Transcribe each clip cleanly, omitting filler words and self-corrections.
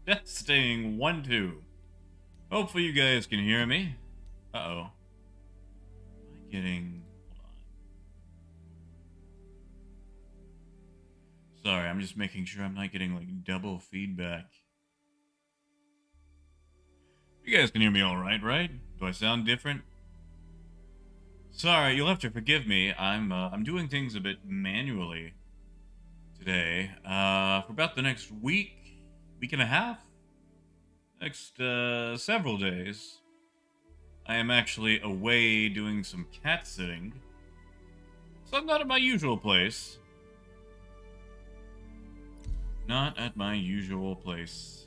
Testing 1, 2. Hopefully you guys can hear me. Uh-oh. Am I getting... Hold on. Sorry, I'm just making sure I'm not getting, like, double feedback. You guys can hear me alright, right? Do I sound different? Sorry, you'll have to forgive me. I'm doing things a bit manually today. For about the next week and a half, next several days, I am actually away doing some cat sitting. So I'm not at my usual place. Not at my usual place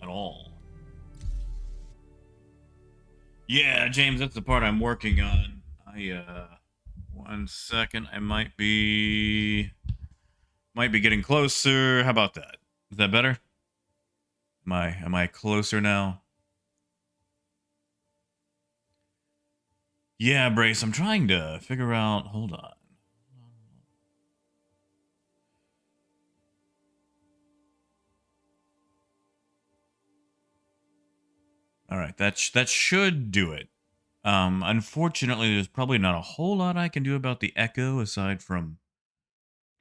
at all. Yeah, James, that's the part I'm working on. One second, I might be getting closer. How about that? Is that better? Am I closer now? Yeah, Brace, I'm trying to figure out. Hold on. All right, that should do it. Unfortunately, there's probably not a whole lot I can do about the echo aside from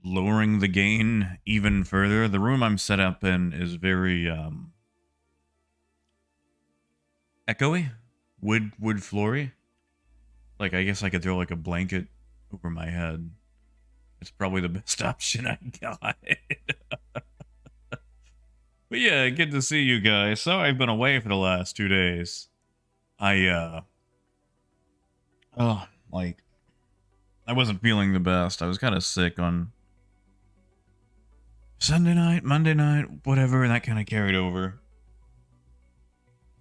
lowering the gain even further. The room I'm set up in is very echoey, wood floory. Like, I guess I could throw like a blanket over my head. It's probably the best option I got. But yeah, good to see you guys. So I've been away for the last 2 days. Oh, like, I wasn't feeling the best. I was kind of sick on Sunday night, Monday night, whatever, and that kind of carried over.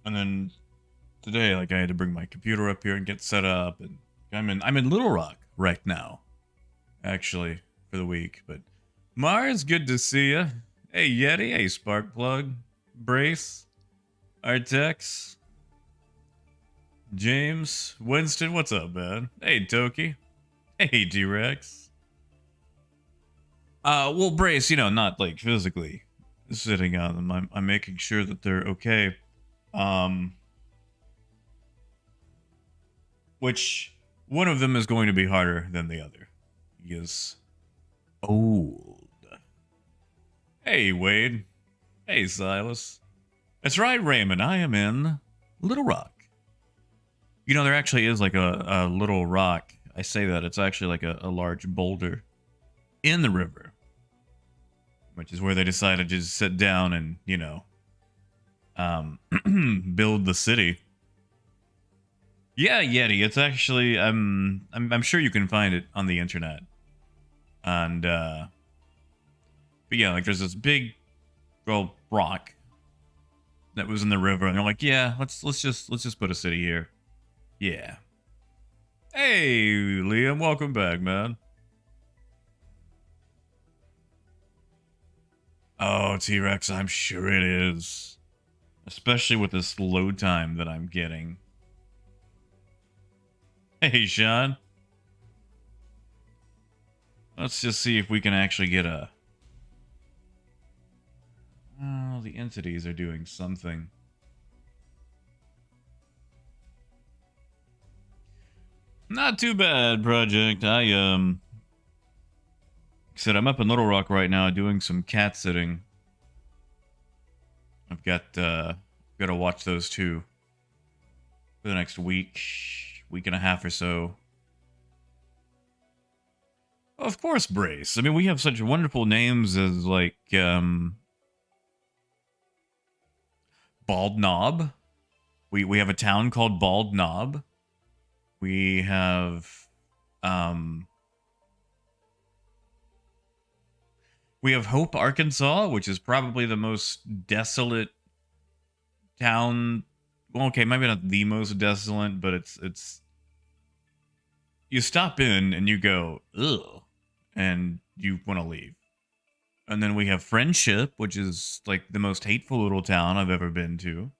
And then today, like, I had to bring my computer up here and get set up, and I'm in Little Rock right now, actually, for the week. But Mars, good to see you. Hey Yeti, hey Sparkplug, Brace, Artex, James, Winston, what's up, man? Hey Toki, hey T-Rex. Well, Brace, not like physically sitting on them. I'm making sure that they're okay. Which one of them is going to be harder than the other. He is old. Hey, Wade. Hey, Silas. That's right, Raymond. I am in Little Rock. There actually is like a little rock. I say that. It's actually like a large boulder in the river, which is where they decided to just sit down and, build the city. Yeah, Yeti. It's actually I'm sure you can find it on the internet. And but yeah, like there's this big rock that was in the river, and they're like, yeah, let's just put a city here. Yeah. Hey, Liam, welcome back, man. Oh, T-Rex, I'm sure it is. Especially with this load time that I'm getting. Hey, Sean. Let's just see if we can actually get a... Oh, the entities are doing something. Not too bad, Project. I said I'm up in Little Rock right now doing some cat sitting. I've got to watch those two for the next week and a half or so. Of course, Brace. I mean, we have such wonderful names as like Bald Knob. We have a town called Bald Knob. We have Hope, Arkansas, which is probably the most desolate town. Well, okay, maybe not the most desolate, but it's you stop in and you go, ugh, and you want to leave. And then we have Friendship, which is like the most hateful little town I've ever been to.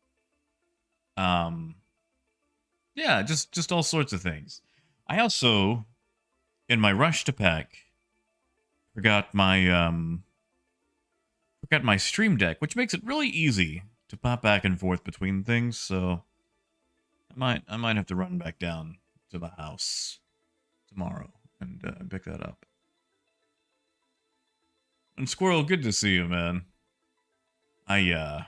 Yeah, just all sorts of things. I also, in my rush to pack, forgot Got my Stream Deck, which makes it really easy to pop back and forth between things. So I might have to run back down to the house tomorrow and pick that up. And Squirrel, good to see you, man. My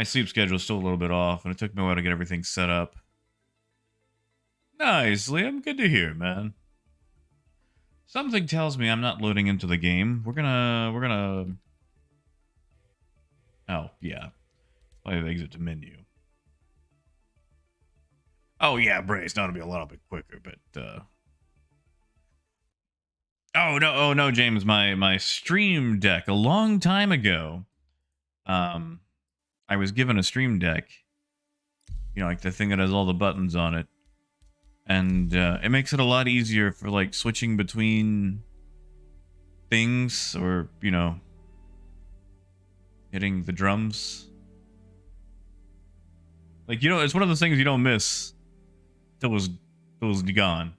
sleep schedule is still a little bit off, and it took me a while to get everything set up. Nice, Liam. Good to hear, man. Something tells me I'm not loading into the game. We're gonna... Oh, yeah. I'll exit to menu. Oh, yeah, Brace. Now it'll be a little bit quicker, but, Oh, no, James. My Stream Deck a long time ago. I was given a Stream Deck. You know, like the thing that has all the buttons on it. And it makes it a lot easier for, like, switching between things or, you know, hitting the drums. Like, you know, it's one of those things you don't miss till it was gone.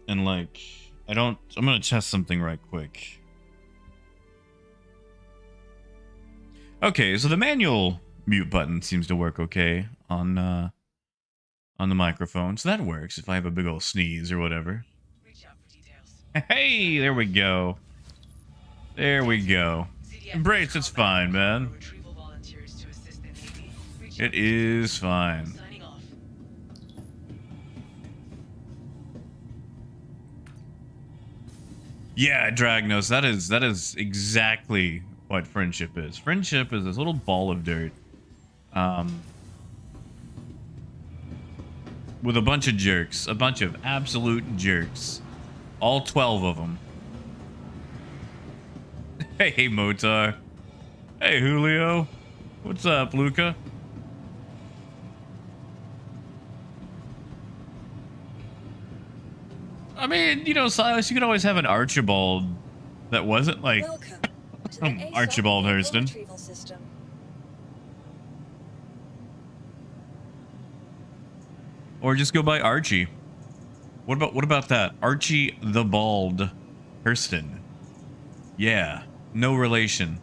And like, I'm gonna test something right quick. Okay, so the manual mute button seems to work okay on the microphone, so that works if I have a big old sneeze or whatever. Reach out for details. Hey, there we go. There we go. Embrace, it's fine, man. It is fine. Yeah, Dragnos, that is exactly what friendship is. Friendship is this little ball of dirt. With a bunch of jerks. A bunch of absolute jerks. All 12 of them. Hey, Motar. Hey, Julio. What's up, Luca? I mean, you know, Silas, you could always have an Archibald that wasn't like Archibald Hurston. Or just go by Archie. What about that? Archie the Bald Hurston. Yeah, no relation.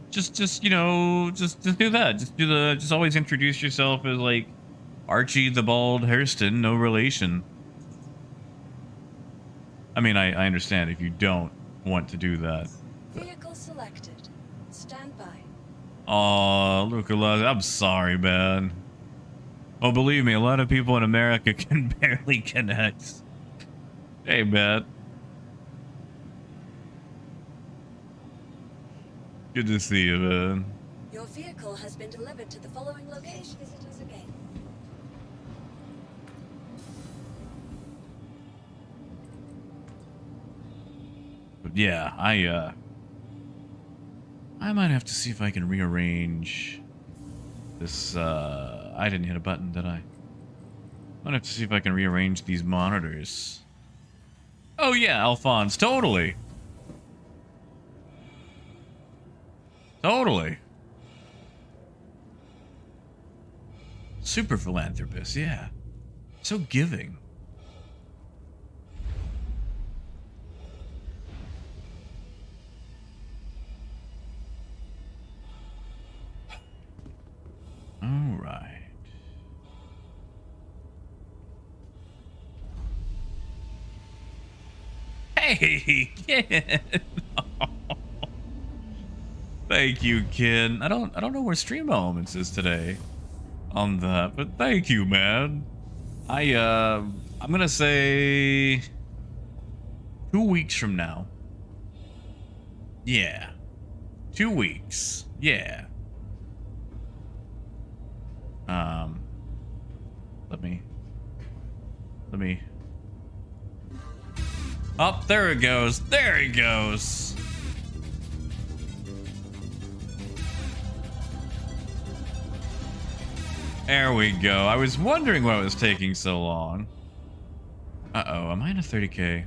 Just you know, just do that. Just always introduce yourself as like Archie the Bald Hurston, no relation. I mean, I understand if you don't want to do that. Vehicle selected. Stand by. Aw, Luca, I'm sorry, man. Oh, believe me, a lot of people in America can barely connect. Hey, man. Good to see you, man. Your vehicle has been delivered to the following location. Visitors again. But yeah, I might have to see if I can rearrange this, I didn't hit a button, did I? I might have to see if I can rearrange these monitors. Oh yeah, Alphonse, totally. Totally. Super philanthropist, yeah. So giving. All right. Hey, Ken. Thank you, Ken. I don't know where Stream Elements is today on that, but thank you, man. I'm gonna say 2 weeks from now. Yeah. 2 weeks. Yeah. Let me. Oh, there it goes. There it goes. There we go. I was wondering why it was taking so long. Uh-oh, am I in a 30K?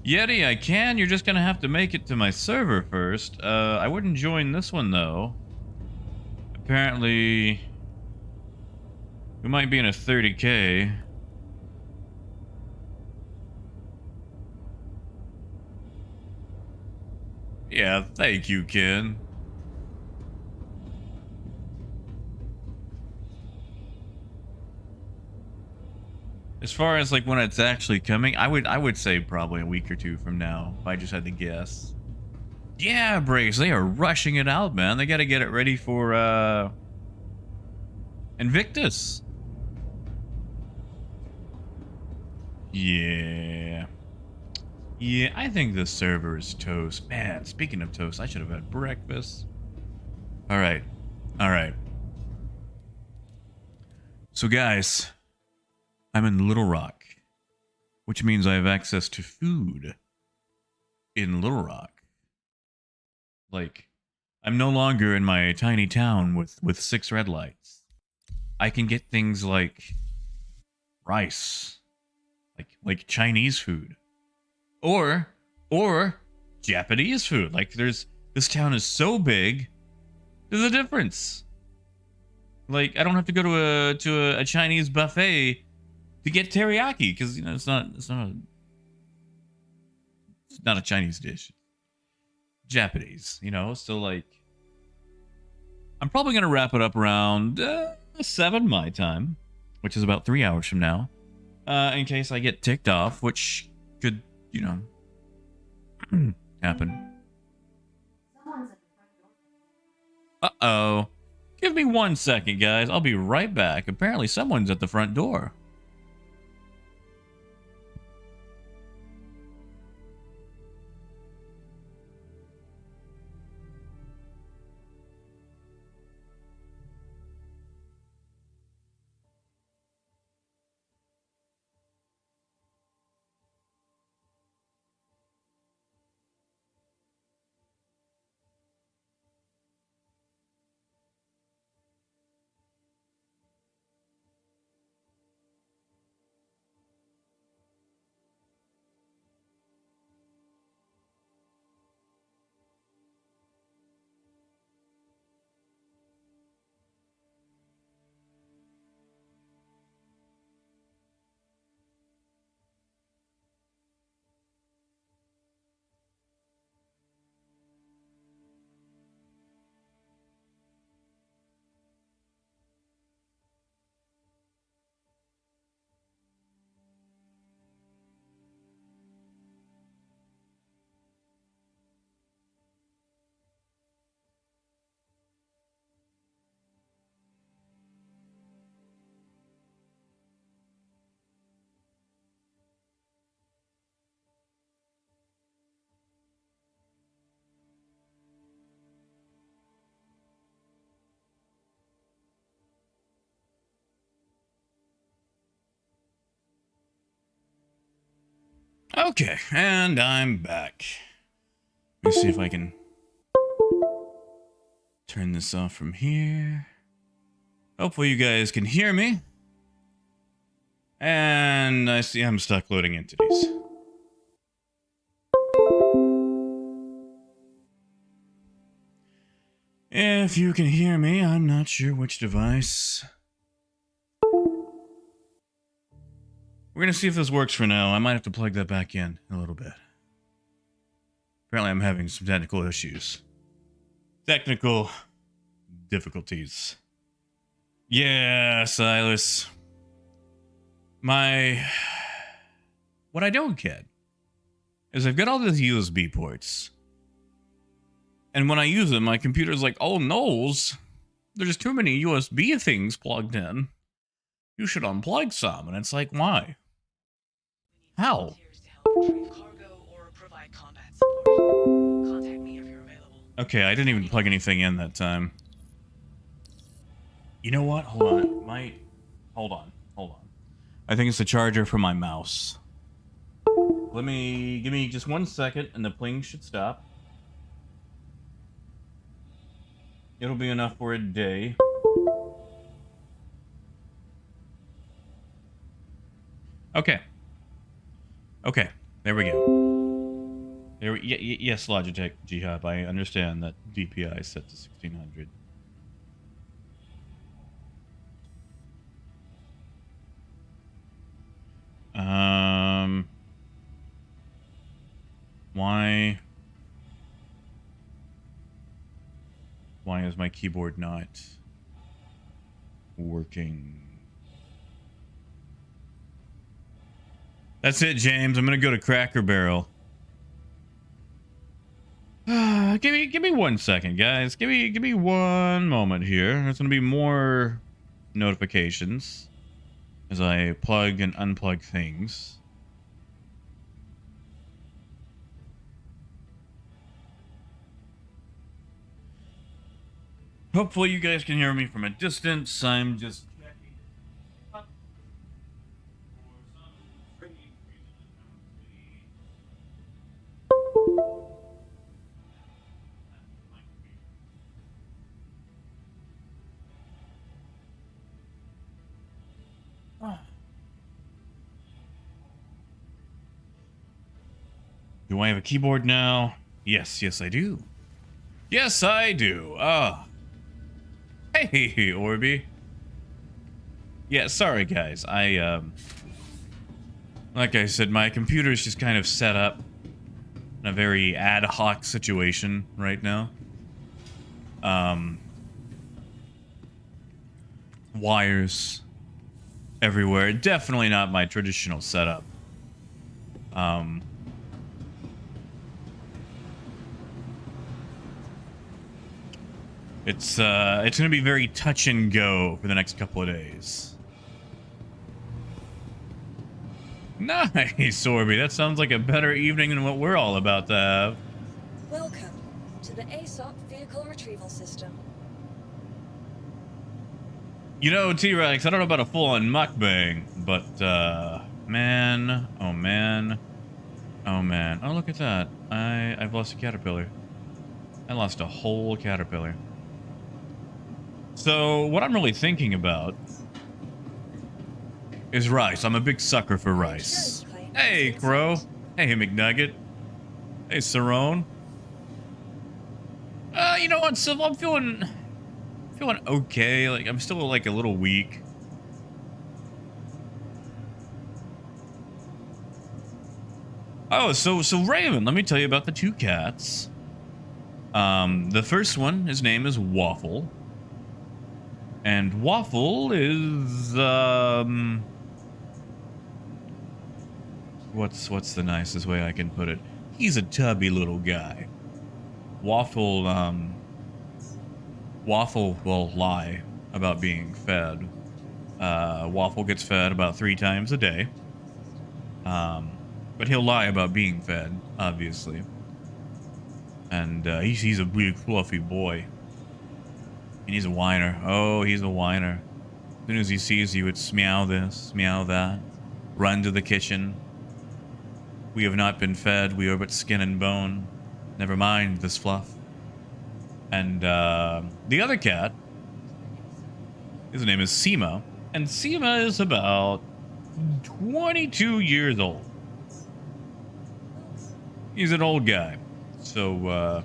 Yeti, I can. You're just gonna have to make it to my server first. I wouldn't join this one, though. Apparently, we might be in a 30K. Yeah, thank you, Ken. As far as like when it's actually coming, I would say probably a week or two from now, if I just had to guess. Yeah, Brace, they are rushing it out, man. They got to get it ready for Invictus. Yeah. Yeah, I think the server is toast. Man, speaking of toast, I should have had breakfast. All right. All right. So guys, I'm in Little Rock, which means I have access to food in Little Rock. Like, I'm no longer in my tiny town with 6 red lights. I can get things like rice, like Chinese food, or Japanese food. Like, this town is so big, there's a difference. Like, I don't have to go to a Chinese buffet to get teriyaki, because it's not a Chinese dish. Japanese, so like I'm probably gonna wrap it up around 7 my time, which is about 3 hours from now, in case I get ticked off, which could happen. Uh-oh. Give me 1 second, guys. I'll be right back. Apparently someone's at the front door. Okay, and I'm back. Let me see if I can turn this off from here. Hopefully you guys can hear me. And I see I'm stuck loading entities. If you can hear me, I'm not sure which device. We're gonna see if this works for now. I might have to plug that back in a little bit. Apparently I'm having some technical issues. Technical difficulties. Yeah, Silas. What I don't get is I've got all these USB ports. And when I use them, my computer's like, oh noes, there's too many USB things plugged in. You should unplug some. And it's like, why? How? Okay, I didn't even plug anything in that time. You know what? Hold on. Hold on. I think it's the charger for my mouse. Give me just 1 second and the pling should stop. It'll be enough for a day. Okay. Okay. There we go. Yes, Logitech G-Hub. I understand that DPI is set to 1600. Why is my keyboard not working? That's it, James. I'm gonna go to Cracker Barrel. Give me 1 second, guys. Give me 1 moment here. There's gonna be more notifications as I plug and unplug things. Hopefully you guys can hear me from a distance. I'm just checking up for some strange reason. Do I have a keyboard now? Yes, I do. Yes, I do. Hey, Orby. Yeah, sorry, guys. Like I said, my computer's just kind of set up in a very ad hoc situation right now. Wires everywhere. Definitely not my traditional setup. It's gonna be very touch and go for the next couple of days. Nice, Orby. That sounds like a better evening than what we're all about to have. Welcome to the ASOP Vehicle Retrieval System. You know, T-Rex, I don't know about a full-on mukbang, but, man, oh man, oh man. Oh, look at that. I've lost a caterpillar. I lost a whole caterpillar. So, what I'm really thinking about is rice. I'm a big sucker for rice. Hey, Crow. Hey, McNugget. Hey, Cerrone. You know what, Sybil? I'm feeling okay. Like, I'm still, like, a little weak. Oh, so Raven, let me tell you about the 2 cats. The first one, his name is Waffle. And Waffle is, what's the nicest way I can put it? He's a tubby little guy. Waffle will lie about being fed. Waffle gets fed about 3 times a day. But he'll lie about being fed, obviously. And, he's a big, fluffy boy. And he's a whiner. Oh, he's a whiner. As soon as he sees you, it's meow this, meow that. Run to the kitchen. We have not been fed. We are but skin and bone. Never mind this fluff. And the other cat, his name is Seema. And Seema is about 22 years old. He's an old guy. So,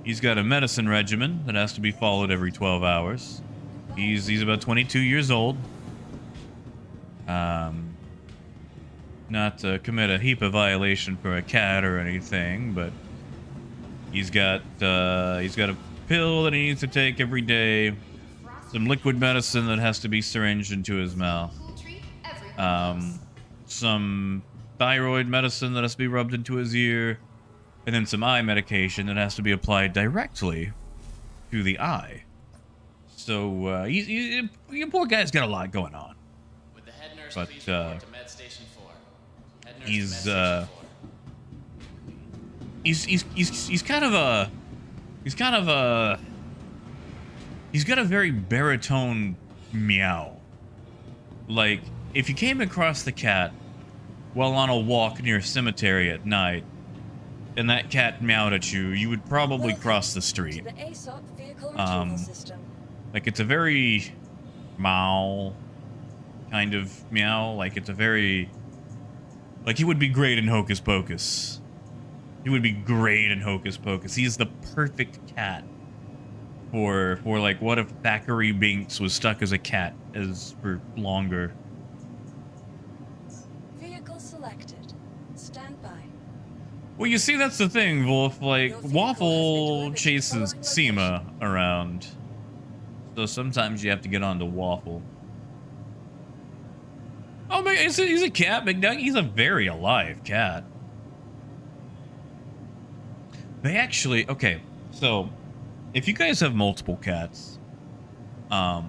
he's got a medicine regimen that has to be followed every 12 hours. He's about 22 years old. Not to commit a HIPAA violation for a cat or anything, but he's got a pill that he needs to take every day, some liquid medicine that has to be syringed into his mouth, some thyroid medicine that has to be rubbed into his ear, and then some eye medication that has to be applied directly to the eye. So, your poor guy's got a lot going on. Would the head nurse But, please report to Med Station 4? Head nurse he's, to Med Station 4. he's got a very baritone meow. Like, if you came across the cat while on a walk near a cemetery at night, and that cat meowed at you, you would probably Welcome cross the to street. the ASOP vehicle retrieval Um, system. like it's a very meow kind of meow. Like it's a very, like he would be great in Hocus Pocus. He would be great in Hocus Pocus. He's the perfect cat for like what if Thackeray Binks was stuck as a cat as for longer. Vehicle selected. Stand by. Well, you see, that's the thing, Wolf. Like, Your vehicle has been Waffle delivered to the chases following Seema around. So sometimes you have to get onto Waffle. Oh, man, he's a cat, McDuck. He's a very alive cat. They actually... Okay, so... If you guys have multiple cats... So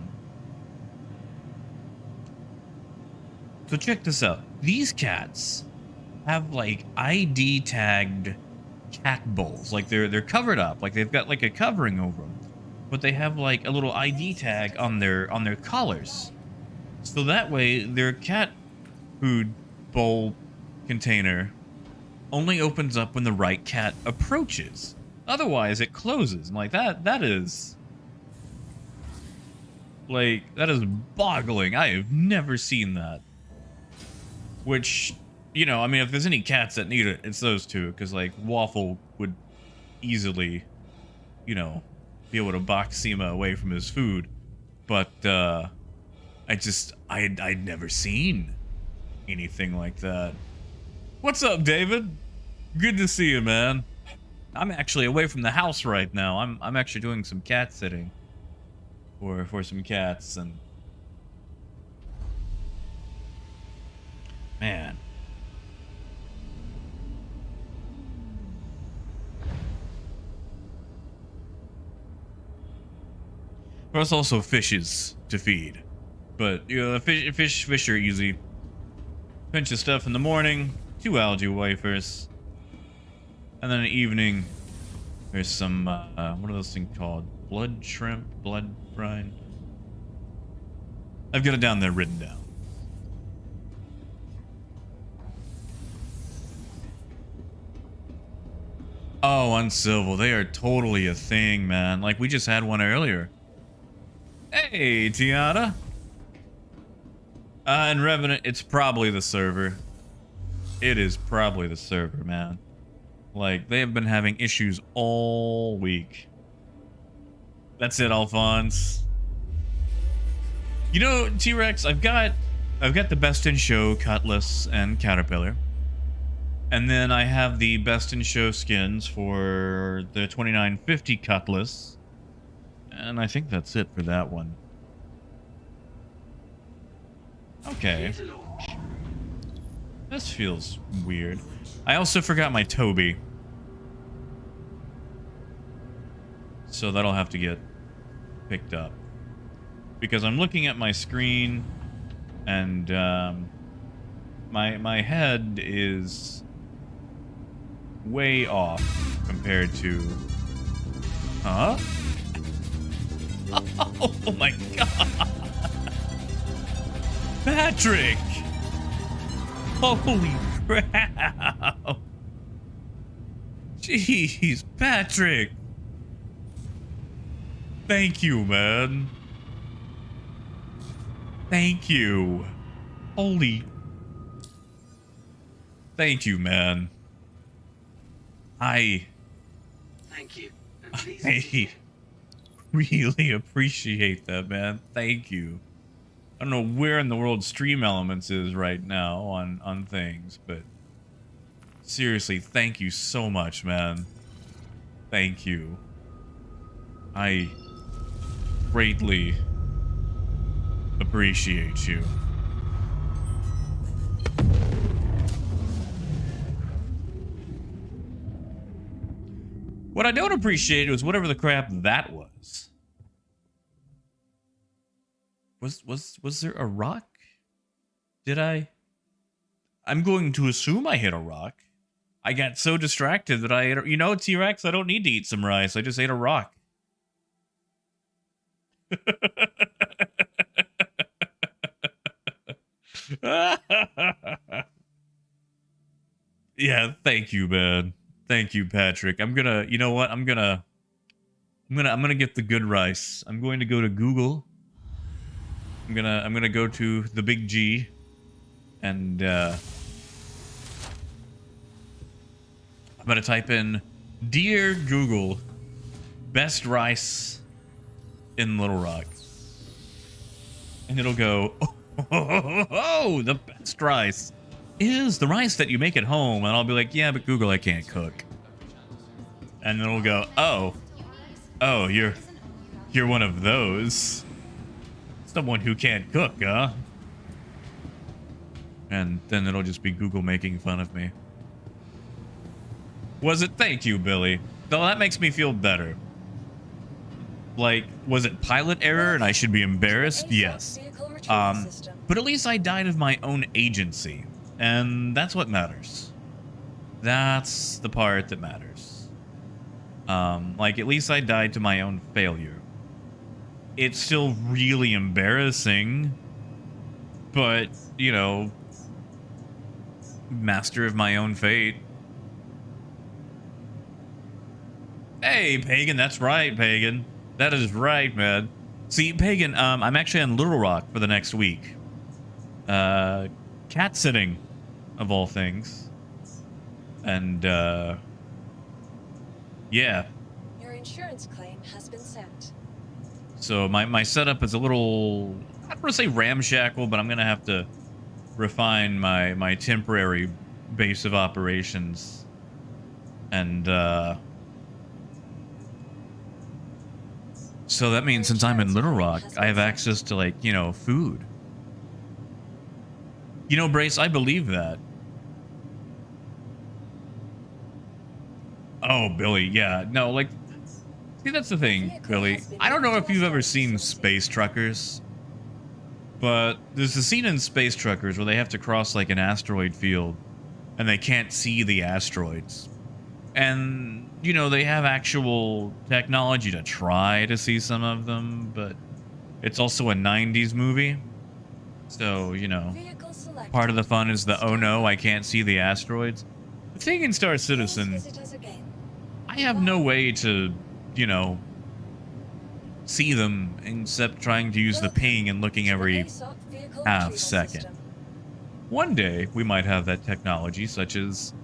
check this out. These cats have, like, ID tagged cat bowls. Like, they're covered up. Like, they've got, like, a covering over them. But they have, like, a little ID tag on their collars. So that way, their cat food bowl container only opens up when the right cat approaches. Otherwise, it closes. And like, that is... Like, that is boggling. I have never seen that. Which, you know, I mean, if there's any cats that need it, it's those two. Because, like, Waffle would easily, you know, be able to box Seema away from his food. But, I'd never seen anything like that. What's up, David? Good to see you, man. I'm actually away from the house right now. I'm actually doing some cat sitting for some cats, and man. There's also fishes to feed, but you know, fish are easy. Pinch of stuff in the morning, 2 algae wafers, and then in the evening, there's some what are those things called? Blood shrimp, blood brine. I've got it down there written down. Oh, uncivil, they are totally a thing, man. Like we just had one earlier. Hey, Tiana. And Revenant, it's probably the server. It is probably the server, man. Like, they have been having issues all week. That's it, Alphonse. You know, T-Rex, I've got the Best in Show Cutlass and Caterpillar. And then I have the Best in Show skins for the 2950 Cutlass. And I think that's it for that one. Okay. This feels weird. I also forgot my Toby. So that'll have to get picked up. Because I'm looking at my screen and my head is way off compared to... Huh? Oh my god! Patrick! Holy crap! Jeez, Patrick! Thank you, man. Thank you. Holy... Thank you, man. Thank you. I really appreciate that, man. Thank you. I don't know where in the world Stream Elements is right now on things, but seriously, thank you so much, man. Thank you. I greatly appreciate you. What I don't appreciate was whatever the crap that was. Was there a rock? Did I? I'm going to assume I hit a rock. I got so distracted that I ate a, you know, T-Rex, I don't need to eat some rice. I just ate a rock. Yeah, thank you, man. Thank you, Patrick. I'm gonna, you know what? I'm gonna get the good rice. I'm going to go to Google. I'm gonna go to the big G, and I'm gonna type in "Dear Google, best rice in Little Rock," and it'll go, "Oh, the best rice is the rice that you make at home," and I'll be like, "Yeah, but Google, I can't cook." And then it'll go, "Oh, you're one of those. Someone who can't cook, huh?" And then it'll just be Google making fun of me. Was it? Thank you, Billy. Though that makes me feel better. Like, was it pilot error and I should be embarrassed? Yes. But at least I died of my own agency. And that's what matters. That's the part that matters. Like, at least I died to my own failure. It's still really embarrassing, but, you know, master of my own fate. Hey, Pagan, that's right, Pagan. That is right, man. See, Pagan, I'm actually on Little Rock for the next week. Cat sitting, of all things. And, yeah. Your insurance claim has been sent. So my setup is a little, I don't want to say ramshackle, but I'm going to have to refine my temporary base of operations. And, so that means since I'm in Little Rock, I have access to, like, you know, food. You know, Brace, I believe that. Oh, Billy, yeah. No, like, see, that's the thing, Billy. I don't know if you've ever seen Space Truckers, but there's a scene in Space Truckers where they have to cross, like, an asteroid field, and they can't see the asteroids. And, you know, they have actual technology to try to see some of them, but it's also a 90s movie. So, you know, part of the fun is the, oh no, I can't see the asteroids. The thing in Star Citizen, I have no way to, you know, see them except trying to use the ping and looking every half second. One day, we might have that technology, such as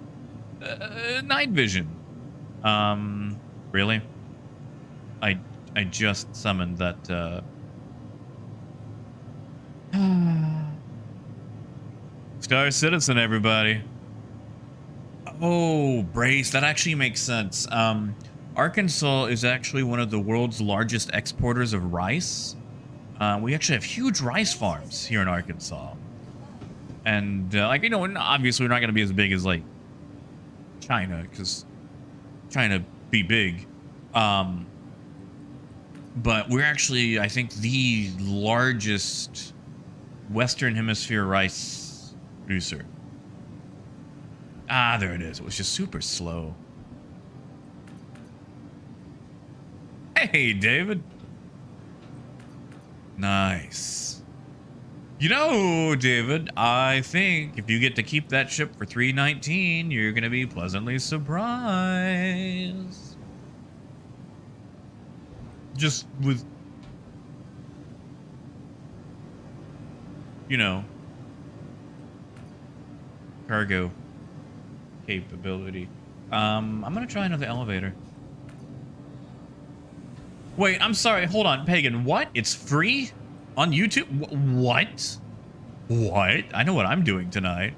night vision. Really? I just summoned that, Star Citizen, everybody. Oh, Brace, that actually makes sense. Arkansas is actually one of the world's largest exporters of rice. We actually have huge rice farms here in Arkansas. And, like, you know, obviously we're not going to be as big as, like, China, because China be big. But we're actually, I think, the largest Western Hemisphere rice producer. Ah, there it is. It was just super slow. Hey, David. Nice. You know, David, I think if you get to keep that ship for $3.19, you're going to be pleasantly surprised. Just with, you know, cargo capability. I'm going to try another elevator. Wait, I'm sorry. Hold on, Pagan. What? It's free? On YouTube? What? What? I know what I'm doing tonight.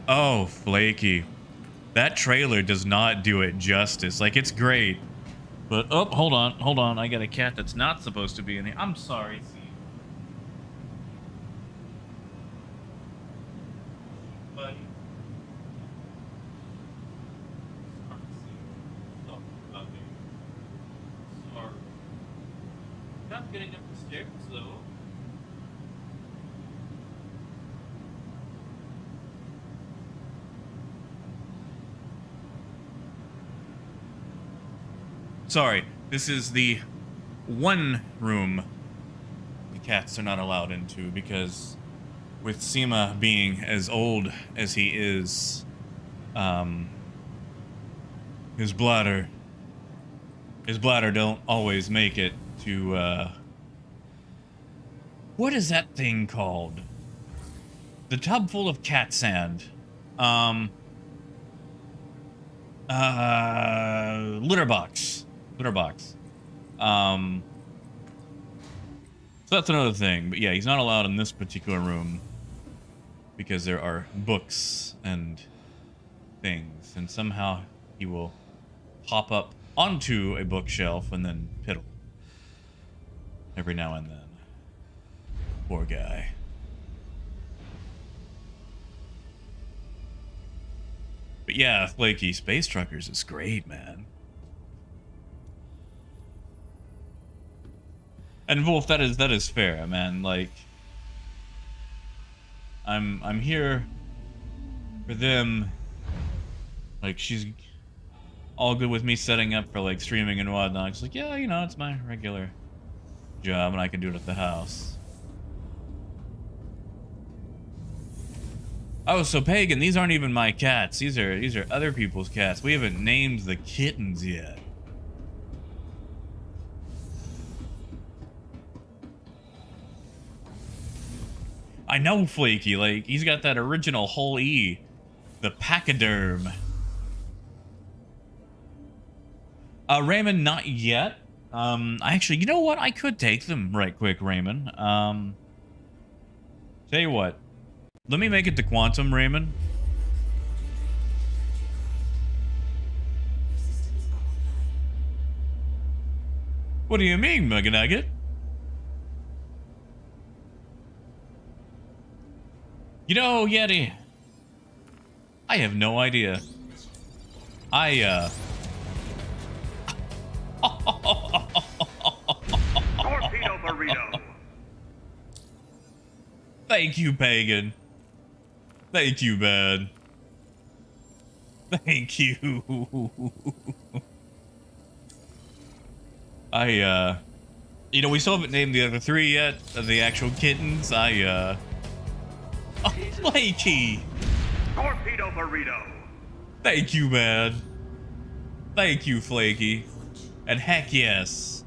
Oh, Flaky. That trailer does not do it justice. Like, it's great. But, oh, hold on. I got a cat that's not supposed to be in here. I'm sorry, see. Buddy. Oh, okay. Sorry. Not getting up the stairs, though. Sorry, this is the one room the cats are not allowed into because with Seema being as old as he is, his bladder don't always make it to, what is that thing called? The tub full of cat sand. Litter box. So that's another thing. But yeah, he's not allowed in this particular room because there are books and things, and somehow he will pop up onto a bookshelf and then piddle every now and then. Poor guy. But yeah, Flaky Space Truckers is great, man. And Wolf, that is fair, man. Like, I'm here for them. Like, she's all good with me setting up for like streaming and whatnot. She's like, yeah, you know, it's my regular job, and I can do it at the house. Oh, so Pagan, these aren't even my cats. These are other people's cats. We haven't named the kittens yet. I know, Flaky. Like, he's got that original whole E, the pachyderm. Raymond, not yet. Actually, you know what? I could take them right quick, Raymond. Tell you what. Let me make it to Quantum, Raymond. What do you mean, Mega Nugget? You know, Yeti, I have no idea. Torpedo burrito. Thank you, Pagan. Thank you, man. Thank you. You know, we still haven't named the other three yet, the actual kittens. Oh, Flaky. Torpedo burrito. Thank you, man. Thank you, Flaky. And heck yes.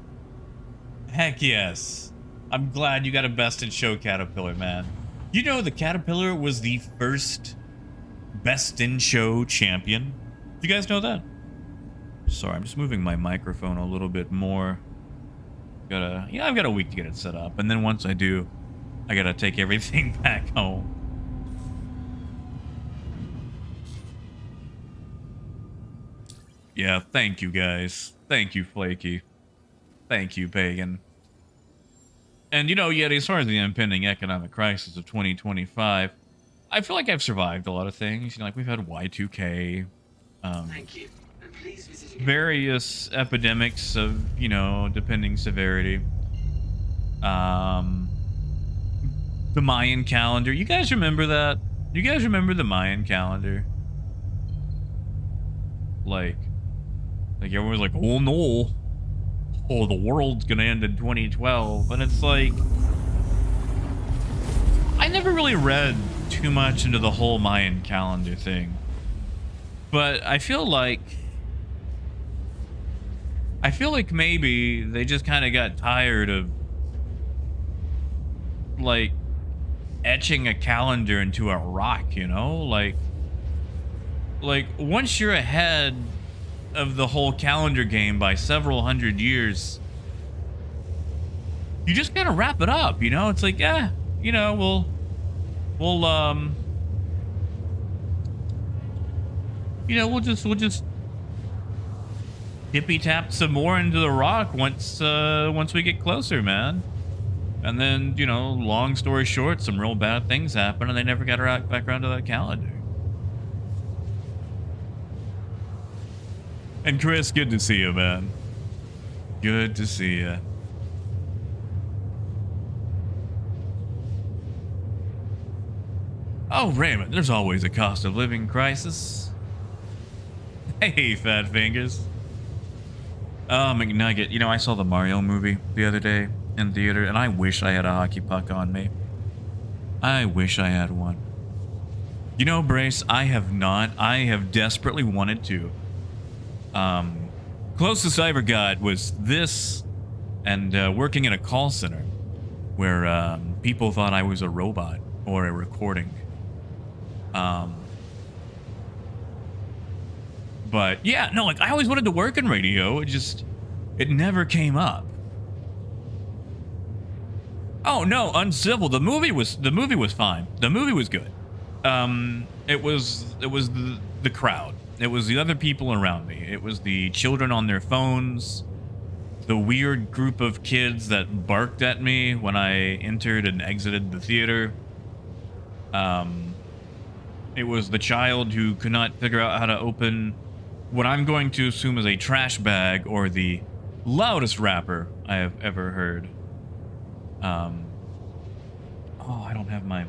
Heck yes. I'm glad you got a Best in Show Caterpillar, man. You know, the Caterpillar was the first Best in Show champion. You guys know that? Sorry, I'm just moving my microphone a little bit more. I've got a week to get it set up. And then once I do, I gotta take everything back home. Yeah, thank you guys. Thank you, Flaky. Thank you, Pagan. And you know, Yeti, as far as the impending economic crisis of 2025, I feel like I've survived a lot of things. You know, like we've had Y2K, Thank you. And please visit again. various epidemics of, you know, depending severity. The Mayan calendar. You guys remember that? You guys remember the Mayan calendar? Like everyone's like, oh no. Oh, the world's gonna end in 2012. And it's like, I never really read too much into the whole Mayan calendar thing. But I feel like maybe they just kind of got tired of like etching a calendar into a rock, you know? Like once you're ahead of the whole calendar game by several hundred years, you just gotta wrap it up, you know? It's like, yeah, you know, we'll just tippy tap some more into the rock once we get closer, man. And then, you know, long story short, some real bad things happen and they never got back around to that calendar. And Chris, good to see you, man. Good to see you. Oh, Raymond, there's always a cost of living crisis. Hey, Fat Fingers. Oh, McNugget. You know, I saw the Mario movie the other day in theater, and I wish I had a hockey puck on me. I wish I had one. You know, Brace, I have not. I have desperately wanted to. Closest I ever got was this, and working in a call center where people thought I was a robot or a recording. But yeah, no, like I always wanted to work in radio. It never came up. Oh no, Uncivil. The movie was fine. The movie was good. It was the crowd. It was the other people around me. It was the children on their phones, the weird group of kids that barked at me when I entered and exited the theater. It was the child who could not figure out how to open what I'm going to assume is a trash bag, or the loudest rapper I have ever heard. Oh, I don't have my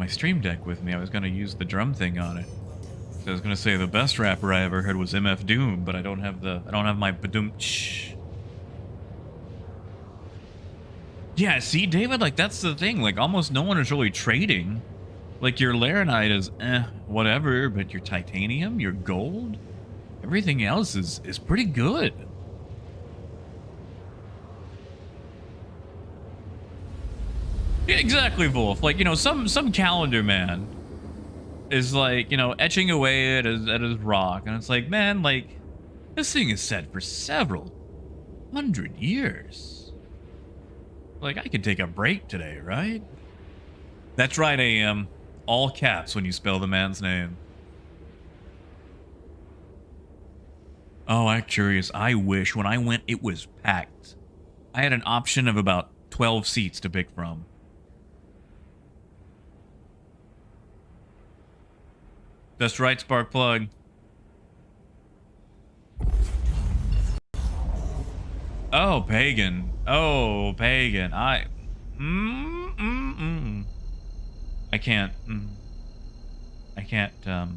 Stream Deck with me. I was gonna use the drum thing on it. I was gonna say the best rapper I ever heard was MF Doom, but I don't have my badoom. Yeah, see, David, like that's the thing. Like almost no one is really trading. Like your Laranite is whatever, but your titanium, your gold, everything else is pretty good. Yeah, exactly, Wolf. Like, you know, some calendar man is like, you know, etching away at his rock, and it's like, man, like this thing is set for several 100 years. Like I could take a break today, right? That's right, AM. All caps when you spell the man's name. Oh, I'm curious. I wish when I went it was packed. I had an option of about 12 seats to pick from. That's right, Sparkplug. Oh, Pagan. Oh, Pagan. I can't. I can't. Tell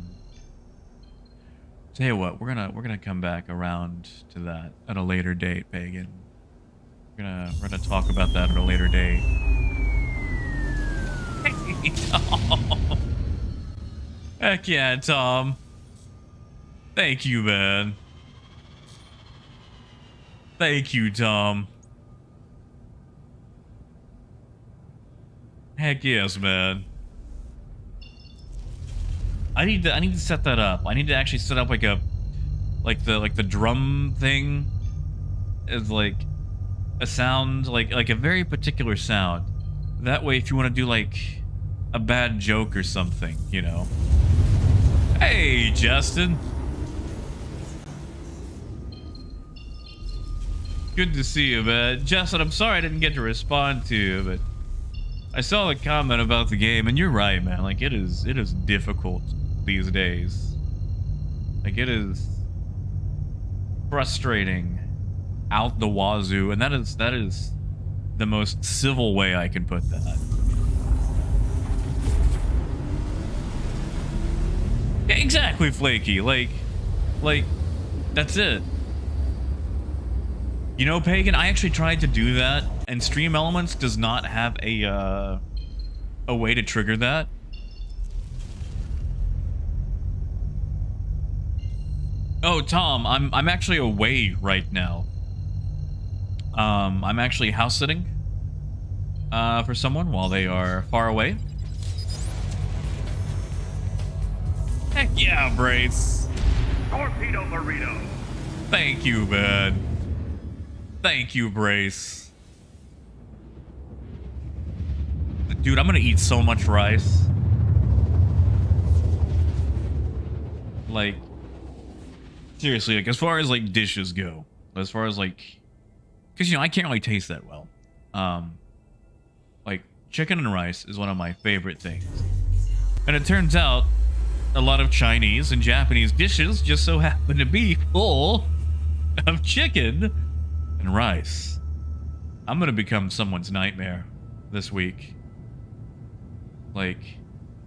you what, we're gonna come back around to that at a later date, Pagan. We're gonna talk about that at a later date. Hey, Tom. Heck yeah, Tom. Thank you, man. Thank you, Tom. Heck yes, man. I need to set that up. I need to actually set up like the drum thing is like a sound, like a very particular sound. That way, if you want to do like a bad joke or something, you know. Hey, Justin. Good to see you, man. Justin, I'm sorry I didn't get to respond to you, but I saw the comment about the game, and you're right, man. Like it is difficult these days. Like it is frustrating out the wazoo, and that is the most civil way I can put that. Yeah, exactly, Flaky. Like that's it. You know, Pagan, I actually tried to do that, and Stream Elements does not have a way to trigger that. Oh, Tom, I'm actually away right now. I'm actually house sitting for someone while they are far away. Heck yeah, Brace. Torpedo burrito. Thank you, man. Thank you, Brace. Dude, I'm gonna eat so much rice. Like, seriously, like, as far as, like, dishes go. As far as, like... Because, you know, I can't really taste that well. Like, chicken and rice is one of my favorite things. And it turns out, a lot of Chinese and Japanese dishes just so happen to be full of chicken and rice. I'm gonna become someone's nightmare this week. Like,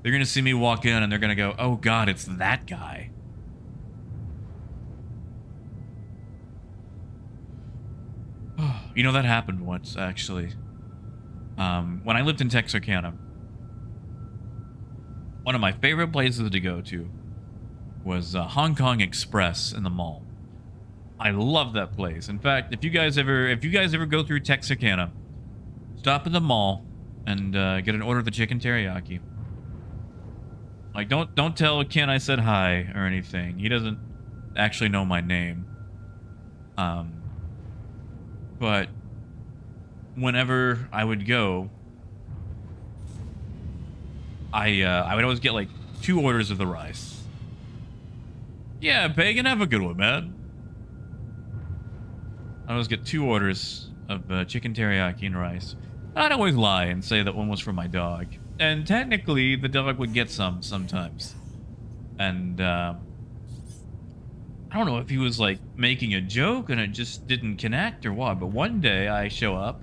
they're gonna see me walk in and they're gonna go, oh god, it's that guy. You know, that happened once, actually. When I lived in Texarkana, one of my favorite places to go to was Hong Kong Express in the mall. I love that place. In fact, if you guys ever go through Texarkana, stop at the mall and get an order of the chicken teriyaki. Like, don't tell Ken I said hi or anything. He doesn't actually know my name. But whenever I would go, I would always get like 2 orders of the rice. Yeah, Pagan, have a good one, man. I always get 2 orders of chicken teriyaki and rice. I'd always lie and say that one was for my dog. And technically, the dog would get some sometimes. And, I don't know if he was, like, making a joke and it just didn't connect or what. But one day, I show up,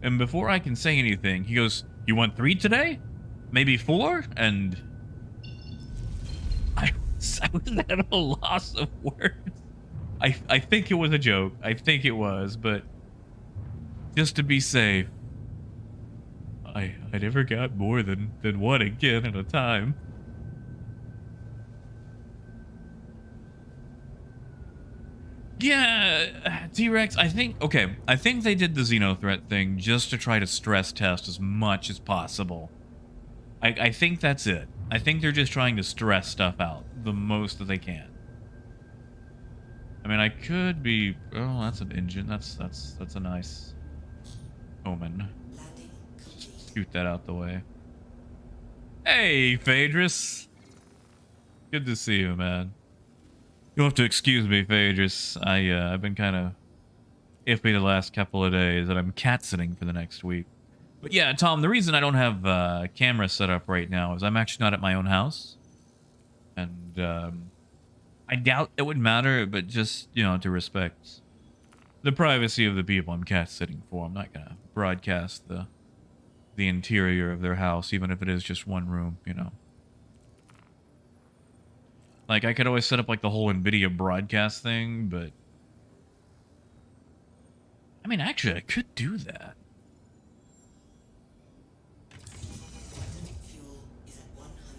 and before I can say anything, he goes, "You want 3 today? Maybe 4?" And I was at a loss of words. I think it was a joke. I think it was, but just to be safe, I never got more than 1 again at a time. Yeah, T-Rex, I think they did the Xenothreat thing just to try to stress test as much as possible. I think that's it. I think they're just trying to stress stuff out the most that they can. I mean, I could be... Oh, that's an engine. That's a nice omen. Shoot that out the way. Hey, Phaedrus. Good to see you, man. You'll have to excuse me, Phaedrus. I've been kind of iffy the last couple of days, and I'm cat sitting for the next week. But yeah, Tom, the reason I don't have camera set up right now is I'm actually not at my own house. And, I doubt it would matter, but just, you know, to respect the privacy of the people I'm cat sitting for, I'm not gonna broadcast the interior of their house, even if it is just one room, you know. Like, I could always set up, like, the whole NVIDIA broadcast thing, but... I mean, actually, I could do that.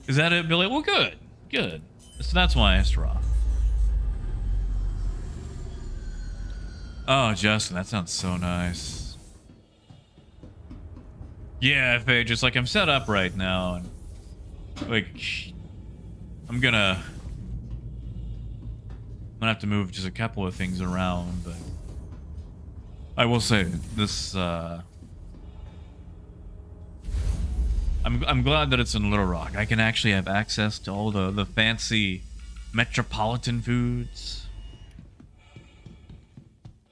Is that it, Billy? Well, good. Good. So that's why I straw. Oh, Justin, that sounds so nice. Yeah, Faye, just like I'm set up right now, and like I'm gonna have to move just a couple of things around, but I will say this. I'm glad that it's in Little Rock. I can actually have access to all the fancy metropolitan foods.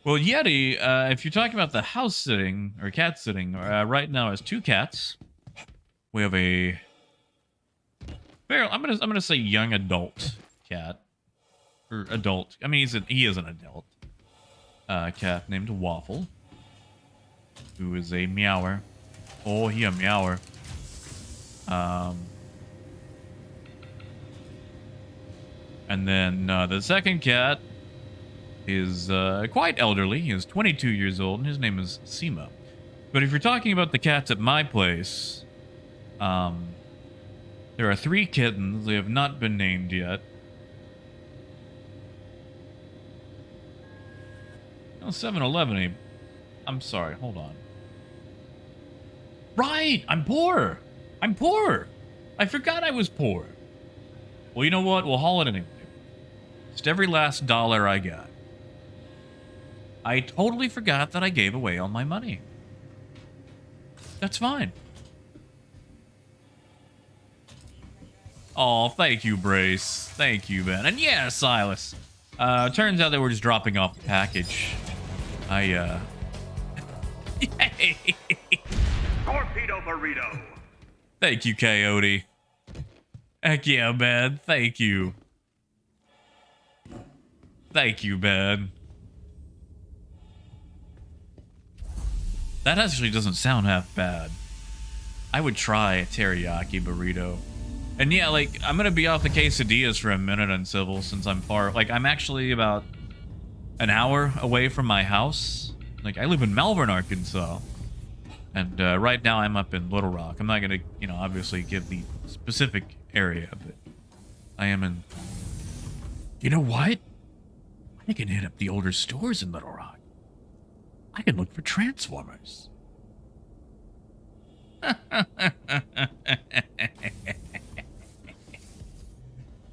Well, Yeti, if you're talking about the house sitting or cat sitting, right now has 2 cats. We have a I'm gonna say young adult cat or adult. I mean, he is an adult cat named Waffle, who is a meower. Oh, he a meower. And then the second cat is quite elderly. He is 22 years old, and his name is Sima. But if you're talking about the cats at my place, there are 3 kittens. They have not been named yet. Oh, 7-Eleven. I'm sorry. Hold on. Right! I'm poor! I'm poor! I forgot I was poor. Well, you know what? We'll haul it anyway. Just every last dollar I got. I totally forgot that I gave away all my money. That's fine. Oh, thank you, Brace. Thank you, Ben. And yeah, Silas. Turns out they were just dropping off the package. Yay! Torpedo burrito. Thank you, Coyote. Heck yeah, man. Thank you. Thank you, man. That actually doesn't sound half bad. I would try a teriyaki burrito. And yeah, like, I'm gonna be off the quesadillas for a minute on Civil since I'm far. Like, I'm actually about an hour away from my house. Like, I live in Malvern, Arkansas. And right now I'm up in Little Rock. I'm not gonna, you know, obviously give the specific area, but I am in... You know what? I can hit up the older stores in Little Rock. I can look for Transformers.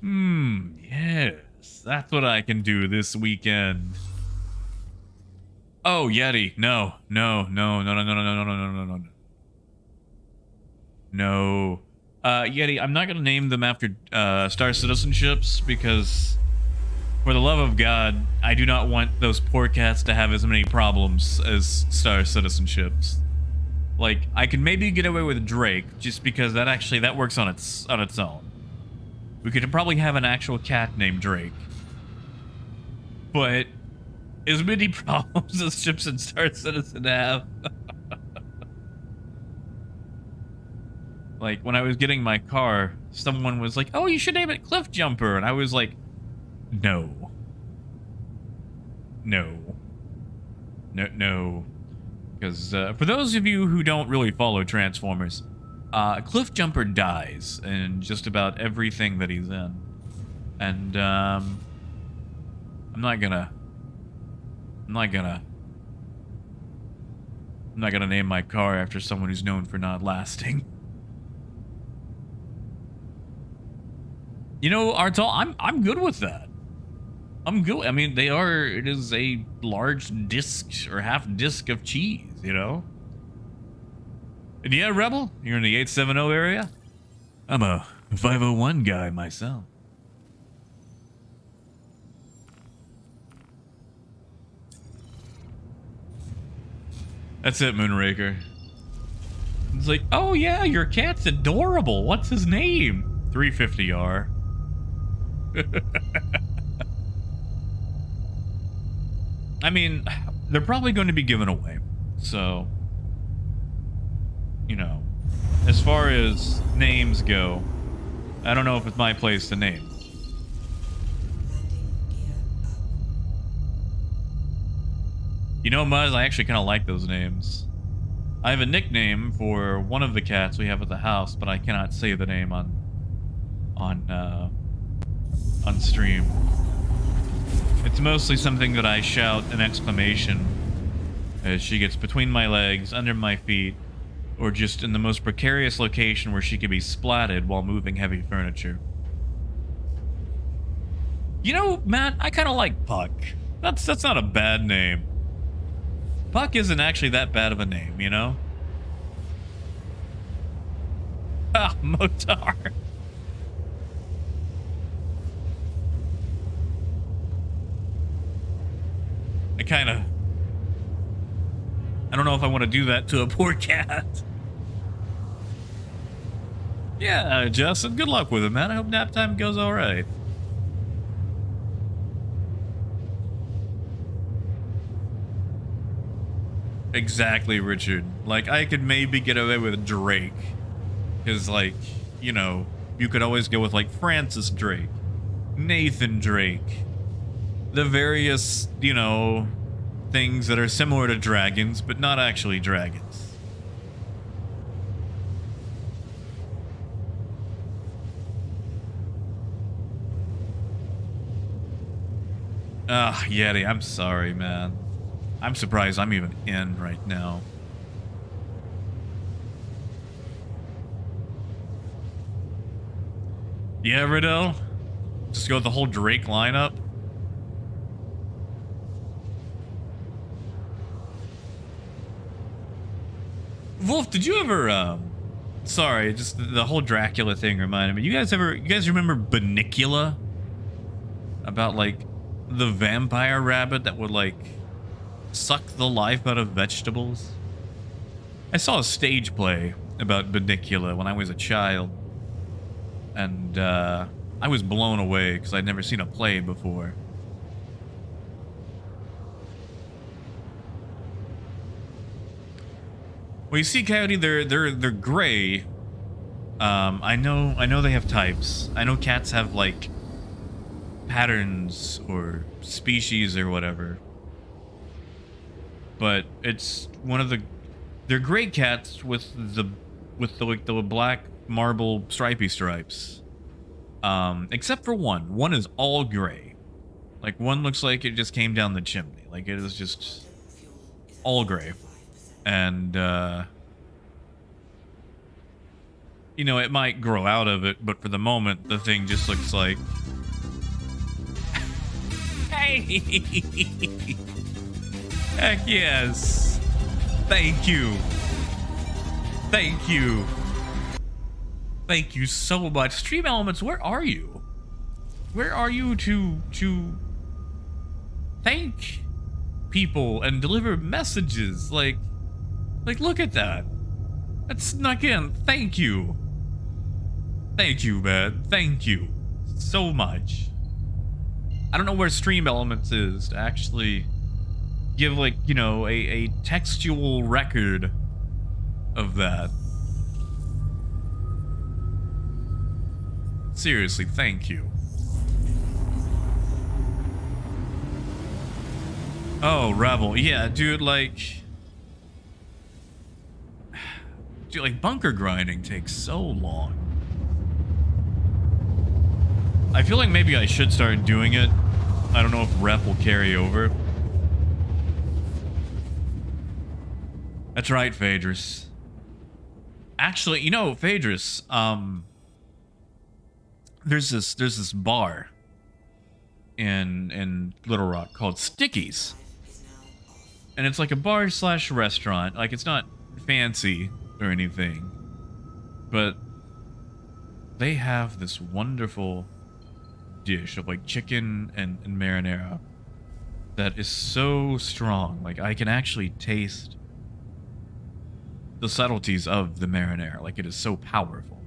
Yes. That's what I can do this weekend. Oh, Yeti. No. No. Yeti, I'm not going to name them after Star Citizenships because, for the love of God, I do not want those poor cats to have as many problems as Star Citizenships. Like, I could maybe get away with Drake just because that works on its own. We could probably have an actual cat named Drake. But as many problems as Chips and Star Citizen have. Like, when I was getting my car, someone was like, oh, you should name it Cliff Jumper. And I was like, no. Because for those of you who don't really follow Transformers, Cliff Jumper dies in just about everything that he's in. And I'm not gonna name my car after someone who's known for not lasting. You know, Artol, I'm good with that. I'm good. I mean, it is a large disc or half disc of cheese, you know? And yeah, Rebel, you're in the 870 area? I'm a 501 guy myself. That's it, Moonraker. It's like, oh yeah, your cat's adorable. What's his name? 350R. I mean, they're probably going to be given away. So, you know, as far as names go, I don't know if it's my place to name. You know, Muzz, I actually kind of like those names. I have a nickname for one of the cats we have at the house, but I cannot say the name on stream. It's mostly something that I shout an exclamation as she gets between my legs, under my feet, or just in the most precarious location where she could be splatted while moving heavy furniture. You know, Matt, I kind of like Puck. That's not a bad name. Puck isn't actually that bad of a name, you know? Ah, Motar. I don't know if I want to do that to a poor cat. Yeah, Justin, good luck with it, man. I hope nap time goes all right. Exactly, Richard. Like, I could maybe get away with Drake. Because, like, you know, you could always go with, like, Francis Drake, Nathan Drake, the various, you know, things that are similar to dragons, but not actually dragons. Ah, Yeti, I'm sorry, man. I'm surprised I'm even in right now. Yeah, Riddell? Just go with the whole Drake lineup? Wolf, did you ever, sorry, just the whole Dracula thing reminded me. You guys remember Banicula? About, like, the vampire rabbit that would, like, suck the life out of vegetables? I saw a stage play about Banicula when I was a child. And, I was blown away because I'd never seen a play before. Well, you see, Coyote, they're gray. I know they have types. I know cats have, like, patterns or species or whatever. But it's one of the... They're gray cats with the black marble stripy stripes. Except for one. One is all gray. Like, one looks like it just came down the chimney. Like, it is just all gray. And, you know, it might grow out of it, but for the moment, the thing just looks like... Hey! Heck yes! Thank you! Thank you! Thank you so much. Stream Elements, where are you? Where are you to thank people and deliver messages? Like look at that. That snuck in. Thank you. Thank you, man. Thank you so much. I don't know where Stream Elements is to actually give, like, you know, a textual record of that. Seriously, thank you. Oh, Rebel. Yeah, dude, like... Dude, like, bunker grinding takes so long. I feel like maybe I should start doing it. I don't know if rep will carry over. That's right, Phaedrus. Actually, you know, Phaedrus, there's this bar in Little Rock called Sticky's. And it's like a bar slash restaurant. Like, it's not fancy or anything, but they have this wonderful dish of like chicken and marinara that is so strong. Like, I can actually taste the subtleties of the marinara. Like, it is so powerful.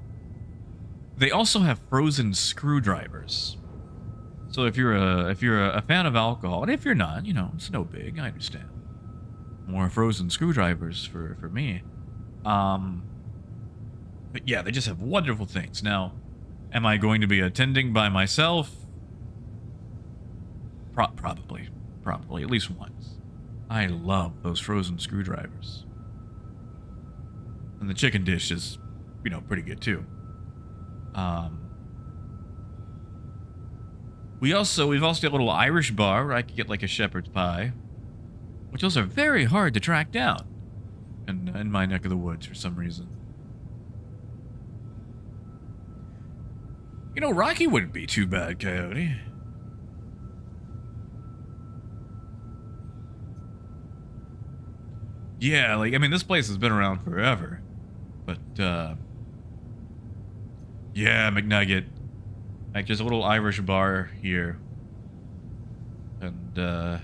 They also have frozen screwdrivers. So if you're a fan of alcohol, and if you're not, you know, it's no big, I understand. More frozen screwdrivers for me. But yeah, they just have wonderful things. Now, am I going to be attending by myself? Probably, at least once. I love those frozen screwdrivers. And the chicken dish is, you know, pretty good too. We've also got a little Irish bar where I could get like a shepherd's pie, which those are very hard to track down in my neck of the woods for some reason. You know, Rocky wouldn't be too bad, Coyote. Yeah, like, I mean, this place has been around forever. But, yeah, McNugget. Like, there's a little Irish bar here. And,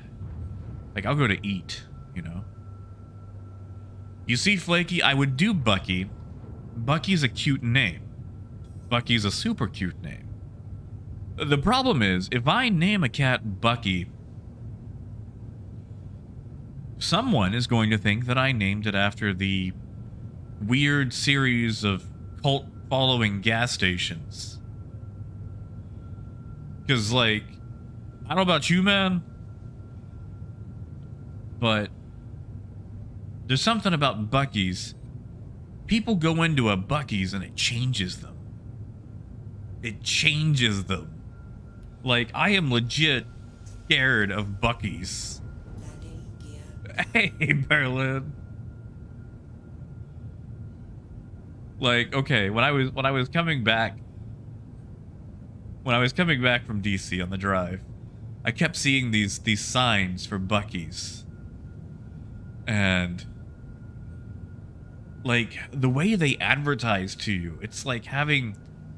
like, I'll go to eat, you know. You see, Flaky, I would do Bucky. Bucky's a cute name. Bucky's a super cute name. The problem is, if I name a cat Bucky, someone is going to think that I named it after the weird series of cult-following gas stations. Because, like, I don't know about you, man, but there's something about Bucky's. People go into a Bucky's and it changes them. It changes them. Like, I am legit scared of Bucky's. Hey, Berlin. Like, okay, when I was coming back from DC on the drive, I kept seeing these signs for Bucky's. And like, the way they advertise to you, it's like having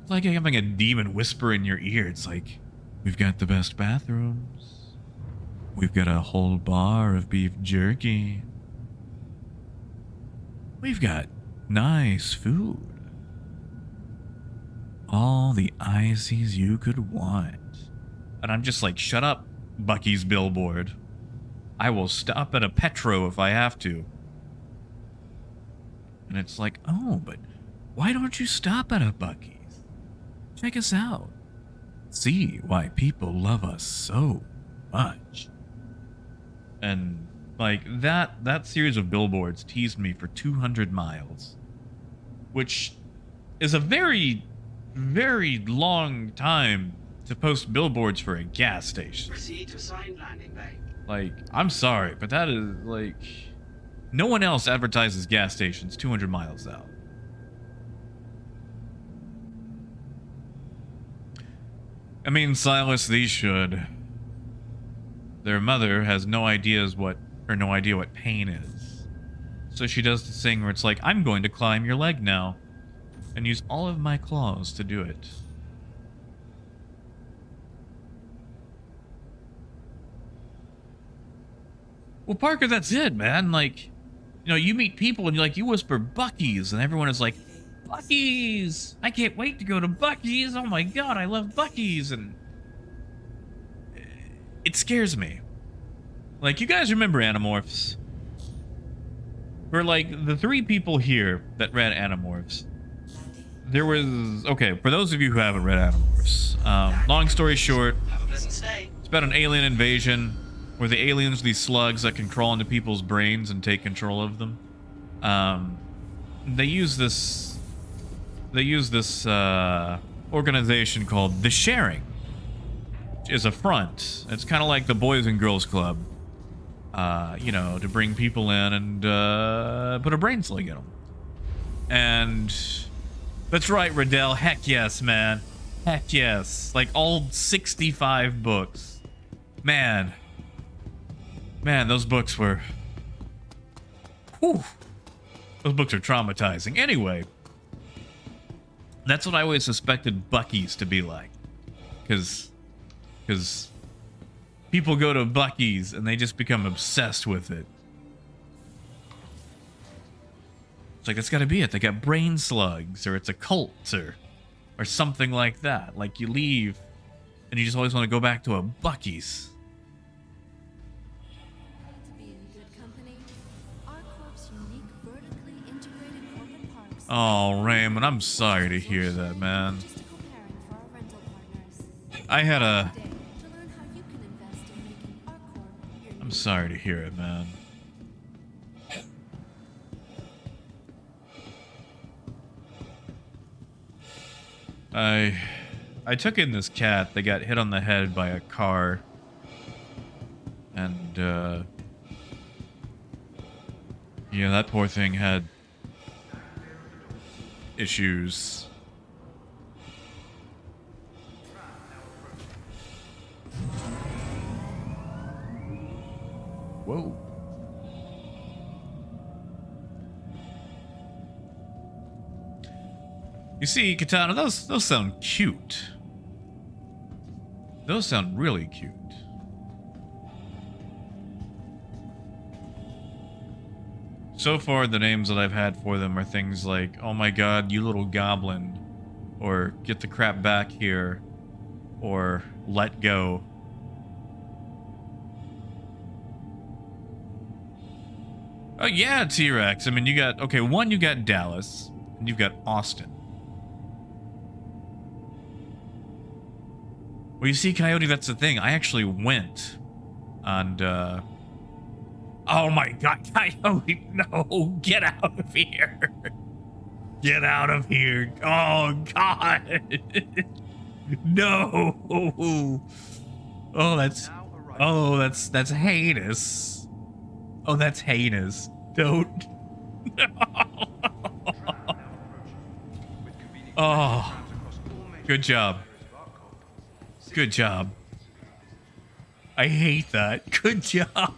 a demon whisper in your ear. It's like, we've got the best bathrooms. We've got a whole bar of beef jerky. We've got nice food. All the ices you could want. And I'm just like, shut up, Bucky's billboard. I will stop at a Petro if I have to. And it's like, oh, but why don't you stop at a Bucky's? Check us out. See why people love us so much. And like that series of billboards teased me for 200 miles, which is a very, very long time to post billboards for a gas station. Proceed to assigned landing bay. Like, I'm sorry, but that is, like... No one else advertises gas stations 200 miles out. I mean, Silas, these should. Their mother has no idea what pain is. So she does this thing where it's like, I'm going to climb your leg now. And use all of my claws to do it. Well, Parker, that's it, man. Like, you know, you meet people and you whisper Bucky's, and everyone is like, Bucky's! I can't wait to go to Bucky's! Oh my god, I love Bucky's! And it scares me. Like, you guys remember Animorphs? For, like, the 3 people here that read Animorphs, there was... Okay, for those of you who haven't read Animorphs, long story short, Have a pleasant stay. it's about an alien invasion where the aliens are these slugs that can crawl into people's brains and take control of them. They use this organization called The Sharing, which is a front. It's kind of like the Boys and Girls Club, you know, to bring people in and put a brain slug in them. And that's right, Riddell. Heck yes, man. Heck yes. Like all 65 books. Man, those books were... Whew. Those books are traumatizing. Anyway, that's what I always suspected Bucky's to be like. Because people go to Bucky's and they just become obsessed with it. It's like, that's gotta be it. They got brain slugs, or it's a cult, or something like that. Like, you leave and you just always want to go back to a Bucky's. To be in good company, our corp's unique vertically integrated corporate parks. Oh, Raymond, I'm sorry to hear that, man. Logistical pairing for our rental partners. I had a... Day, to learn how you can invest in making our corp your I'm sorry to hear it, man. I took in this cat that got hit on the head by a car. And, yeah, that poor thing had issues. Whoa. You see, Katana, those sound cute. Those sound really cute. So far, the names that I've had for them are things like, oh my god, you little goblin, or get the crap back here, or let go. Oh yeah, T-Rex. I mean, you got, okay, one, you got Dallas, and you've got Austin. Well, you see, Coyote, that's the thing. I actually went and, oh my god, Coyote, no, get out of here. Get out of here. Oh, God. No. Oh, that's heinous. Oh, that's heinous. Don't. Oh, good job. Good job. I hate that. Good job.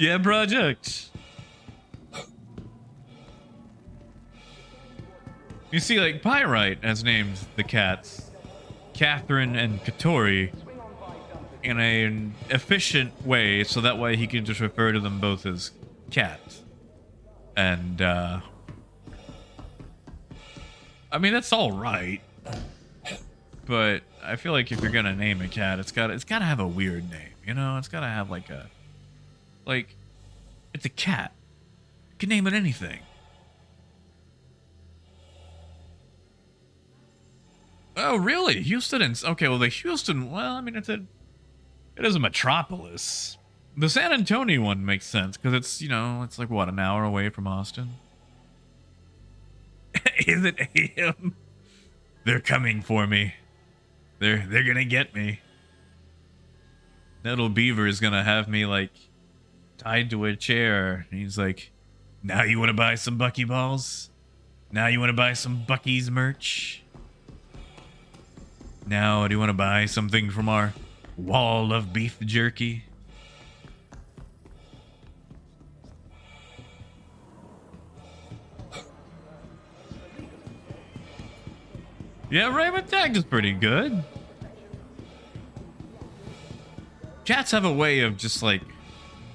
Yeah, project. You see, like, Pyrite has named the cats Catherine and Katori in an efficient way, so that way he can just refer to them both as cat. And, I mean, that's all right. But I feel like if you're gonna name a cat, it's gotta have a weird name, you know? It's gotta have like it's a cat. You can name it anything. Oh, really? Houston and okay, well the Houston, well, I mean it is a metropolis. The San Antonio one makes sense because it's, you know, it's like what, an hour away from Austin. Is it AM? They're coming for me. They're gonna get me. That little beaver is gonna have me like tied to a chair. And he's like, now you wanna buy some Bucky balls? Now you wanna buy some Bucky's merch? Now do you wanna buy something from our wall of beef jerky? Yeah, Raymond Tag is pretty good. Chats have a way of just like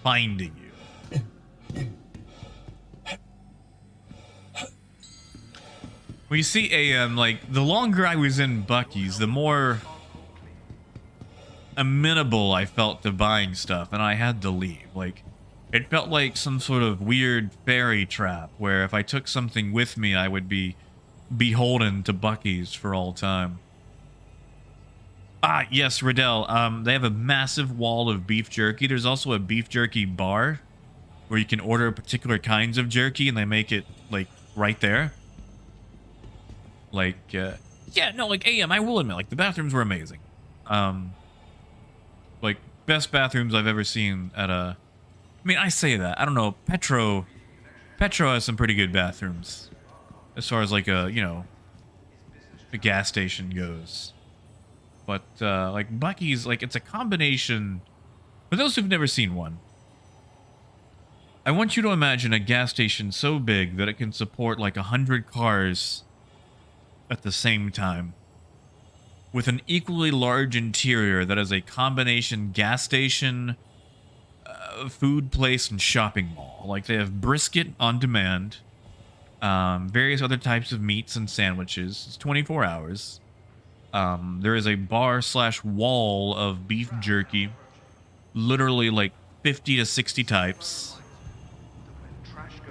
finding you. Well, you see, AM, like the longer I was in Bucky's, the more amenable I felt to buying stuff, and I had to leave. Like, it felt like some sort of weird fairy trap where if I took something with me, I would be beholden to Bucky's for all time. Ah, yes, Riddell. They have a massive wall of beef jerky. There's also a beef jerky bar where you can order particular kinds of jerky, and they make it like right there. Like, yeah, no, like AM. I will admit, like the bathrooms were amazing. Like best bathrooms I've ever seen at a. I mean, I say that. I don't know. Petro has some pretty good bathrooms. As far as like a, you know, a gas station goes. But like Bucky's, like it's a combination. For those who've never seen one, I want you to imagine a gas station so big that it can support like 100 cars at the same time, with an equally large interior that is a combination gas station, food place, and shopping mall. Like they have brisket on demand. Various other types of meats and sandwiches. It's 24 hours. There is a bar/wall of beef jerky. Literally like 50 to 60 types.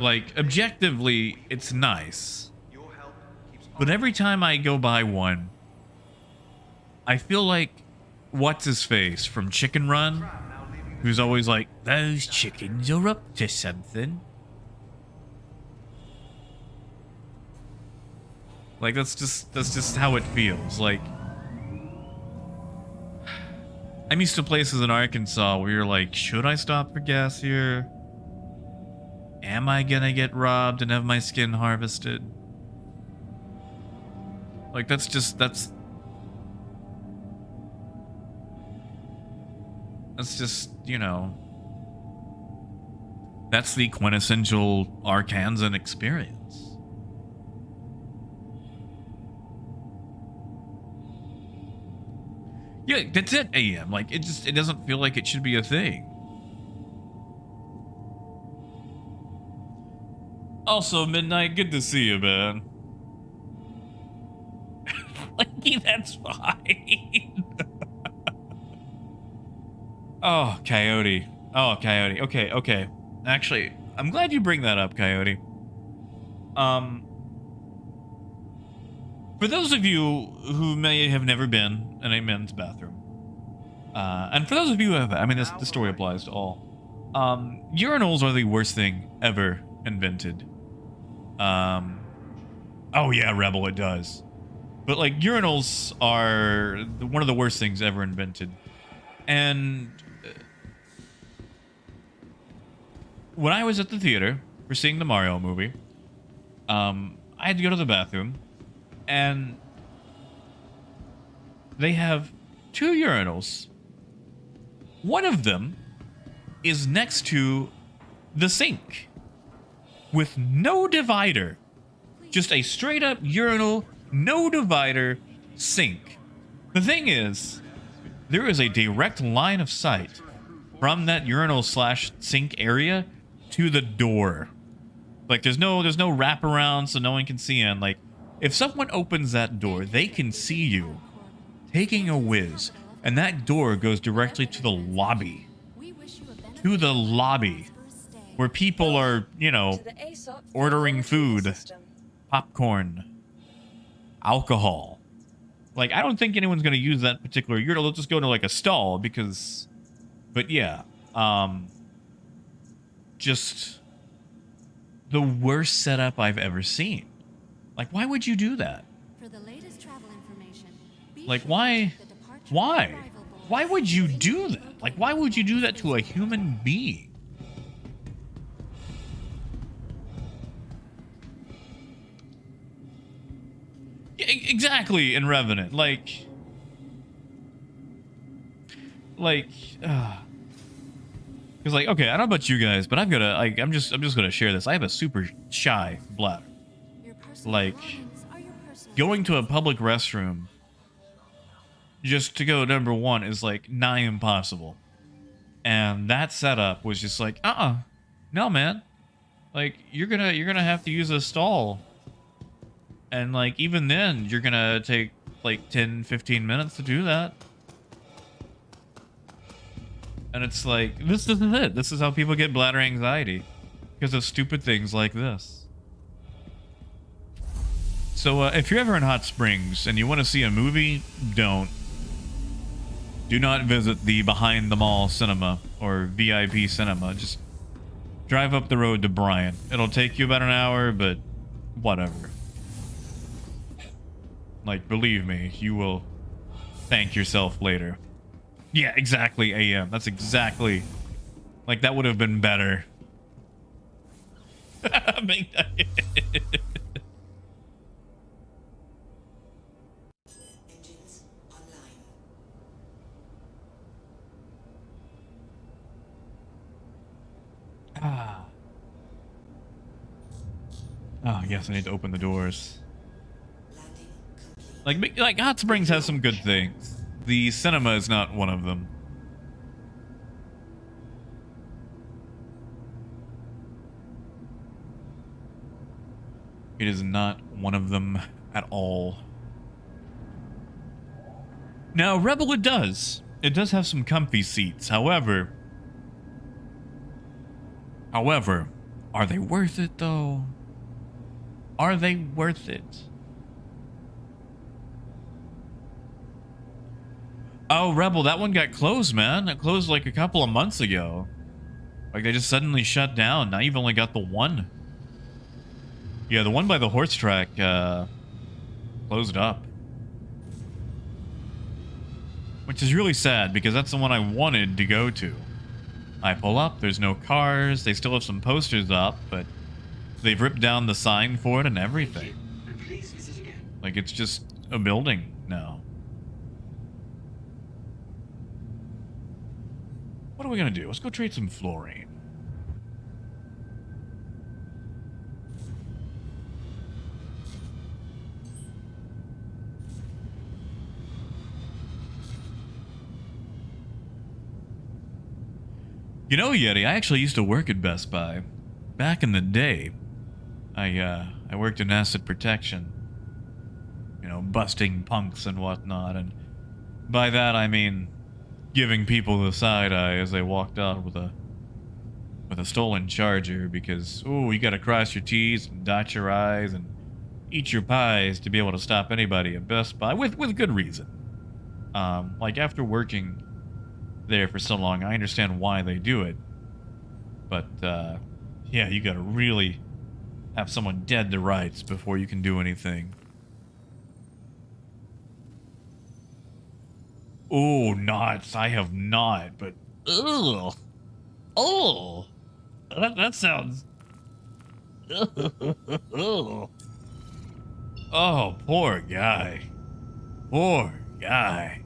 Like, objectively, it's nice. But every time I go buy one, I feel like what's-his-face from Chicken Run, who's always like, those chickens are up to something. Like, that's just how it feels. Like, I'm used to places in Arkansas where you're like, should I stop for gas here? Am I gonna get robbed and have my skin harvested? Like, that's just, you know, that's the quintessential Arkansan experience. Yeah, that's it, AM. Like, it doesn't feel like it should be a thing. Also, Midnight, good to see you, man. Like, that's fine. Oh, Coyote. Oh, Coyote. Okay. Actually, I'm glad you bring that up, Coyote. For those of you who may have never been in a men's bathroom, and for those of you who have, I mean, this story applies to all. Urinals are the worst thing ever invented. Oh yeah, Rebel, it does. But like, urinals are one of the worst things ever invented. And when I was at the theater for seeing the Mario movie, I had to go to the bathroom, and they have 2 urinals. One of them is next to the sink with no divider. Just a straight up urinal, no divider sink. The thing is, there is a direct line of sight from that urinal/sink area to the door. Like, there's no wraparound, so no one can see in. Like, if someone opens that door, they can see you taking a whiz, and that door goes directly to the lobby. To the lobby, where people are, you know, ordering food, popcorn, alcohol. Like, I don't think anyone's going to use that particular urinal. They'll just go to, like, a stall, because... But, yeah. Just... the worst setup I've ever seen. Like, why would you do that? For the latest travel information, be Like, sure to why? check the departure and Why? arrival boards Why would you indicated do that? located Like, why would you do that to a visitor. human being? Yeah, exactly, in Revenant. Like, because like, okay, I don't know about you guys, but I've got a, like, I'm just gonna share this. I have a super shy bladder. Your personal Like, belongings are your personal going to a responsibility. public restroom just to go number one is like nigh impossible. And that setup was just like, no, man. Like, you're gonna have to use a stall. And like, even then, you're gonna take like 10, 15 minutes to do that. And it's like, this isn't it. This is how people get bladder anxiety. Because of stupid things like this. So, if you're ever in Hot Springs and you want to see a movie, don't. Do not visit the Behind the Mall cinema or VIP cinema. Just drive up the road to Bryan. It'll take you about an hour, but whatever. Like, believe me, you will thank yourself later. Yeah, exactly, AM. That's exactly... Like, that would have been better. Ah. Oh, yes, I need to open the doors. Like Hot Springs has some good things. The cinema is not one of them. It is not one of them at all. Now, Rebel it does. It does have some comfy seats. However, are they worth it though? Are they worth it? Oh, Rebel, that one got closed, man. It closed like a couple of months ago. Like, they just suddenly shut down. Now you've only got the one. Yeah, the one by the horse track, closed up. Which is really sad, because that's the one I wanted to go to. I pull up, there's no cars, they still have some posters up, but they've ripped down the sign for it and everything. And please visit again. Like, it's just a building now. What are we gonna do? Let's go trade some fluorine. You know, Yeti, I actually used to work at Best Buy. Back in the day, I worked in asset protection. You know, busting punks and whatnot, and by that I mean giving people the side eye as they walked out with a stolen Charger because, ooh, you gotta cross your T's and dot your I's and eat your pies to be able to stop anybody at Best Buy with good reason. Like, after working there for so long, I understand why they do it. But, yeah, you gotta really have someone dead to rights before you can do anything. Oh, nuts. I have not, but... Ugh. Oh. That sounds... Oh, poor guy. Poor guy.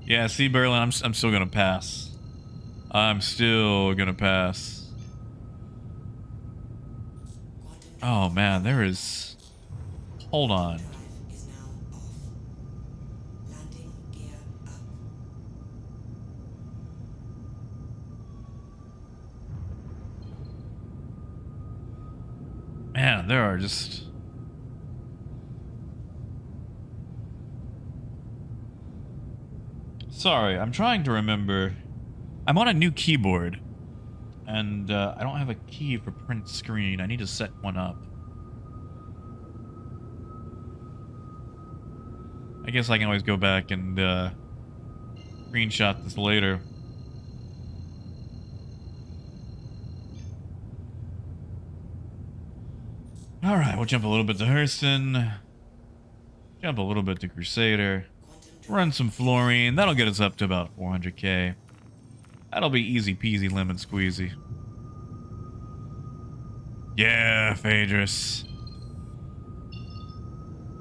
Yeah, see, Berlin, I'm still gonna pass. I'm still gonna pass. Oh man, there is... Hold on. Man, there are just... Sorry, I'm trying to remember. I'm on a new keyboard. And I don't have a key for print screen. I need to set one up. I guess I can always go back and screenshot this later. All right, we'll jump a little bit to Hurston. Jump a little bit to Crusader. Run some fluorine. That'll get us up to about 400k. That'll be easy peasy lemon squeezy. Yeah, Phaedrus.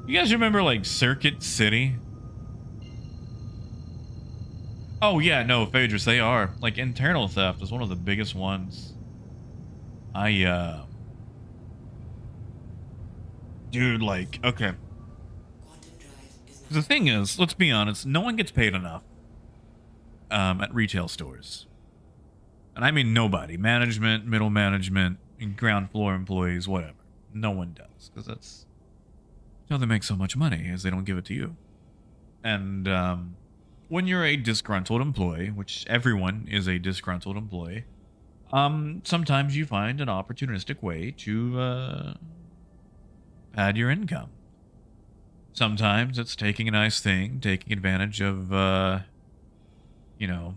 You guys remember, like, Circuit City? Oh, yeah, no, Phaedrus, they are. Like, internal theft is one of the biggest ones. Dude, like, okay. The thing is, let's be honest, no one gets paid enough at retail stores. And I mean nobody. Management, middle management, and ground floor employees, whatever. No one does. Because that's how they make so much money, is they don't give it to you. And when you're a disgruntled employee, which everyone is a disgruntled employee, sometimes you find an opportunistic way to pad your income. Sometimes it's taking a nice thing, taking advantage of, you know,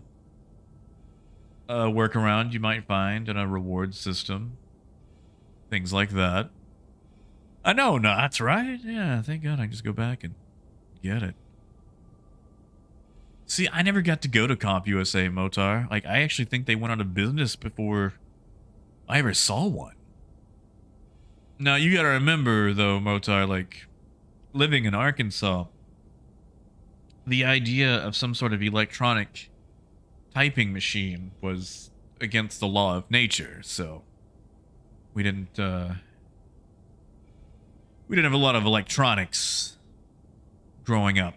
a workaround you might find in a reward system. Things like that. I know, not right? Yeah, thank God I can just go back and get it. See, I never got to go to CompUSA, Motar. Like, I actually think they went out of business before I ever saw one. Now, you gotta remember, though, Motar, like, living in Arkansas, the idea of some sort of electronic typing machine was against the law of nature, so we didn't have a lot of electronics growing up.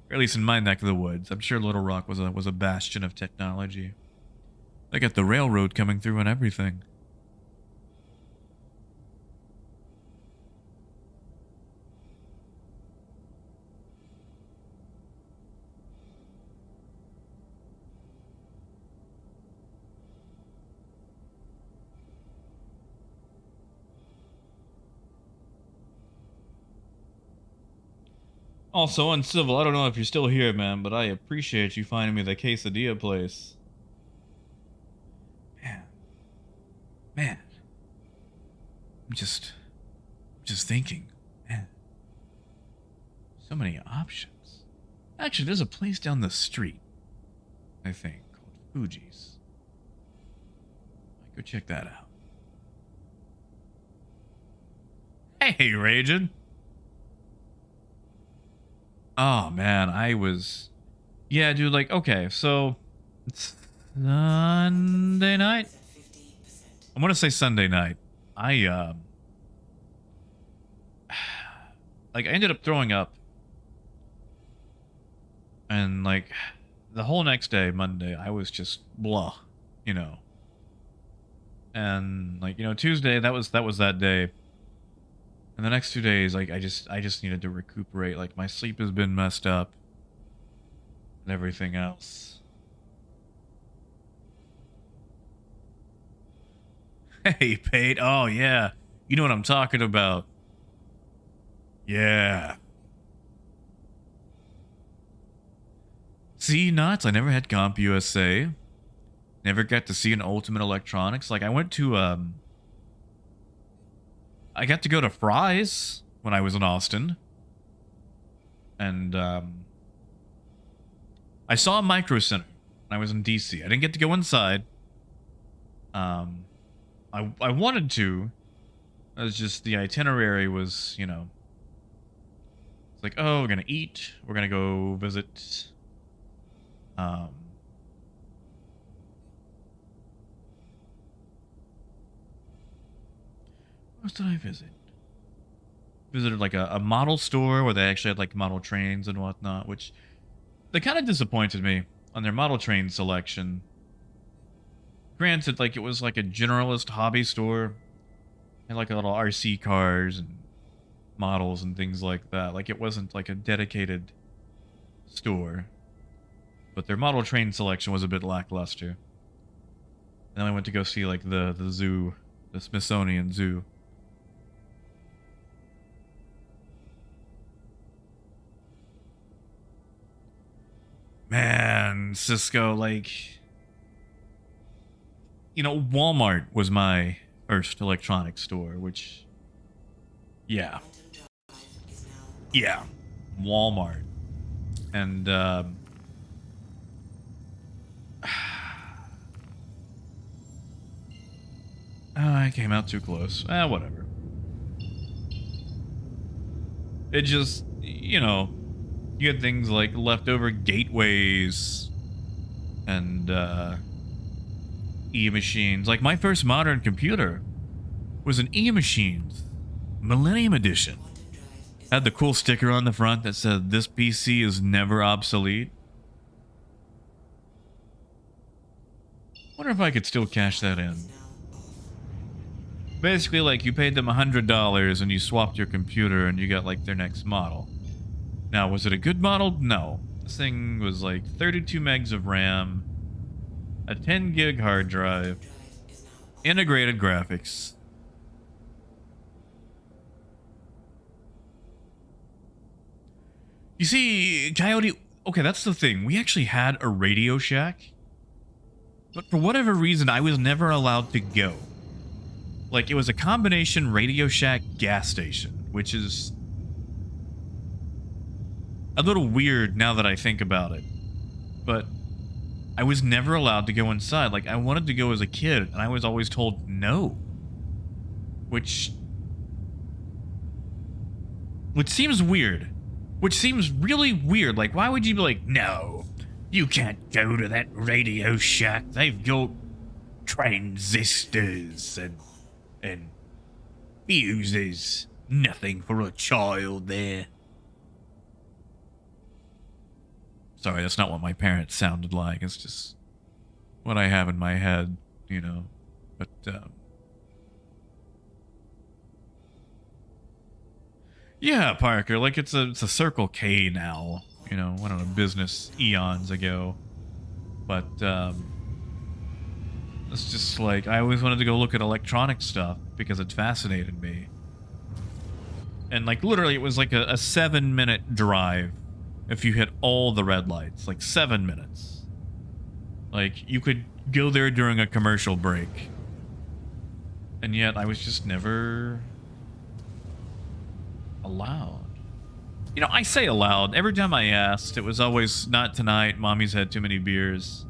Or at least in my neck of the woods. I'm sure Little Rock was a bastion of technology. They got the railroad coming through and everything. Also, Uncivil, I don't know if you're still here, man, but I appreciate you finding me the quesadilla place. Man. I'm just thinking, man. So many options. Actually, there's a place down the street, I think, called Fuji's. Go check that out. Hey, Ragin'. Oh, man, yeah, dude, like, okay, so it's Sunday night? I'm gonna say Sunday night. I ended up throwing up. And, like, the whole next day, Monday, I was just blah, you know. And, like, you know, Tuesday, that was that day. And the next 2 days, like, I just needed to recuperate. Like, my sleep has been messed up. And everything else. Hey, Pate. Oh, yeah. You know what I'm talking about. Yeah. See, nuts. I never had CompUSA. Never got to see an Ultimate Electronics. Like, I went to, I got to go to Fry's when I was in Austin. And, I saw a Micro Center when I was in DC. I didn't get to go inside. I wanted to. It was just the itinerary was, you know. It's like, oh, we're gonna eat. We're gonna go visit, what else did I visit? Visited like a model store where they actually had like model trains and whatnot, which they kind of disappointed me on their model train selection. Granted, like it was like a generalist hobby store, and like a little RC cars and models and things like that. Like it wasn't like a dedicated store, but their model train selection was a bit lackluster. And then I went to go see like the zoo, the Smithsonian Zoo. Man, Cisco, like, you know, Walmart was my first electronics store, which, yeah. Yeah. Walmart. And, I came out too close. Whatever. It just, you know, you get things like leftover gateways and e-machines. Like my first modern computer was an e-machines Millennium Edition. Had the cool sticker on the front that said, "This PC is never obsolete." Wonder if I could still cash that in. Basically, like, you paid them $100 and you swapped your computer and you got, like, their next model. Now, was it a good model? No. This thing was, like, 32 megs of RAM, a 10 gig hard drive, integrated graphics. You see, Coyote... Okay, that's the thing. We actually had a Radio Shack, but for whatever reason, I was never allowed to go. Like, it was a combination Radio Shack gas station, which is a little weird now that I think about it. But I was never allowed to go inside. Like, I wanted to go as a kid, and I was always told no. Which seems weird. Which seems really weird. Like, why would you be like, no, you can't go to that Radio Shack. They've got transistors and fuses. Nothing for a child there. Sorry, that's not what my parents sounded like. It's just what I have in my head, you know. But, yeah, Parker, like it's a Circle K now. You know, went out of business eons ago. But, it's just like, I always wanted to go look at electronic stuff because it fascinated me. And like, literally, it was like a 7-minute drive if you hit all the red lights. Like, 7 minutes. Like, you could go there during a commercial break. And yet, I was just never allowed. You know, I say allowed. Every time I asked, it was always, not tonight, mommy's had too many beers.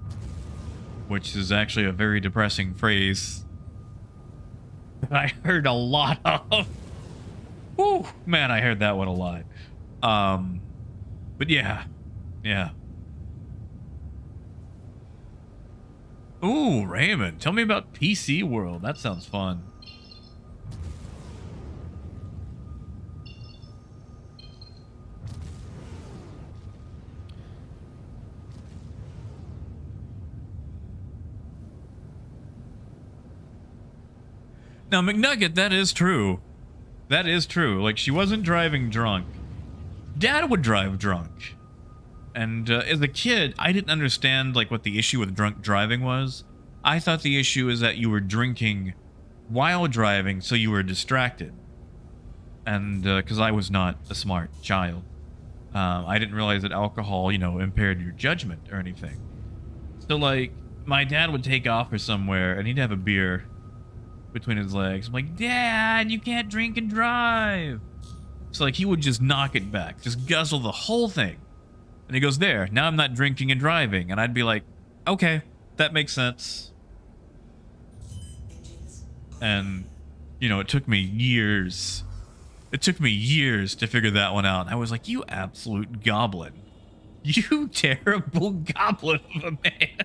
Which is actually a very depressing phrase that I heard a lot of. Whew, man, I heard that one a lot. But yeah. Ooh, Raymond, tell me about PC World. That sounds fun. Now, McNugget, that is true. That is true. Like, she wasn't driving drunk. Dad would drive drunk. And as a kid, I didn't understand, like, what the issue with drunk driving was. I thought the issue is that you were drinking while driving, so you were distracted. And, because I was not a smart child. I didn't realize that alcohol, you know, impaired your judgment or anything. So, like, my dad would take off or somewhere, and he'd have a beer between his legs. I'm like, Dad, you can't drink and drive. So like, he would just knock it back, just guzzle the whole thing. And he goes, there, now I'm not drinking and driving. And I'd be like, okay, that makes sense. And, you know, it took me years. It took me years to figure that one out. And I was like, you absolute goblin. You terrible goblin of a man.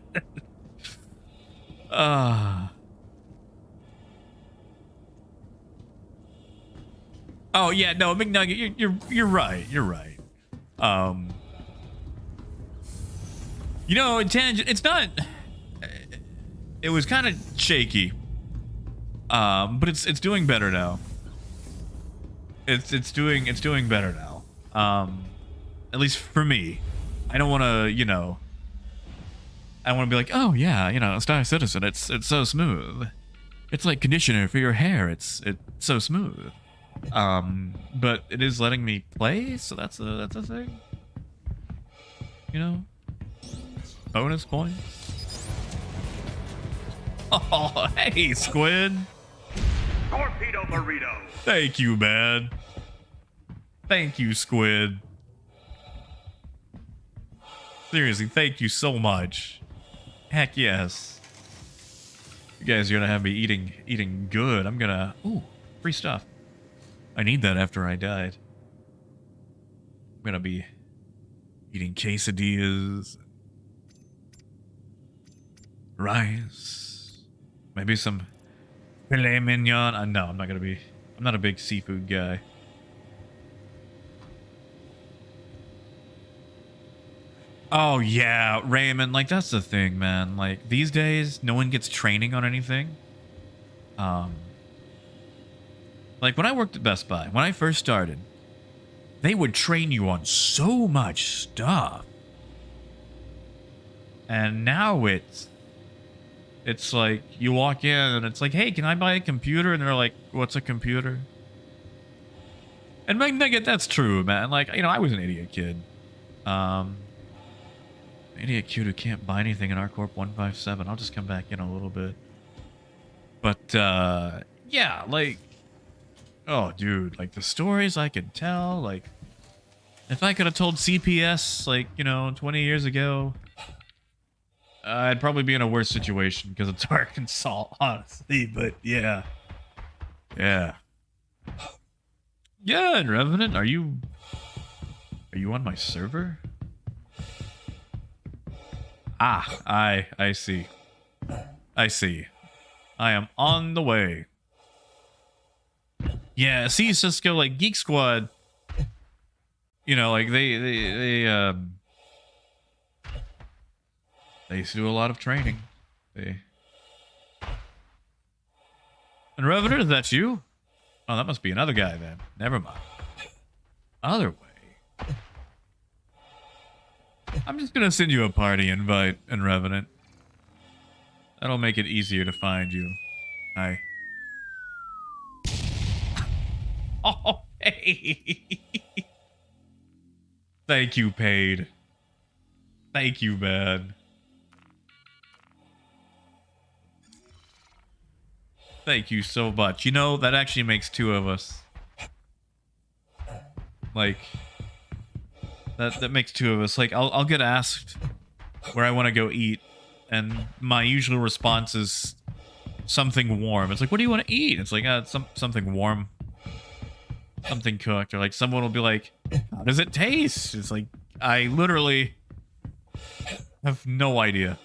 Oh yeah, no, McNugget, you're right. You're right. You know, tangent. It's not. It was kind of shaky. But it's doing better now. It's doing better now. At least for me. I don't want to, you know. I want to be like, oh yeah, you know, Star Citizen. It's so smooth. It's like conditioner for your hair. It's so smooth. But it is letting me play, so that's a thing. You know? Bonus points. Oh, hey, Squid. Torpedo burrito. Thank you, man. Thank you, Squid. Seriously, thank you so much. Heck yes. You guys are gonna have me eating good. I'm gonna... Ooh, free stuff. I need that after I died. I'm gonna be eating quesadillas. Rice. Maybe some filet mignon. No, I'm not gonna be... I'm not a big seafood guy. Oh, yeah, Raymond, like, that's the thing, man. Like, these days, no one gets training on anything. Like, when I worked at Best Buy, when I first started, they would train you on so much stuff. And now it's like, you walk in, and it's like, hey, can I buy a computer? And they're like, what's a computer? And, like, that's true, man. Like, you know, I was an idiot kid. Idiot kid who can't buy anything in our Corp 157. I'll just come back in a little bit. But, yeah, like... Oh, dude, like, the stories I could tell, like... If I could have told CPS, like, you know, 20 years ago... I'd probably be in a worse situation, because it's Arkansas, honestly, but, yeah. Yeah. Yeah, and Revenant, are you on my server? Ah, I see. I see. I am on the way. Yeah, see, Cisco, like, Geek Squad, you know, like, they used to do a lot of training. And Revenant, is that you? Oh, that must be another guy, then. Never mind. Other way. I'm just gonna send you a party invite and Revenant. That'll make it easier to find you. Hi. Oh, hey! Thank you, Paid. Thank you, man. Thank you so much. You know, that actually makes two of us. Like... That makes two of us. Like, I'll get asked where I want to go eat, and my usual response is something warm. It's like, what do you want to eat? It's like, something warm, something cooked. Or like, someone will be like, how does it taste? It's like, I literally have no idea.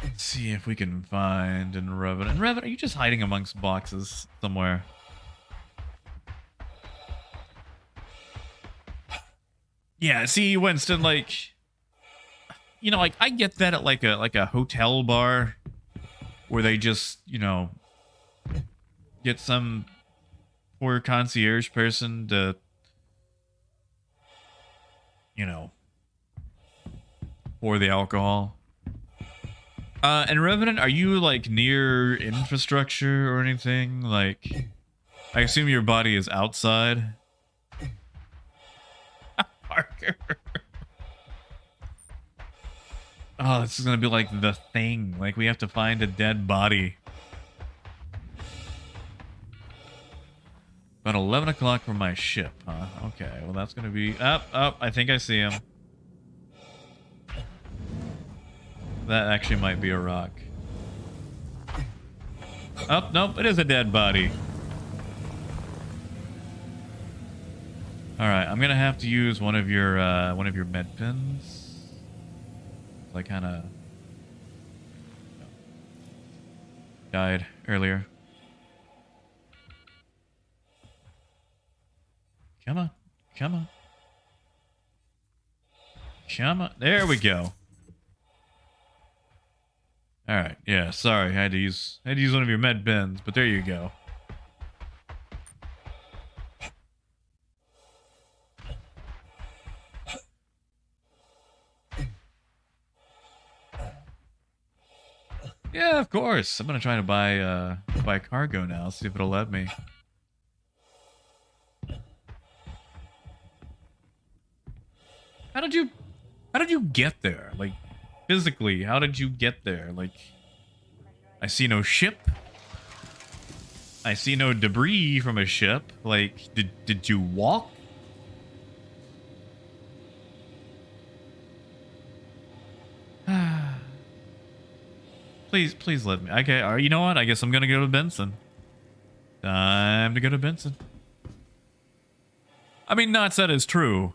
Let's see if we can find in Revenant. Revenant, are you just hiding amongst boxes somewhere? Yeah, see, Winston, like, you know, like, I get that at like a hotel bar where they just, you know, get some poor concierge person to, you know, pour the alcohol. And Revenant, are you, like, near infrastructure or anything? Like, I assume your body is outside? Parker. Oh, this is gonna be like the thing. Like, we have to find a dead body. About 11 o'clock for my ship, huh? Okay, well, that's gonna be... Up, I think I see him. That actually might be a rock. Oh, nope, it is a dead body. Alright, I'm gonna have to use one of your med pins. I kinda died earlier. Come on, come on. Come on, there we go. All right, yeah, sorry, I had to use one of your med bins, but there you go. Yeah, of course. I'm gonna try to buy cargo now, see if it'll let me. How did you get there? Like, physically, how did you get there? Like, I see no ship. I see no debris from a ship. Like, did you walk? Please let me. Okay, you know what? I guess I'm gonna go to Benson. Time to go to Benson. I mean, not that it's true.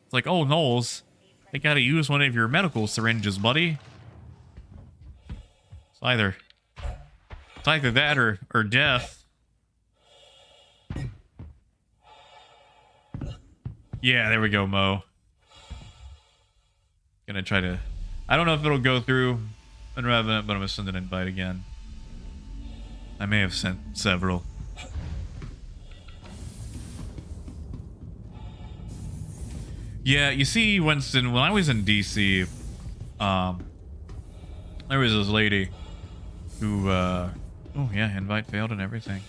It's like, oh, Knowles, they gotta use one of your medical syringes, buddy. It's either that or death. Yeah, there we go, Mo. Gonna try to... I don't know if it'll go through in Revenant, but I'm gonna send an invite again. I may have sent several. Yeah, you see, Winston, when I was in DC, there was this lady who, oh yeah, invite failed and everything.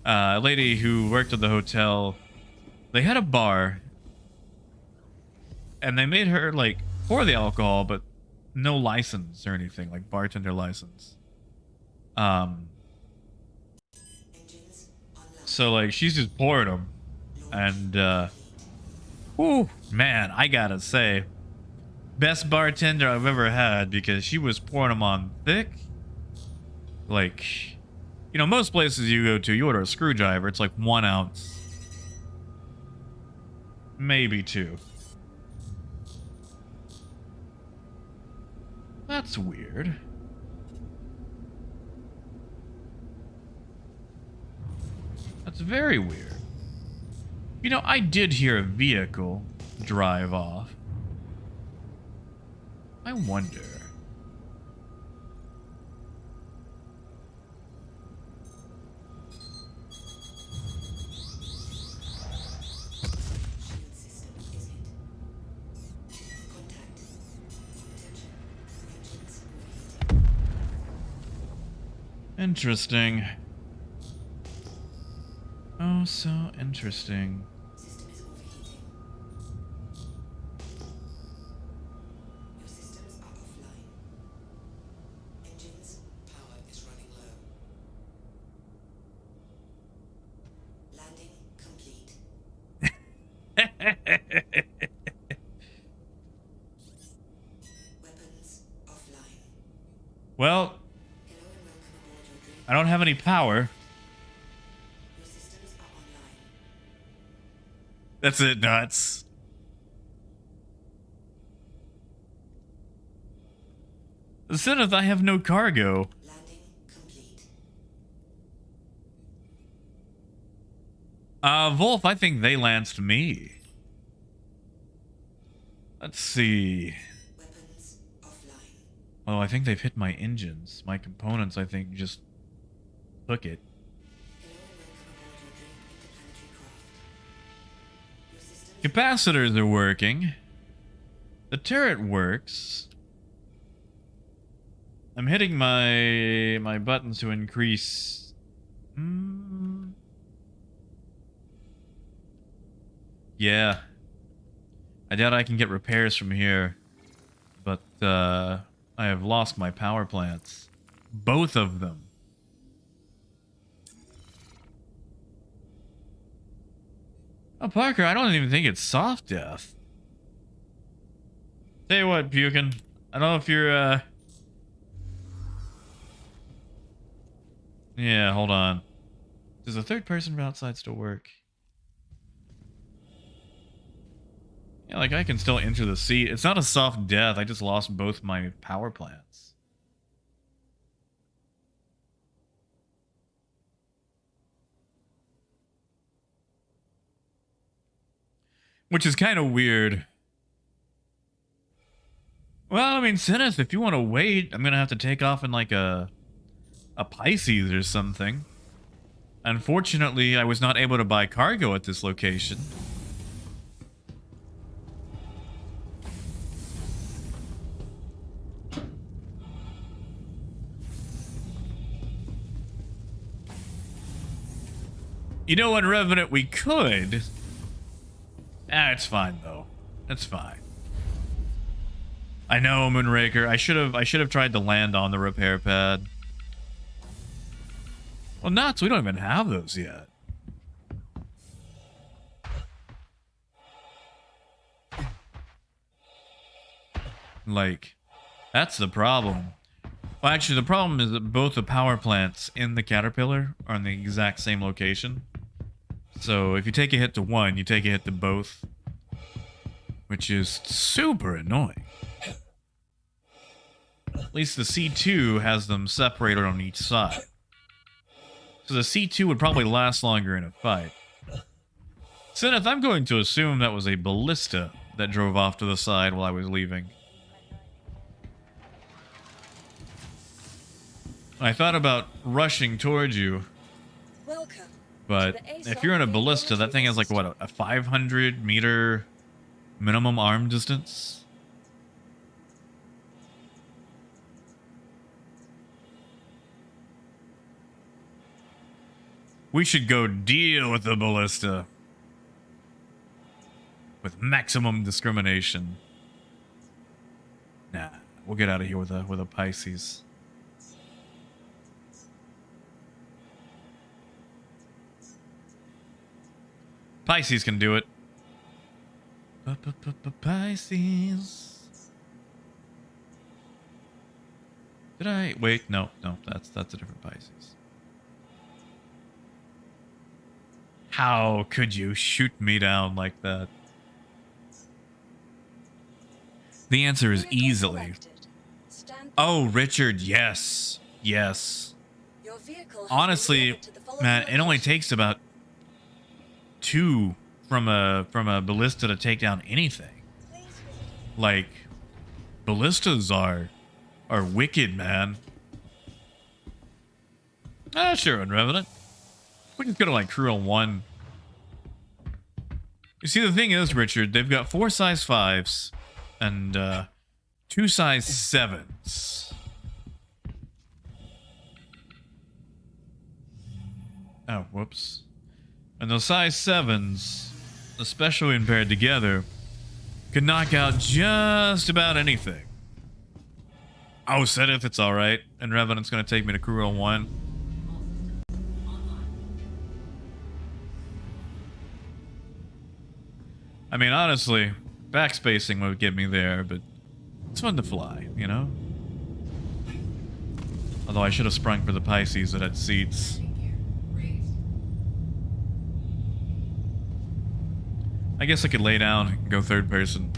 A lady who worked at the hotel. They had a bar, and they made her, like, pour the alcohol, but no license or anything, like bartender license. So, like, she's just pouring them, and, ooh, man, I gotta say, best bartender I've ever had, because she was pouring them on thick. Like, you know, most places you go to, you order a screwdriver, it's like 1 ounce. Maybe 2. That's weird. That's very weird. You know, I did hear a vehicle drive off. I wonder. Interesting. Oh, so interesting. System is overheating. Your systems are offline. Engines power is running low. Landing complete. Weapons offline. Well, Hello and welcome aboard your dream. I don't have any power. Your systems are online. That's it, nuts. Zenith, I have no cargo. Landing complete. Wolf, I think they lanced me. Let's see. Weapons offline. Oh, I think they've hit my engines. My components, I think, just took it. Hello and welcome aboard your dream interplanetary craft. Your systems Capacitors are working. The turret works. I'm hitting my buttons to increase. Yeah. I doubt I can get repairs from here. But I have lost my power plants. Both of them. Oh, Parker, I don't even think it's soft death. Tell you what, Buchan. I don't know if you're, Yeah, hold on. Does the third person from outside still work? Yeah, like, I can still enter the seat. It's not a soft death. I just lost both my power plants. Which is kind of weird. Well, I mean, Zenith, if you want to wait, I'm going to have to take off in, like, a Pisces or something. Unfortunately, I was not able to buy cargo at this location. You know, in Revenant, we could. Ah, it's fine, though. It's fine. I know, Moonraker. I should have tried to land on the repair pad. Well, nuts. We don't even have those yet. Like, that's the problem. Well, actually, the problem is that both the power plants in the Caterpillar are in the exact same location. So if you take a hit to one, you take a hit to both, which is super annoying. At least the C2 has them separated on each side. So the C2 would probably last longer in a fight. Senneth, I'm going to assume that was a ballista that drove off to the side while I was leaving. I thought about rushing towards you, Welcome. but if you're in a ballista, that thing has like, what, a 500-meter minimum arm distance? We should go deal with the ballista. With maximum discrimination. Nah, we'll get out of here with a Pisces. Pisces can do it. Pisces. Did I wait? No, that's a different Pisces. How could you shoot me down like that? The answer is easily. Oh, Richard, yes. Yes. Your vehicle has Honestly, been delivered to the following man, it only location. takes about 2 from a ballista to take down anything. Like, ballistas are wicked, man. Ah, sure, Unrevenant. We just go to like crew on 1. You see, the thing is, Richard, they've got 4 size 5s and 2 size 7s. Oh, whoops. And those size 7s, especially when paired together, could knock out just about anything. Oh, Senneth, it's alright. And Revenant's gonna take me to crew on 1. I mean, honestly, backspacing would get me there, but it's fun to fly, you know? Although I should have sprung for the Pisces that had seats. I guess I could lay down and go third person.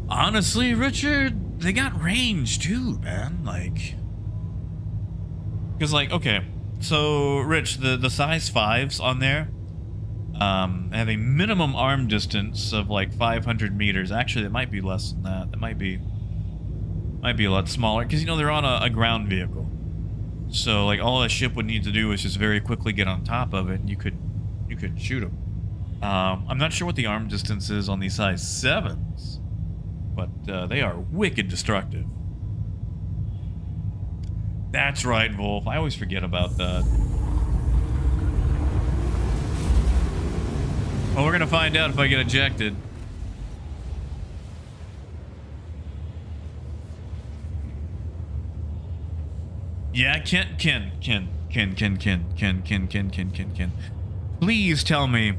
Honestly, Richard, they got range too, man. Like, because like, okay, so Rich, the size 5s on there have a minimum arm distance of like 500 meters. Actually, it might be less than that. It might be a lot smaller because, you know, they're on a ground vehicle. So like all a ship would need to do is just very quickly get on top of it, and you could shoot them. I'm not sure what the arm distance is on these size 7s, but they are wicked destructive. That's right, Wolf. I always forget about that. Well, we're gonna find out if I get ejected. Yeah, Ken. Please tell me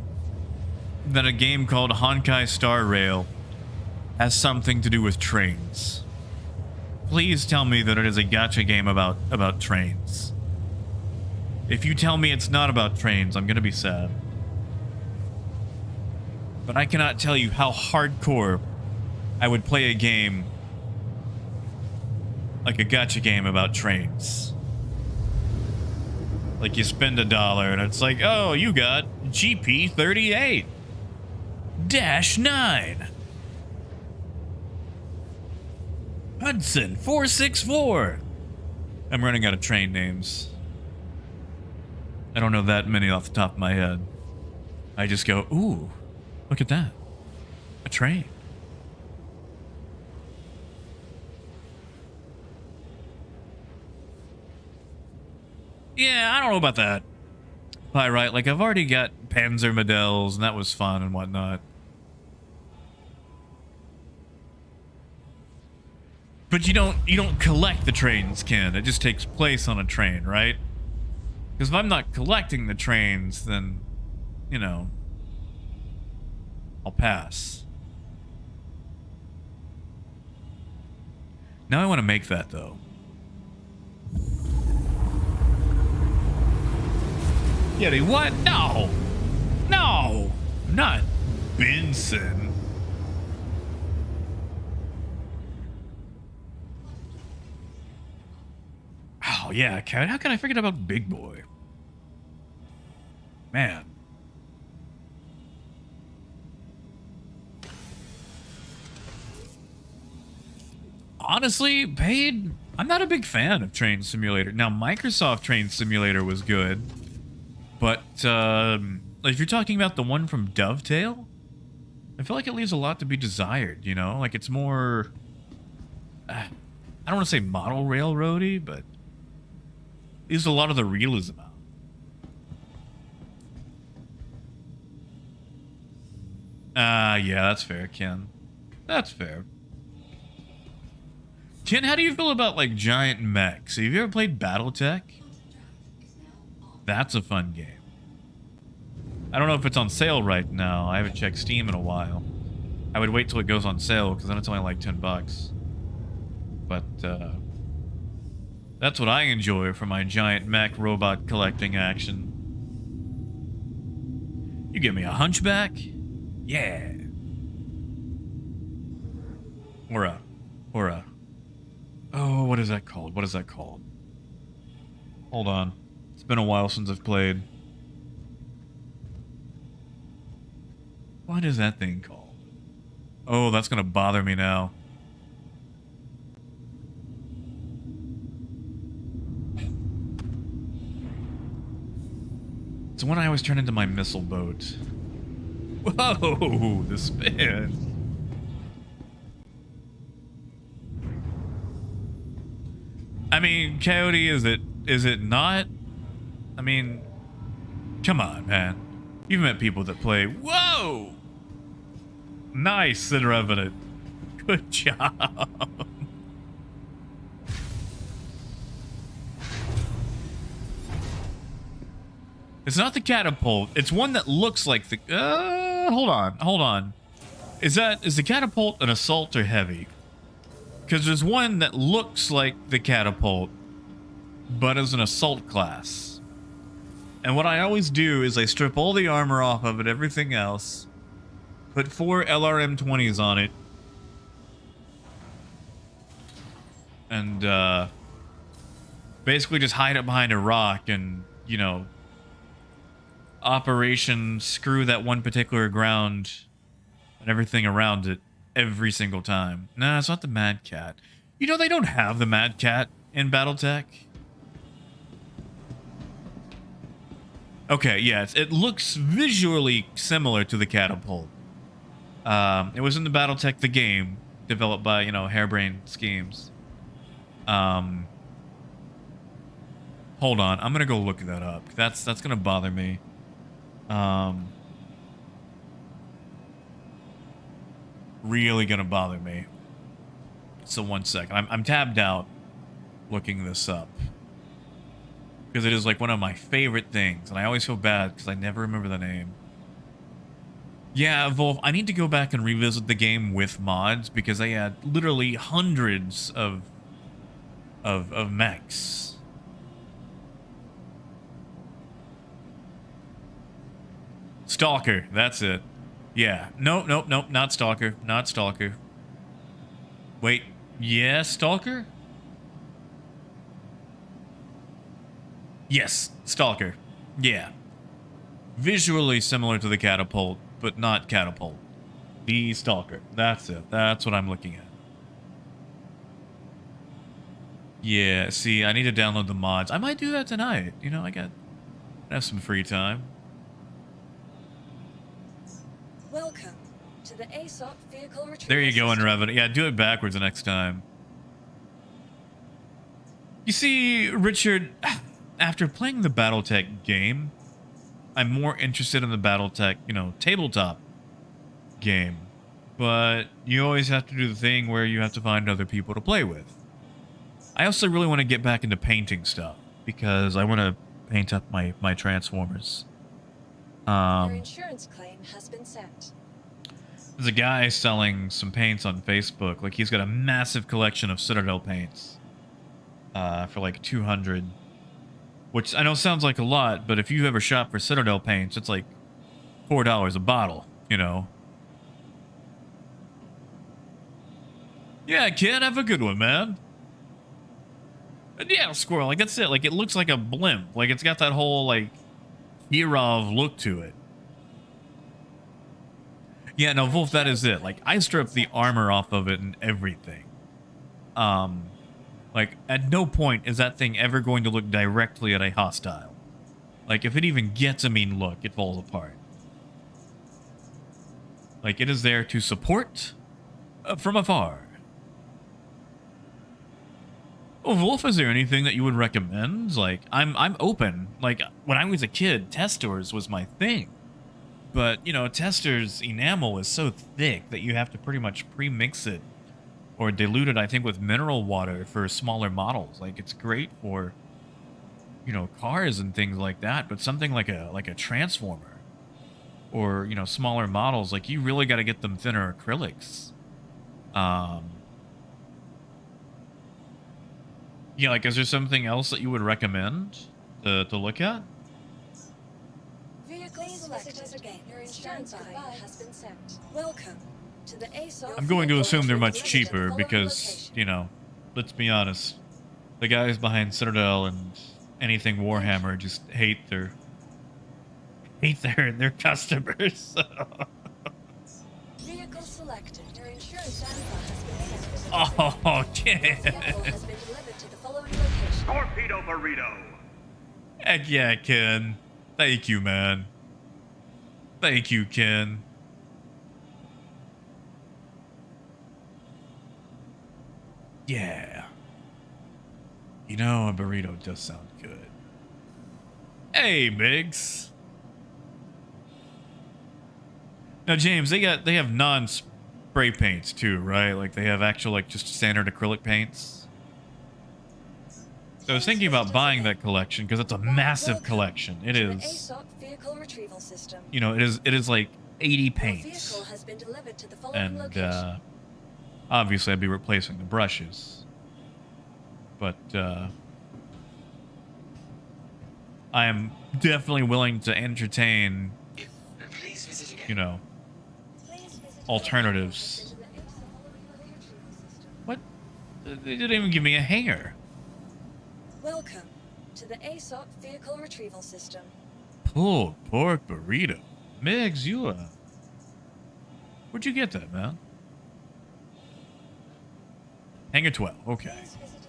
that a game called Honkai Star Rail has something to do with trains. Please tell me that it is a gacha game about trains. If you tell me it's not about trains, I'm gonna be sad. But I cannot tell you how hardcore I would play a game like a gacha game about trains. Like you spend $1 and it's like, oh, you got GP38 -9 Hudson 464. I'm running out of train names. I don't know that many off the top of my head. I just go, ooh, look at that. A train. Yeah, I don't know about that. Pyrite, like I've already got Panzer medals, and that was fun and whatnot. But you don't collect the trains, Ken. It just takes place on a train, right? Because if I'm not collecting the trains, then, you know, I'll pass. Now I want to make that, though. Yeti, what? No! No! Not Benson. Oh, yeah, how can I forget about Big Boy? Man. Honestly, paid, I'm not a big fan of Train Simulator. Now, Microsoft Train Simulator was good, but if you're talking about the one from Dovetail, I feel like it leaves a lot to be desired, you know? Like, it's more, I don't want to say model railroady, but leaves a lot of the realism out. Yeah, that's fair, Ken. That's fair. Ken, how do you feel about, like, giant mechs? Have you ever played Battletech? That's a fun game. I don't know if it's on sale right now. I haven't checked Steam in a while. I would wait till it goes on sale, because then it's only like 10 bucks. But, that's what I enjoy for my giant mech robot collecting action. You give me a hunchback? Yeah. Or a... Oh, what is that called? What is that called? Hold on. It's been a while since I've played. What is that thing called? Oh, that's gonna bother me now. It's when I always turn into my missile boat. Whoa, the spin. I mean, Coyote, is it not? I mean, come on, man. You've met people that play. Whoa! Nice and Revenant. Good job. It's not the catapult. It's one that looks like the... hold on. Is the catapult an assault or heavy? Because there's one that looks like the catapult, but is an assault class. And what I always do is I strip all the armor off of it, everything else, put 4 LRM-20s on it, and basically just hide it behind a rock and, you know, operation screw that one particular ground and everything around it every single time. Nah, it's not the Mad Cat. You know, they don't have the Mad Cat in Battletech. Okay, yeah, it looks visually similar to the catapult. It was in the Battletech, the game, developed by, you know, Harebrained Schemes. Hold on, I'm gonna go look that up. That's gonna bother me. Really gonna bother me. So 1 second. I'm tabbed out looking this up. Because it is like one of my favorite things. And I always feel bad because I never remember the name. Yeah, Volf, I need to go back and revisit the game with mods because they had literally hundreds of mechs. Stalker, that's it. Yeah. Nope, not Stalker. Not Stalker. Wait, yeah, Stalker? Yes, Stalker. Yeah. Visually similar to the catapult, but not catapult. The Stalker. That's it. That's what I'm looking at. Yeah, see, I need to download the mods. I might do that tonight. You know, I have some free time. Welcome to the ASOP vehicle retrieval. There you go, system. Revenant. Yeah, do it backwards the next time. You see, Richard, after playing the BattleTech game, I'm more interested in the BattleTech, you know, tabletop game. But you always have to do the thing where you have to find other people to play with. I also really want to get back into painting stuff because I want to paint up my Transformers. Your insurance claim has been sent. There's a guy selling some paints on Facebook. Like, he's got a massive collection of Citadel paints for like 200, which I know sounds like a lot, but if you ever shop for Citadel paints, it's like $4 a bottle, you know. Yeah, kid, have a good one, man. And yeah, squirrel, like, that's it. Like, it looks like a blimp. Like, it's got that whole, like, Kirov look to it. Yeah, no, Wolf, that is it. Like, I stripped the armor off of it and everything. Like, at no point is that thing ever going to look directly at a hostile. Like, if it even gets a mean look, it falls apart. Like, it is there to support from afar. Oh, Wolf, is there anything that you would recommend? Like, I'm open. Like, when I was a kid, Testors was my thing. But, you know, Testors enamel is so thick that you have to pretty much pre-mix it or dilute it, I think, with mineral water for smaller models. Like, it's great for, you know, cars and things like that, but something like a Transformer or, you know, smaller models, like, you really got to get them thinner acrylics. Yeah, like, is there something else that you would recommend to look at? Vehicle selected again. Your insurance claim has been sent. Welcome to the ASOP. I'm going to vehicle assume they're retrieval much limited to the cheaper following because, location. you know, let's be honest. The guys behind Citadel and anything Warhammer just hate their customers. Vehicle selected. Your insurance number has been sent. Oh, Your yeah. vehicle has been delivered to the following location. Torpedo burrito. Heck yeah, Ken. Thank you, man. Thank you, Ken. Yeah. You know, a burrito does sound good. Hey, Biggs. Now, James, they have non-spray paints too, right? Like, they have actual, like, just standard acrylic paints. So I was thinking about buying that collection because it's a massive collection. It To the is, ASOP vehicle retrieval system. you know, it is like 80 Your paints. vehicle has been delivered to the following And location. obviously I'd be replacing the brushes, but I am definitely willing to entertain, Please visit again. you know, Please visit alternatives. to the ASOP following retrieval system. What? They didn't even give me a hanger. Welcome to the ASOP vehicle retrieval system. Pulled pork burrito. Migs, you where'd you get that, man? Hanger 12. Okay. Please visit.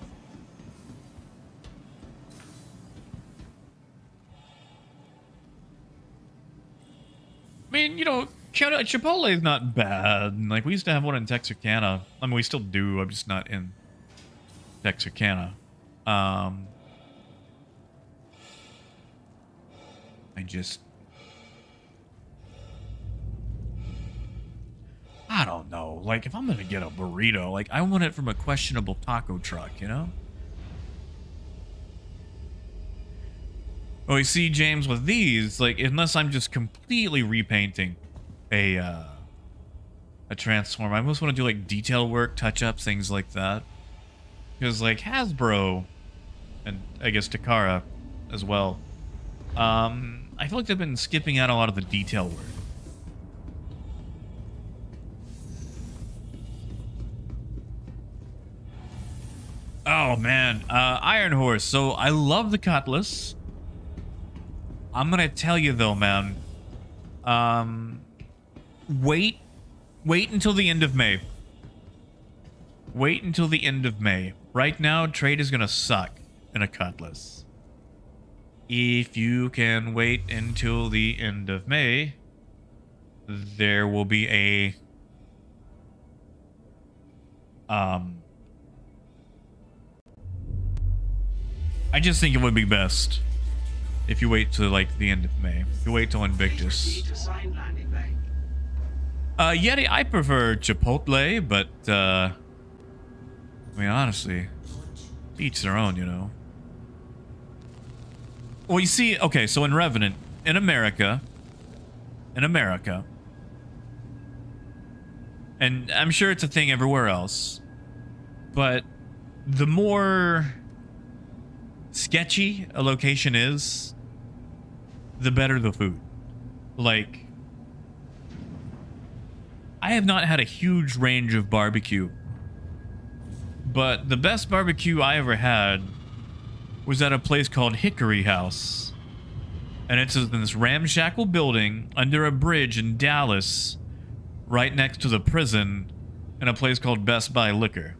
I mean, you know, Chipotle is not bad. Like, we used to have one in Texarkana. I mean, we still do. I'm just not in Texarkana. I don't know. Like, if I'm gonna get a burrito, like, I want it from a questionable taco truck, you know? Oh, you see, James, with these, like, unless I'm just completely repainting a Transformer, I almost want to do, like, detail work, touch-ups, things like that. Because, like, Hasbro, and I guess Takara as well, I feel like they've been skipping out a lot of the detail work. Oh, man. Iron Horse. So, I love the Cutlass. I'm gonna tell you, though, man. Wait until the end of May. Wait until the end of May. Right now, trade is gonna suck in a Cutlass. If you can wait until the end of May, there will be a I just think it would be best if you wait till like the end of May. If you wait till Invictus. To sign landing bay. Yeti, I prefer Chipotle, but I mean honestly, each their own, you know. Well, you see, okay, so in Revenant, in America, and I'm sure it's a thing everywhere else, but the more sketchy a location is, the better the food. Like, I have not had a huge range of barbecue, but the best barbecue I ever had was at a place called Hickory House. And it's in this ramshackle building under a bridge in Dallas, right next to the prison, in a place called Best Buy Liquor.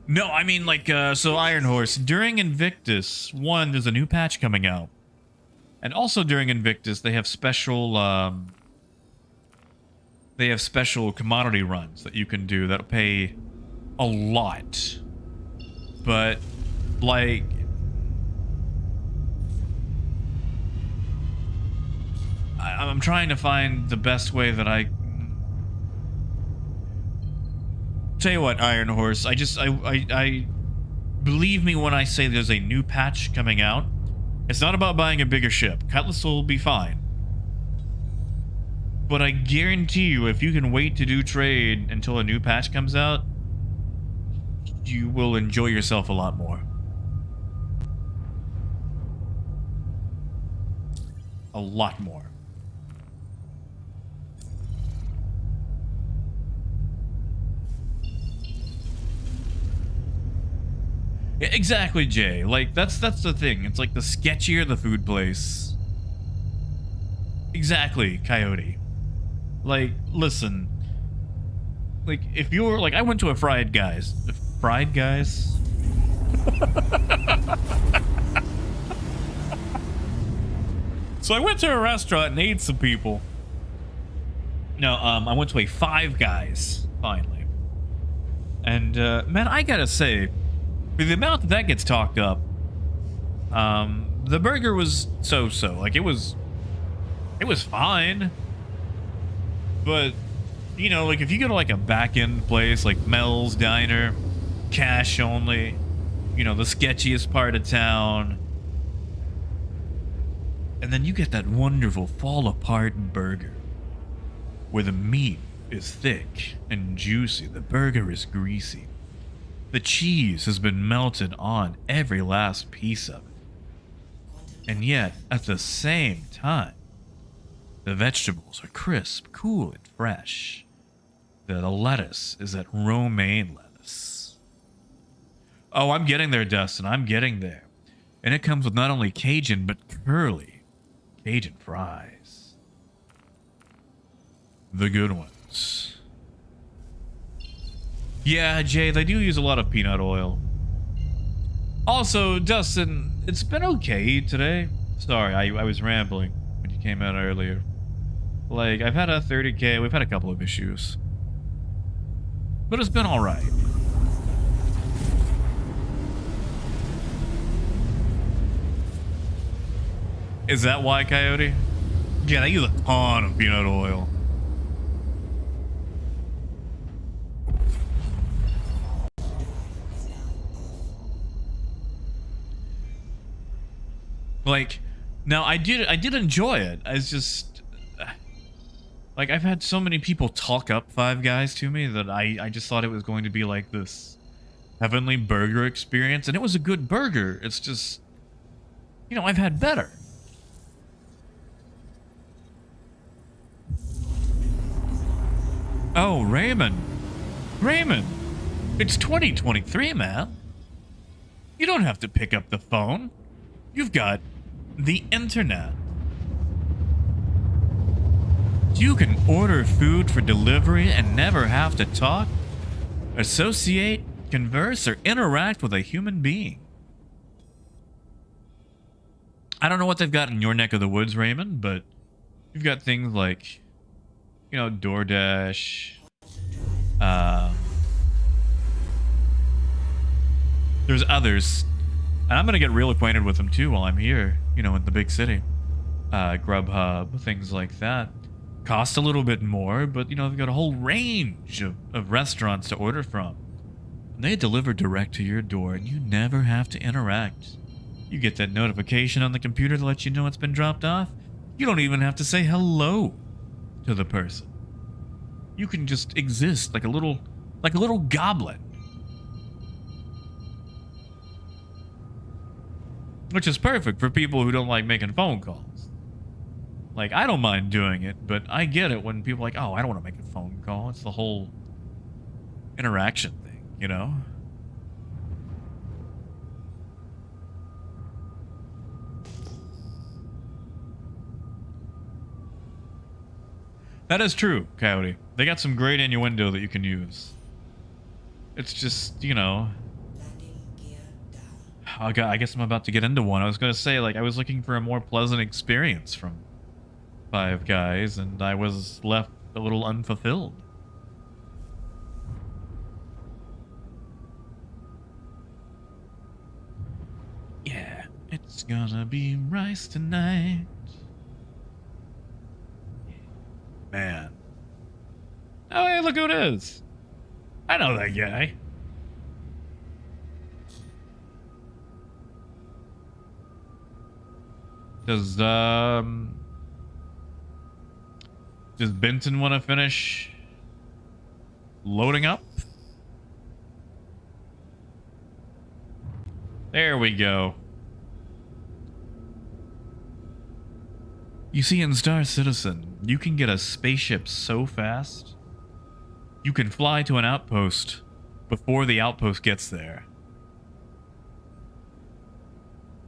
No, I mean like, so Iron Horse, during Invictus 1, there's a new patch coming out. And also during Invictus, they have special commodity runs that you can do that'll pay a lot. But, like, I'm trying to find the best way that I... Tell you what, Iron Horse, I believe me when I say there's a new patch coming out. It's not about buying a bigger ship. Cutlass will be fine. But I guarantee you, if you can wait to do trade until a new patch comes out, you will enjoy yourself a lot more. A lot more. Yeah, exactly, Jay. Like, that's the thing. It's like the sketchier the food place. Exactly, Coyote. Like, listen. Like, if you're like, I went to a Fried Guys. Fried Guys? So I went to a restaurant and ate some people. No, I went to a Five Guys, finally. And, man, I gotta say, for the amount that gets talked up, the burger was so-so. Like, it was fine. But, you know, like, if you go to, like, a back-end place, like Mel's Diner, cash only, you know, the sketchiest part of town, and then you get that wonderful fall-apart burger, where the meat is thick and juicy, the burger is greasy, the cheese has been melted on every last piece of it, and yet, at the same time, the vegetables are crisp, cool, and fresh. The lettuce is that romaine lettuce. Oh, I'm getting there, Dustin. I'm getting there. And it comes with not only Cajun, but curly Cajun fries. The good ones. Yeah, Jay, they do use a lot of peanut oil. Also, Dustin, it's been okay today. Sorry, I was rambling when you came out earlier. Like, I've had a 30K, we've had a couple of issues. But it's been alright. Is that why, Coyote? Yeah, they use a ton of peanut oil. Like, now I did enjoy it. It's just, like, I've had so many people talk up Five Guys to me that I just thought it was going to be like this heavenly burger experience, and it was a good burger. It's just, you know, I've had better. Oh, Raymond. Raymond, it's 2023, man. You don't have to pick up the phone. You've got the internet. You can order food for delivery and never have to talk, associate, converse, or interact with a human being. I don't know what they've got in your neck of the woods, Raymond, but you've got things like, you know, DoorDash, There's others. And I'm going to get real acquainted with them too while I'm here, you know, in the big city. Grubhub, things like that. Cost a little bit more, but, you know, they've got a whole range of restaurants to order from. And they deliver direct to your door, and you never have to interact. You get that notification on the computer to let you know it's been dropped off. You don't even have to say hello to the person. You can just exist like a little goblin. Which is perfect for people who don't like making phone calls. Like, I don't mind doing it, but I get it when people are like, oh, I don't want to make a phone call. It's the whole interaction thing, you know? That is true, Coyote. They got some great innuendo that you can use. It's just, you know... Landing gear down. Okay, I guess I'm about to get into one. I was going to say, like, I was looking for a more pleasant experience from Five Guys, and I was left a little unfulfilled. Yeah, it's gonna be rice tonight. Man. Oh, hey, look who it is. I know that guy. Does Benton want to finish loading up? There we go. You see, in Star Citizen, you can get a spaceship so fast, you can fly to an outpost before the outpost gets there.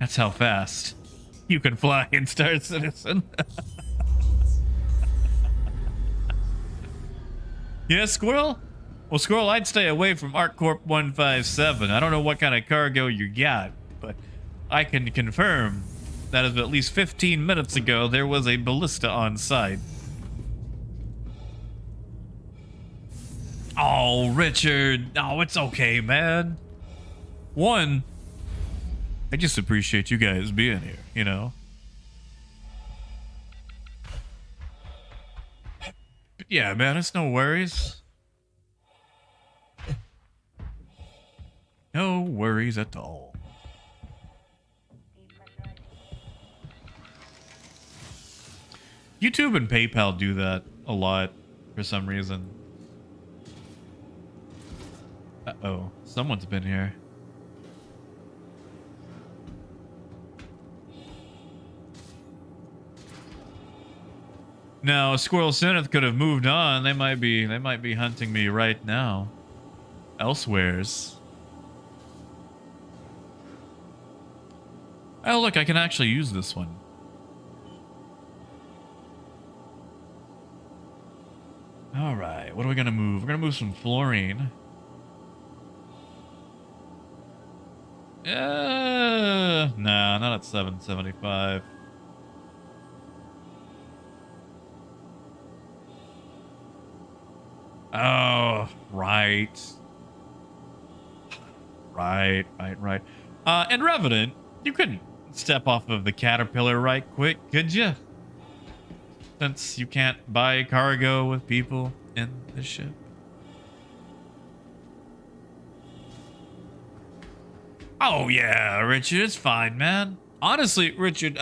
That's how fast you can fly in Star Citizen. Yeah, Squirrel? Well, Squirrel, I'd stay away from ArcCorp 157. I don't know what kind of cargo you got, but I can confirm that as of at least 15 minutes ago, there was a ballista on site. Oh, Richard. Oh, it's okay, man. One, I just appreciate you guys being here, you know? But yeah, man, it's no worries. No worries at all. YouTube and PayPal do that a lot for some reason. Uh-oh, someone's been here. Now, Squirrel Synth could have moved on. They might be hunting me right now. Elsewheres. Oh, look, I can actually use this one. All right, what are we gonna move? We're gonna move some fluorine. Nah, not at 775. Oh, right. Right. And Revenant, you couldn't step off of the Caterpillar right quick, could you? Since you can't buy cargo with people in the ship. Oh yeah, Richard, it's fine, man. Honestly, Richard,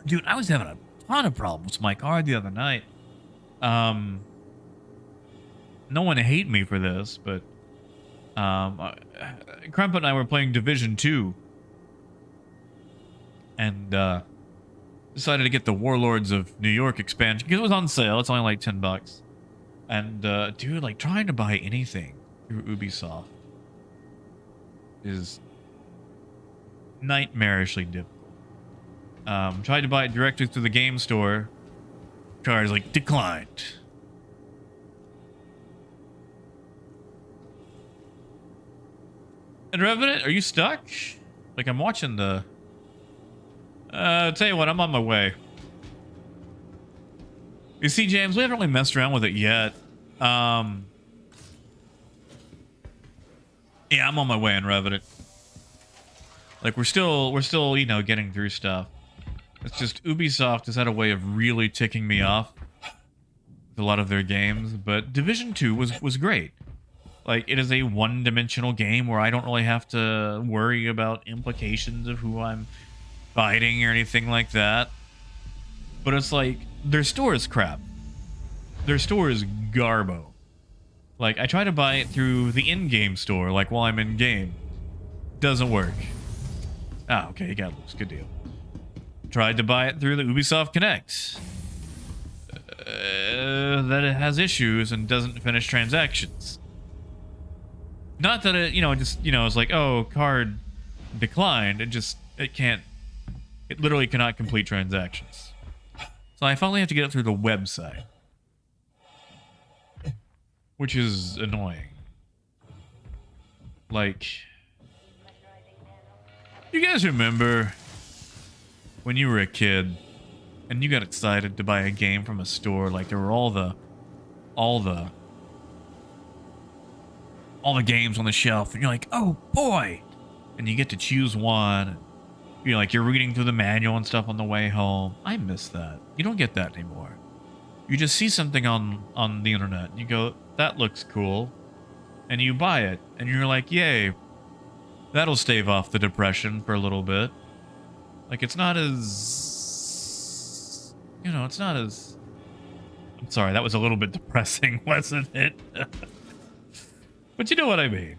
dude, I was having a ton of problems with my car the other night. No one hate me for this, but Crumpet and I were playing Division 2 and decided to get the Warlords of New York expansion because it was on sale. It's only like $10. And dude, like trying to buy anything through Ubisoft is nightmarishly difficult. Tried to buy it directly through the game store. Car's like declined. And Revenant, are you stuck? Like I'm watching the. Tell you what, I'm on my way. You see, James, we haven't really messed around with it yet. Yeah, I'm on my way in Revenant. Like we're still, you know, getting through stuff. It's just Ubisoft has had a way of really ticking me off with a lot of their games, but Division 2 was great. Like, it is a one-dimensional game where I don't really have to worry about implications of who I'm fighting or anything like that. But it's like, their store is crap. Their store is garbo. Like, I try to buy it through the in-game store, like while I'm in-game. Doesn't work. Ah, okay, you got loose. Good deal. Tried to buy it through the Ubisoft Connect. That it has issues and doesn't finish transactions. Not that it, you know, just, you know, it's like, oh, card declined. It can't, it literally cannot complete transactions. So I finally have to get it through the website. Which is annoying. Like, you guys remember when you were a kid and you got excited to buy a game from a store? Like, there were all the games on the shelf, and you're like, oh boy, and you get to choose one. You're like, you're reading through the manual and stuff on the way home. I miss that. You don't get that anymore. You just see something on the internet and you go, that looks cool, and you buy it, and you're like, yay, that'll stave off the depression for a little bit. Like, it's not as, you know, it's not as, I'm sorry, that was a little bit depressing, wasn't it? But you know what I mean.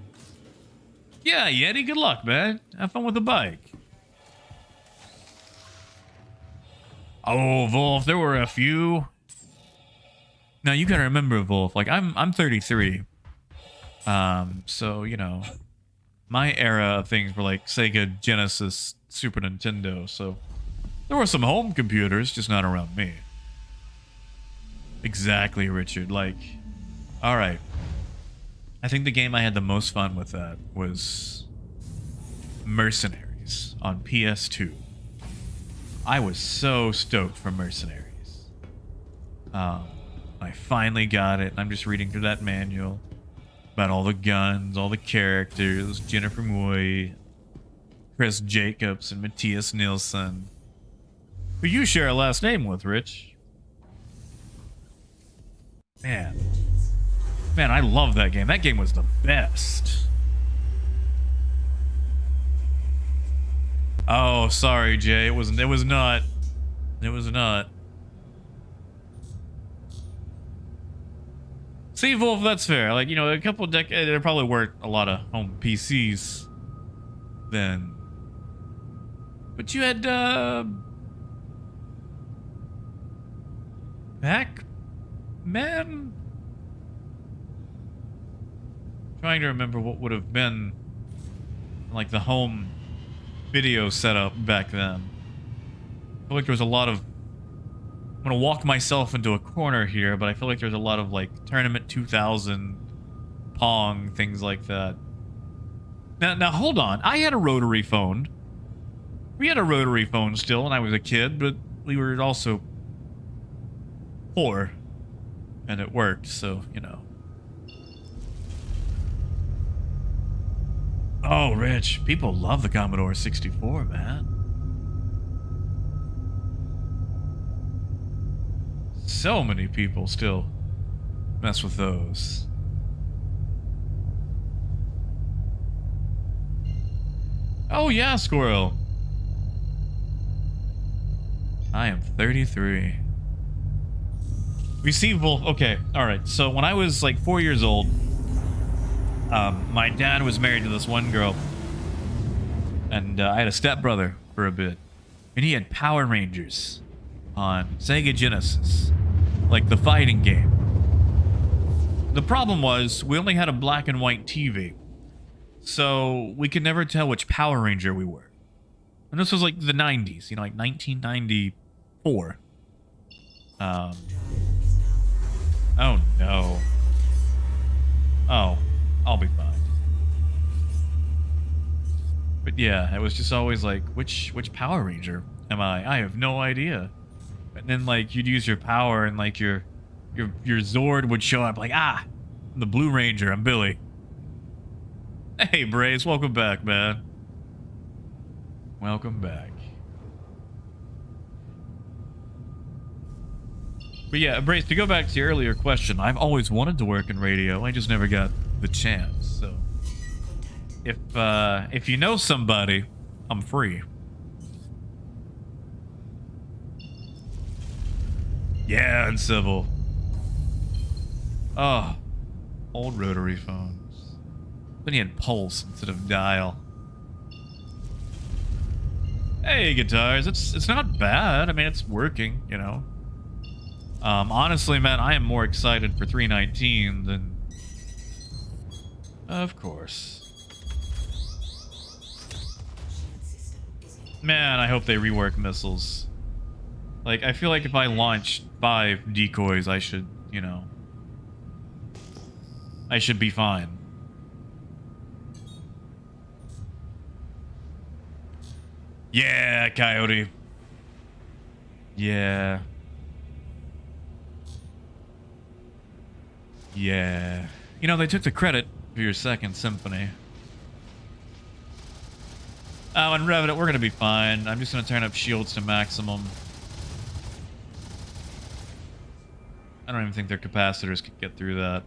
Yeah, Yeti, good luck, man. Have fun with the bike. Oh, Wolf, there were a few. Now, you gotta remember, Wolf, like, I'm 33. So, you know, my era of things were like Sega, Genesis, Super Nintendo, so there were some home computers, just not around me. Exactly, Richard. Like, alright. I think the game I had the most fun with that was Mercenaries on PS2. I was so stoked for Mercenaries. I finally got it. I'm just reading through that manual about all the guns, all the characters, Jennifer Moy, Chris Jacobs, and Matthias Nielsen, who you share a last name with, Rich. Man, I love that game. That game was the best. Oh, sorry, Jay. It was not. See, Wolf, that's fair. Like, you know, a couple decades, there probably weren't a lot of home PCs then. But you had, Pac-Man? Trying to remember what would have been, like, the home video setup back then. I feel like there was a lot of, I'm gonna walk myself into a corner here, but I feel like there's a lot of like Tournament 2000, Pong, things like that. Now hold on. I had a rotary phone. We had a rotary phone still when I was a kid, but we were also poor, and it worked. So, you know. Oh, Rich, people love the Commodore 64, man. So many people still mess with those. Oh yeah, Squirrel. I am 33. Receive Wolf. Okay, alright. So when I was like 4 years old, my dad was married to this one girl. And I had a stepbrother for a bit. And he had Power Rangers on Sega Genesis. Like the fighting game. The problem was, we only had a black and white TV. So we could never tell which Power Ranger we were. And this was like the 90s, you know, like 1994. Oh no. Oh, I'll be fine. But yeah, it was just always like, which Power Ranger am I? I have no idea. And then like you'd use your power and like your Zord would show up like, ah, I'm the Blue Ranger, I'm Billy. Hey, Brace, welcome back, man. Welcome back. But yeah, Brace, to go back to your earlier question, I've always wanted to work in radio. I just never got the chance. So, if you know somebody, I'm free. Yeah, and civil. Oh, old rotary phones. Then you had pulse instead of dial. Hey, guitars, it's not bad. I mean, it's working, you know. Honestly, man, I am more excited for 319 than... Of course. Man, I hope they rework missiles. Like, I feel like if I launch 5 decoys, I should, you know... I should be fine. Yeah, Coyote. Yeah. Yeah. You know, they took the credit for your second symphony. Oh, and Revenant, we're gonna be fine. I'm just gonna turn up shields to maximum. I don't even think their capacitors could get through that.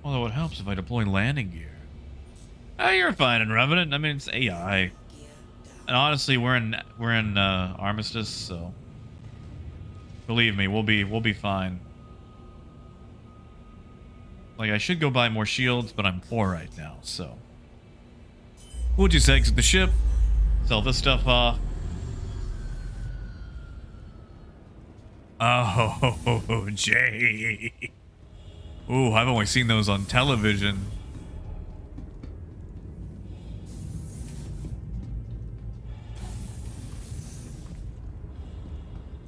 Although it helps if I deploy landing gear. Oh, you're fine in Revenant. I mean, it's AI. And honestly, we're in Armistice, so believe me, we'll be fine. Like, I should go buy more shields, but I'm poor right now, so. We'll just exit the ship, sell this stuff off. Oh, Jay. Ooh, I've only seen those on television.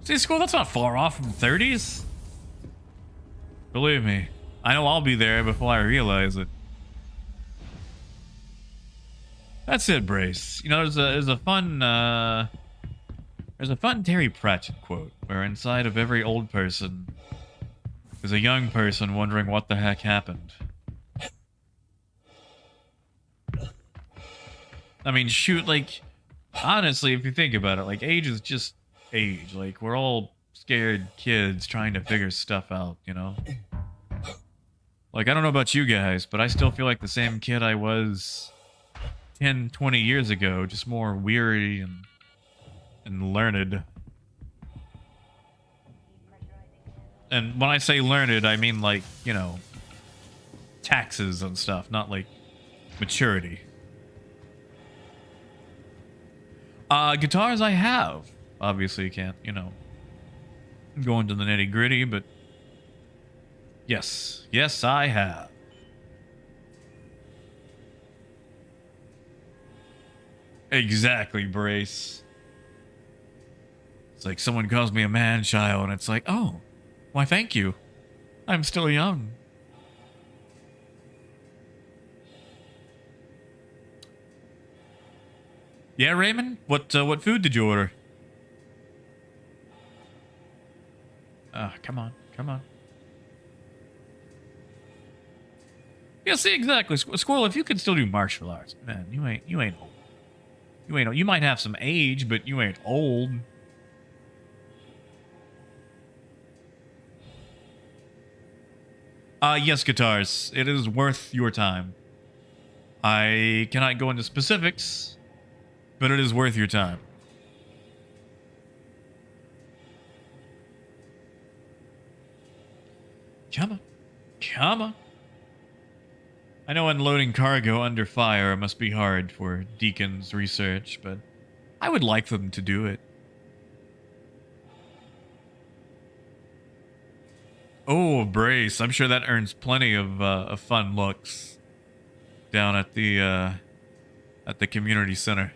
See, school, that's not far off from 30s. Believe me, I know I'll be there before I realize it. That's it, Brace. You know, there's a fun Terry Pratchett quote where inside of every old person there's a young person wondering what the heck happened. I mean, shoot, like, honestly, if you think about it, like, age is just age. Like, we're all scared kids trying to figure stuff out, you know? Like, I don't know about you guys, but I still feel like the same kid I was 10, 20 years ago, just more weary and learned. And when I say learned, I mean, like, you know, taxes and stuff, not like maturity. Guitars I have. Obviously you can't, you know, go into the nitty gritty, but yes. Yes, I have. Exactly, Brace. It's like someone calls me a man-child, and it's like, oh, why thank you. I'm still young. Yeah, Raymond? What food did you order? Come on. Yeah, see, exactly. Squirrel, if you could still do martial arts, man, you ain't old. You ain't old. You might have some age, but you ain't old. Yes, guitars. It is worth your time. I cannot go into specifics, but it is worth your time. Come on. I know unloading cargo under fire must be hard for Deacon's research, but I would like them to do it. Oh, Brace. I'm sure that earns plenty of fun looks down at the community center.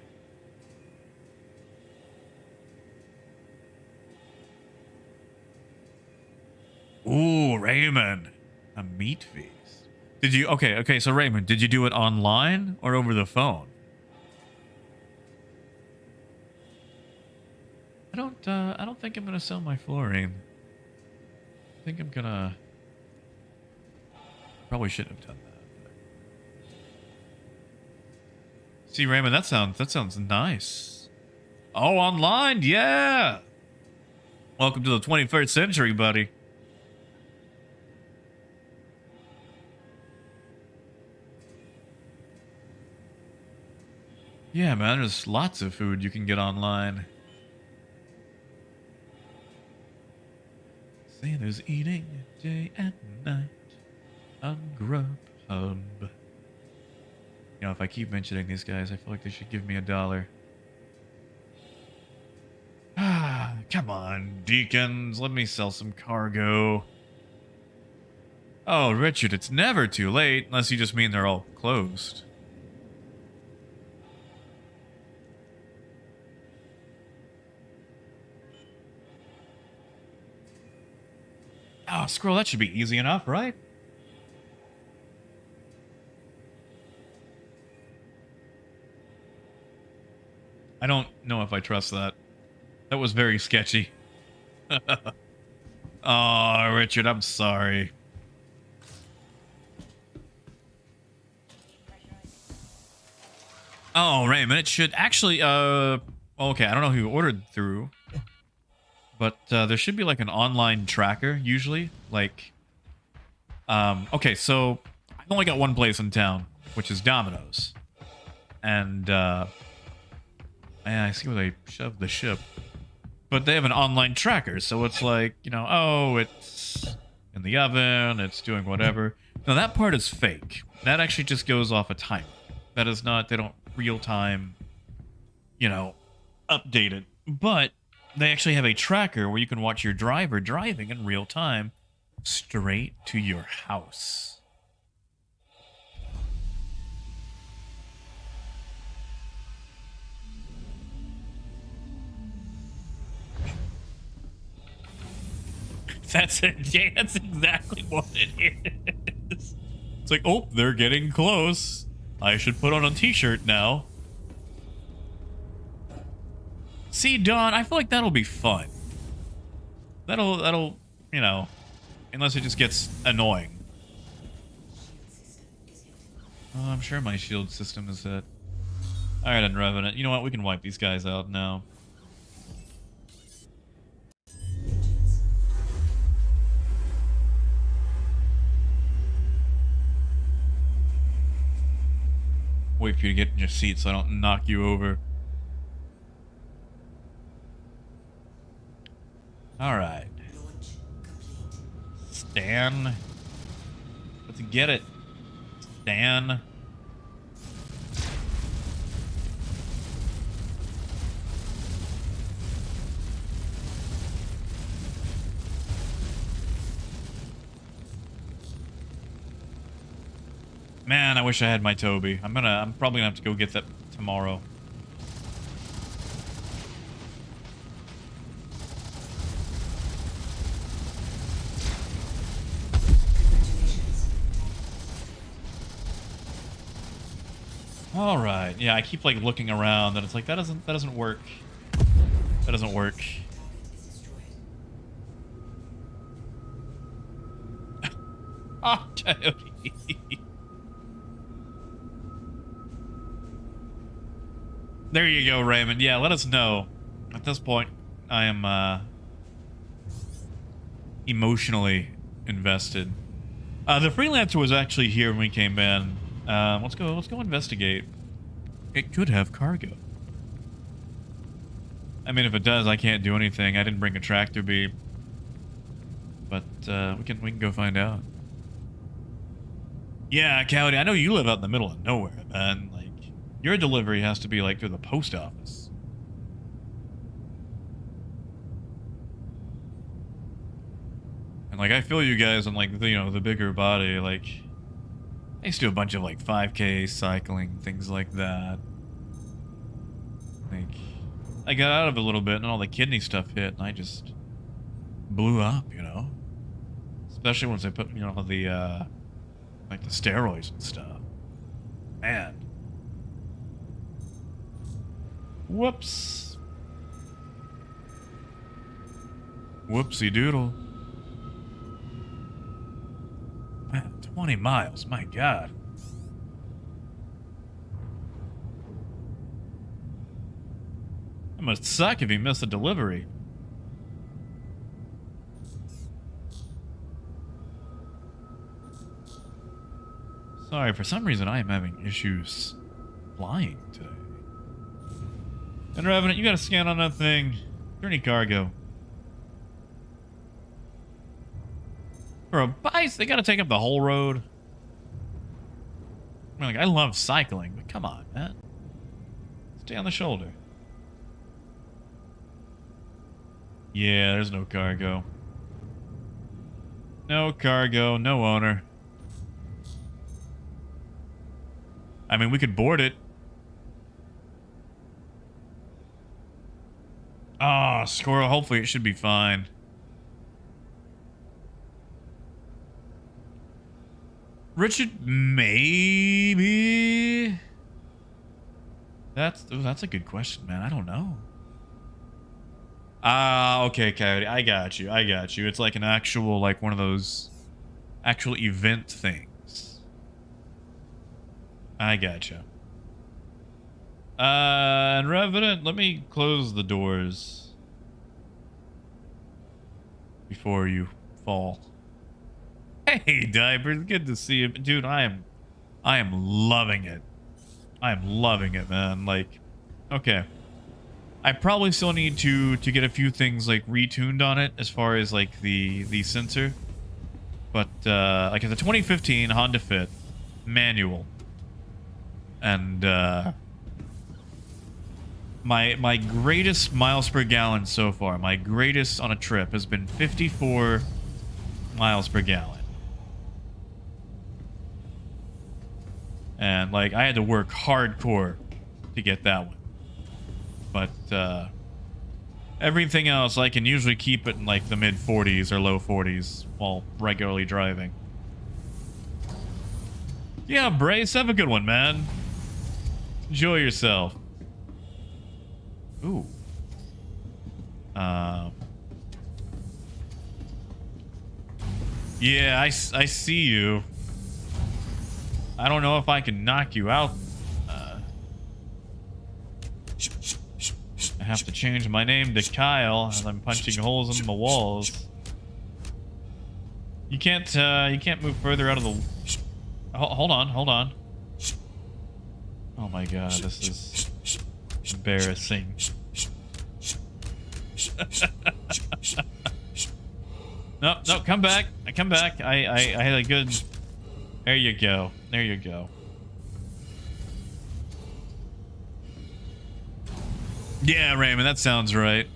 Ooh, Raymond. A meat feast. Did you... Okay, so Raymond, did you do it online or over the phone? I don't think I'm gonna sell my fluorine. I think I'm gonna Probably shouldn't have done that. See, Raymond, that sounds nice. Oh, online, yeah. Welcome to the 21st century, buddy. Yeah, man, there's lots of food you can get online. Santa's eating day and night on Grubhub. You know, if I keep mentioning these guys, I feel like they should give me $1. Ah, come on, deacons, let me sell some cargo. Oh, Richard, it's never too late, unless you just mean they're all closed. Oh, scroll, that should be easy enough, right? I don't know if I trust that. That was very sketchy. Oh, Richard, I'm sorry. Oh, Raymond, it should actually, okay, I don't know who you ordered through, but there should be like an online tracker usually. Like, okay, so I've only got one place in town, which is Domino's. And, man, I see where they shoved the ship. But they have an online tracker, so it's like, you know, oh, it's in the oven, it's doing whatever. Now, that part is fake. That actually just goes off a timer. That is not, they don't real-time, you know, update it. But they actually have a tracker where you can watch your driver driving in real time straight to your house. That's it. Yeah, that's exactly what it is. It's like, oh, they're getting close. I should put on a t-shirt now. See, Dawn, I feel like that'll be fun. That'll, you know, unless it just gets annoying. Oh, I'm sure my shield system is hit. Alright, then, Revenant. You know what? We can wipe these guys out now. Wait for you to get in your seat so I don't knock you over. Alright. Stan. Let's get it. Stan. Man, I wish I had my Toby. I'm probably gonna have to go get that tomorrow. All right. Yeah, I keep like looking around and it's like that doesn't work. That doesn't work. Ah, Coyote. There you go, Raymond. Yeah, let us know. At this point, I am emotionally invested. The freelancer was actually here when we came in. Let's go investigate. It could have cargo. I mean, if it does, I can't do anything. I didn't bring a tractor beam. But we can go find out. Yeah, Coyote, I know you live out in the middle of nowhere, man. Like, your delivery has to be like through the post office. And like, I feel you guys on like the, you know, the bigger body. Like, I used to do a bunch of like 5K cycling, things like that. Like, I got out of it a little bit and all the kidney stuff hit and I just blew up, you know? Especially once I put, you know, the, like the steroids and stuff. Man. Whoops. Whoopsie doodle. Man, 20 miles. My God. It must suck if you miss a delivery. Sorry, for some reason I am having issues flying today. And Revenant, you got a scan on that thing. Is there any cargo? For a bike, they gotta take up the whole road. I mean, like, I love cycling, but come on, man. Stay on the shoulder. Yeah, there's no cargo. No cargo, no owner. I mean, we could board it. Ah, squirrel. Hopefully it should be fine. Richard, maybe? That's a good question, man. I don't know. Ah, okay, Coyote. I got you. I got you. It's like an actual, like one of those actual event things. I gotcha. And Revenant, let me close the doors before you fall. Hey, Diapers, good to see you, dude. I am loving it. I am loving it, man. Like, okay, I probably still need to get a few things like retuned on it as far as like the sensor, but like it's a 2015 Honda Fit manual, and my greatest miles per gallon so far, my greatest on a trip has been 54 miles per gallon. And like I had to work hardcore to get that one. But everything else I can usually keep it in like the mid 40s or low 40s while regularly driving. Yeah, Brace, have a good one, man. Enjoy yourself. Ooh. Yeah, I see you. I don't know if I can knock you out. I have to change my name to Kyle as I'm punching holes in the walls. You can't move further out of the... Hold on. Oh my god, this is embarrassing. No, come back. Come back. I had a good... There you go. There you go. Yeah, Raymond, that sounds right.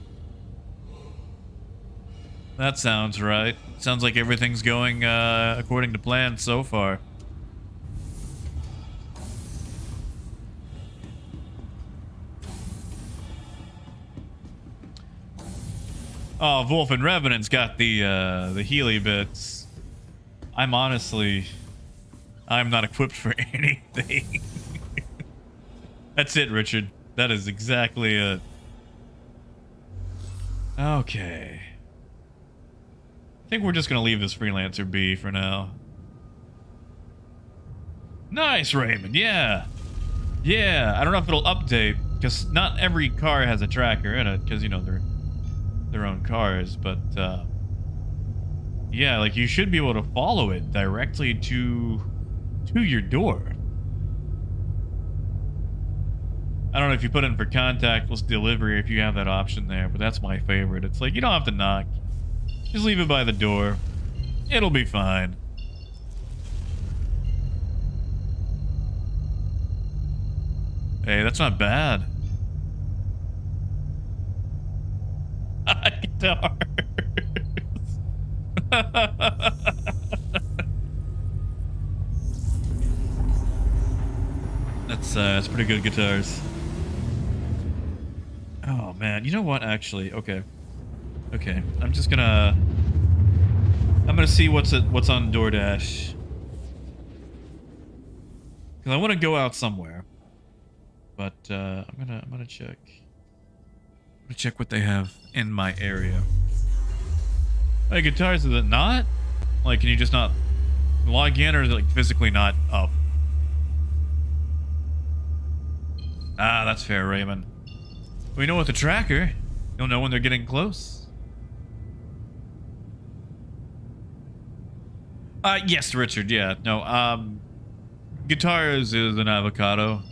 That sounds right. Sounds like everything's going according to plan so far. Oh, Wolf and Revenant's got the Healy bits. I'm not equipped for anything. That's it, Richard. That is exactly it. Okay. I think we're just gonna leave this freelancer be for now. Nice, Raymond. Yeah. Yeah. I don't know if it'll update, because not every car has a tracker in it, because, you know, they're their own cars, but yeah, like you should be able to follow it directly to your door. I don't know if you put in for contactless delivery if you have that option there, but that's my favorite. It's like you don't have to knock, just leave it by the door, it'll be fine. Hey, that's not bad. Guitars. That's pretty good guitars. Oh man, you know what? Actually, okay. I'm gonna see what's on DoorDash, because I want to go out somewhere. But I'm gonna check. Check what they have in my area. Hey, guitars, is it not? Like, can you just not log in or is it like physically not up? Ah, that's fair, Raymond. We know with the tracker, you'll know when they're getting close. Yes, Richard, yeah. No, guitars is an avocado.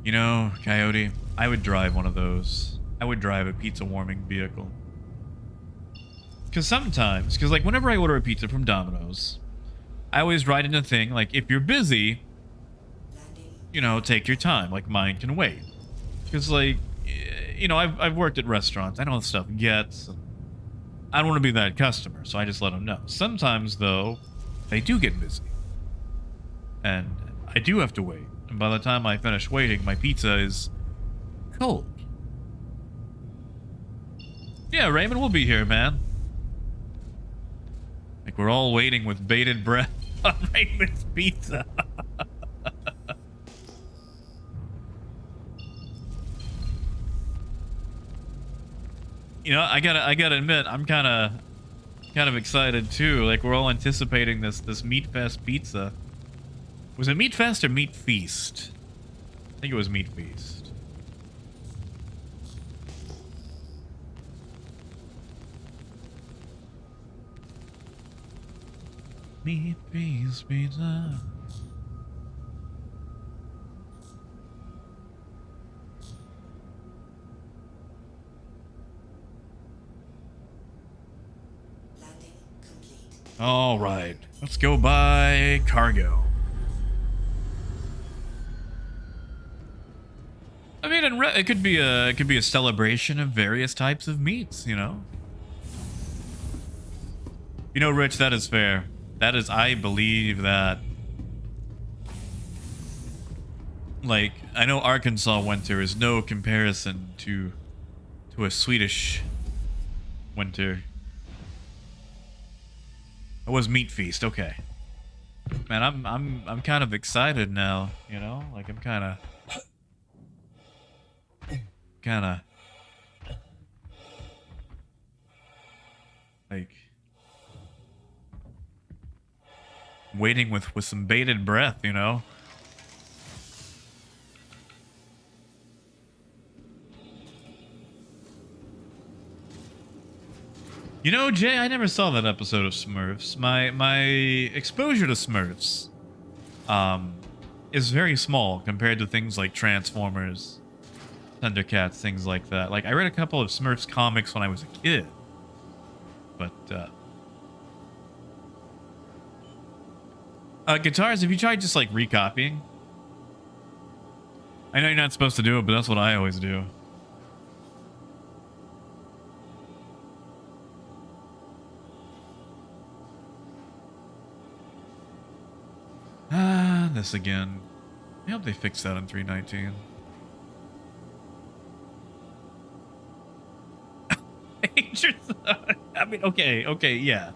You know, Coyote, I would drive one of those. I would drive a pizza warming vehicle. Because sometimes, like whenever I order a pizza from Domino's, I always write in a thing, like, if you're busy, you know, take your time. Like, mine can wait. Because, like, you know, I've worked at restaurants. I know what stuff gets. I don't want to be that customer, so I just let them know. Sometimes, though, they do get busy. And I do have to wait. And by the time I finish waiting, my pizza is cold. Yeah, Raymond, we'll be here, man. Like, we're all waiting with bated breath on Raymond's pizza. You know, I gotta admit, I'm kind of excited too. Like, we're all anticipating this Meat Fest pizza. Was it Meat Fest or Meat Feast? I think it was Meat Feast. Meat Feast pizza. Landing complete. All right, let's go buy cargo. I mean, it could be a celebration of various types of meats, you know. You know, Rich, that is fair. That is, I believe that. Like, I know Arkansas winter is no comparison to a Swedish winter. It was Meat Feast, okay. Man, I'm kind of excited now, you know? Like, I'm kind of like waiting with some bated breath, you know? You know, Jay, I never saw that episode of Smurfs. My exposure to Smurfs is very small compared to things like Transformers, Thundercats, things like that. Like, I read a couple of Smurfs comics when I was a kid. But guitars, have you tried just like recopying? I know you're not supposed to do it, but that's what I always do. This again. I hope they fix that in 319. I mean, okay, yeah.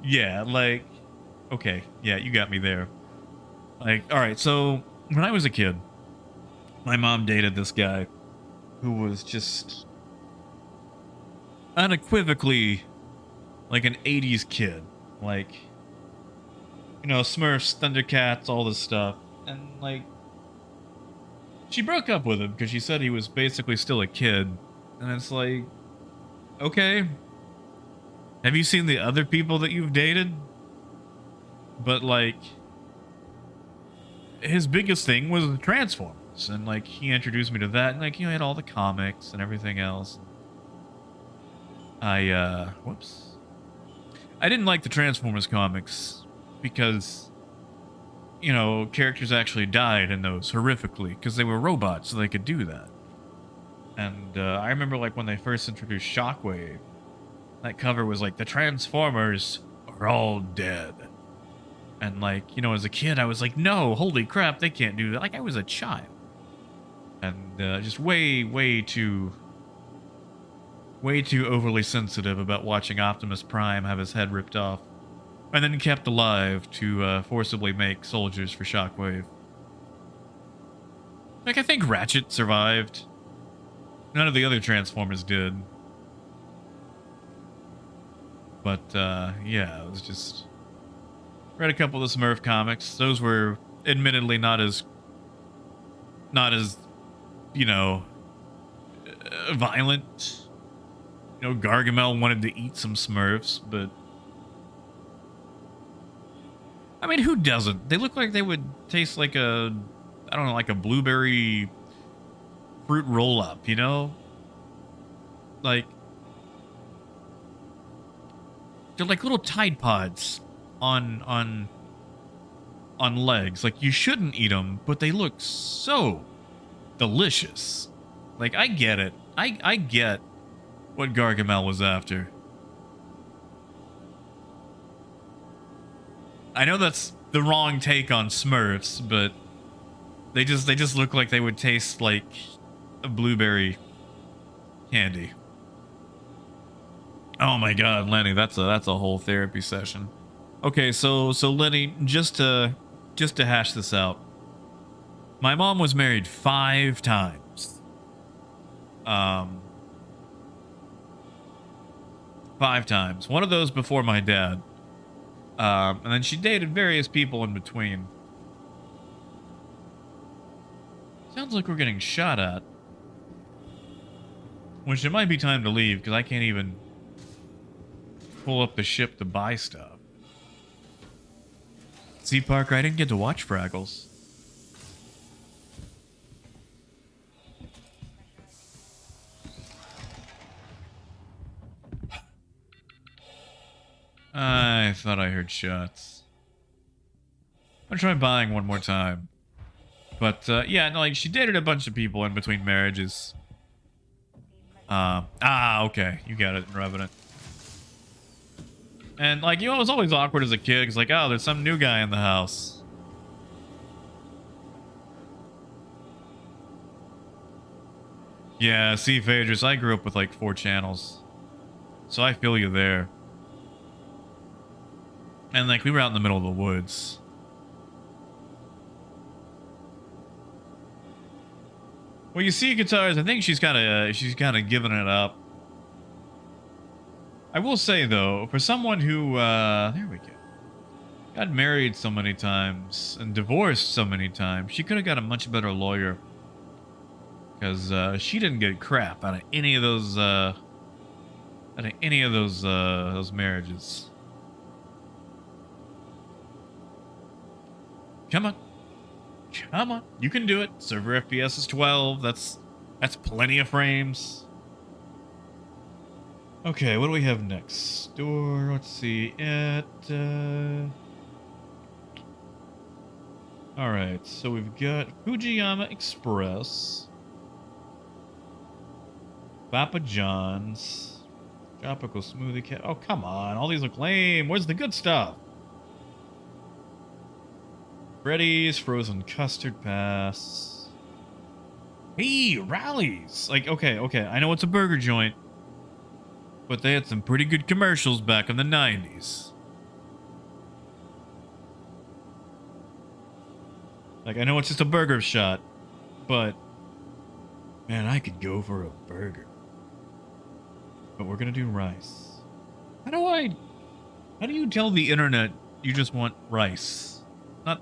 Yeah, like, okay, yeah, you got me there. Like, alright, so, when I was a kid, my mom dated this guy who was just unequivocally like an 80s kid. Like, you know, Smurfs, Thundercats, all this stuff. And, like, she broke up with him because she said he was basically still a kid. And it's like, okay. Have you seen the other people that you've dated? But, like, his biggest thing was the Transformers. And, like, he introduced me to that. And, like, you know, he had all the comics and everything else. Whoops. I didn't like the Transformers comics because, you know, characters actually died in those horrifically because they were robots, so they could do that. And I remember, like, when they first introduced Shockwave, that cover was like, the Transformers are all dead. And, like, you know, as a kid, I was like, no, holy crap, they can't do that. Like, I was a child. And just way too overly sensitive about watching Optimus Prime have his head ripped off. And then kept alive to forcibly make soldiers for Shockwave. Like, I think Ratchet survived. None of the other Transformers did. But yeah, it was just read a couple of the Smurf comics. Those were admittedly not as you know, violent. You know, Gargamel wanted to eat some Smurfs, but I mean, who doesn't? They look like they would taste like a, I don't know, like a blueberry fruit roll up, you know? Like, they're like little Tide Pods on legs. Like, you shouldn't eat them, but they look so delicious. Like, I get it. I get what Gargamel was after. I know that's the wrong take on Smurfs, but they just look like they would taste like a blueberry candy. Oh my god, Lenny, that's a whole therapy session. Okay, so Lenny, just to hash this out. My mom was married 5 times. 5 times. One of those before my dad. And then she dated various people in between. Sounds like we're getting shot at. Which it might be time to leave, because I can't even pull up the ship to buy stuff. See, Parker, I didn't get to watch Fraggles. I thought I heard shots. I'll try buying one more time. But, yeah, no, like, she dated a bunch of people in between marriages. Okay. You got it, Revenant. And, like, you know, it was always awkward as a kid, because, like, oh, there's some new guy in the house. Yeah, see, Phaedrus, I grew up with, like, 4 channels. So I feel you there. And, like, we were out in the middle of the woods. Well, you see, Guitars, I think she's kind of giving it up. I will say, though, for someone who, there we go, got married so many times and divorced so many times, she could have got a much better lawyer. Because, she didn't get crap out of any of those, those marriages. Come on. Come on. You can do it. Server FPS is 12. That's plenty of frames. Okay, what do we have next? Store, let's see. Alright, so we've got Fujiyama Express. Papa John's. Tropical Smoothie Cat. Oh, come on. All these look lame. Where's the good stuff? Freddy's Frozen Custard Pass. Hey, Rallies! Like, okay, I know it's a burger joint, but they had some pretty good commercials back in the 90s. Like, I know it's just a burger shot, but man, I could go for a burger. But we're gonna do rice. How do you tell the internet you just want rice? That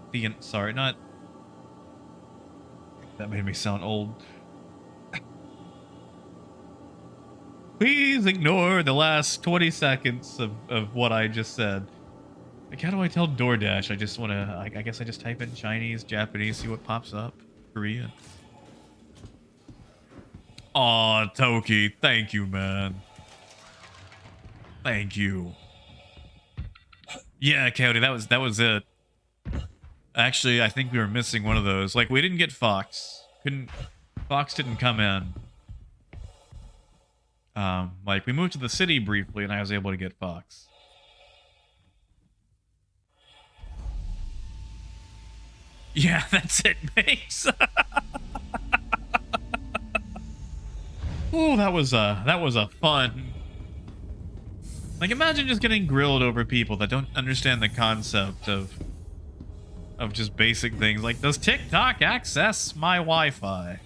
made me sound old. Please ignore the last 20 seconds of what I just said. Like, how do I tell DoorDash? I just want to, I guess I just type in Chinese, Japanese, see what pops up. Korean. Aw, Toki, thank you, man. Thank you. Yeah, Cody, that was it. Actually, I think we were missing one of those. Like, we didn't get Fox. Fox didn't come in. Like, we moved to the city briefly, and I was able to get Fox. Yeah, that's it, Mace. Ooh, that was a fun. Like, imagine just getting grilled over people that don't understand the concept of just basic things like, does TikTok access my Wi-Fi?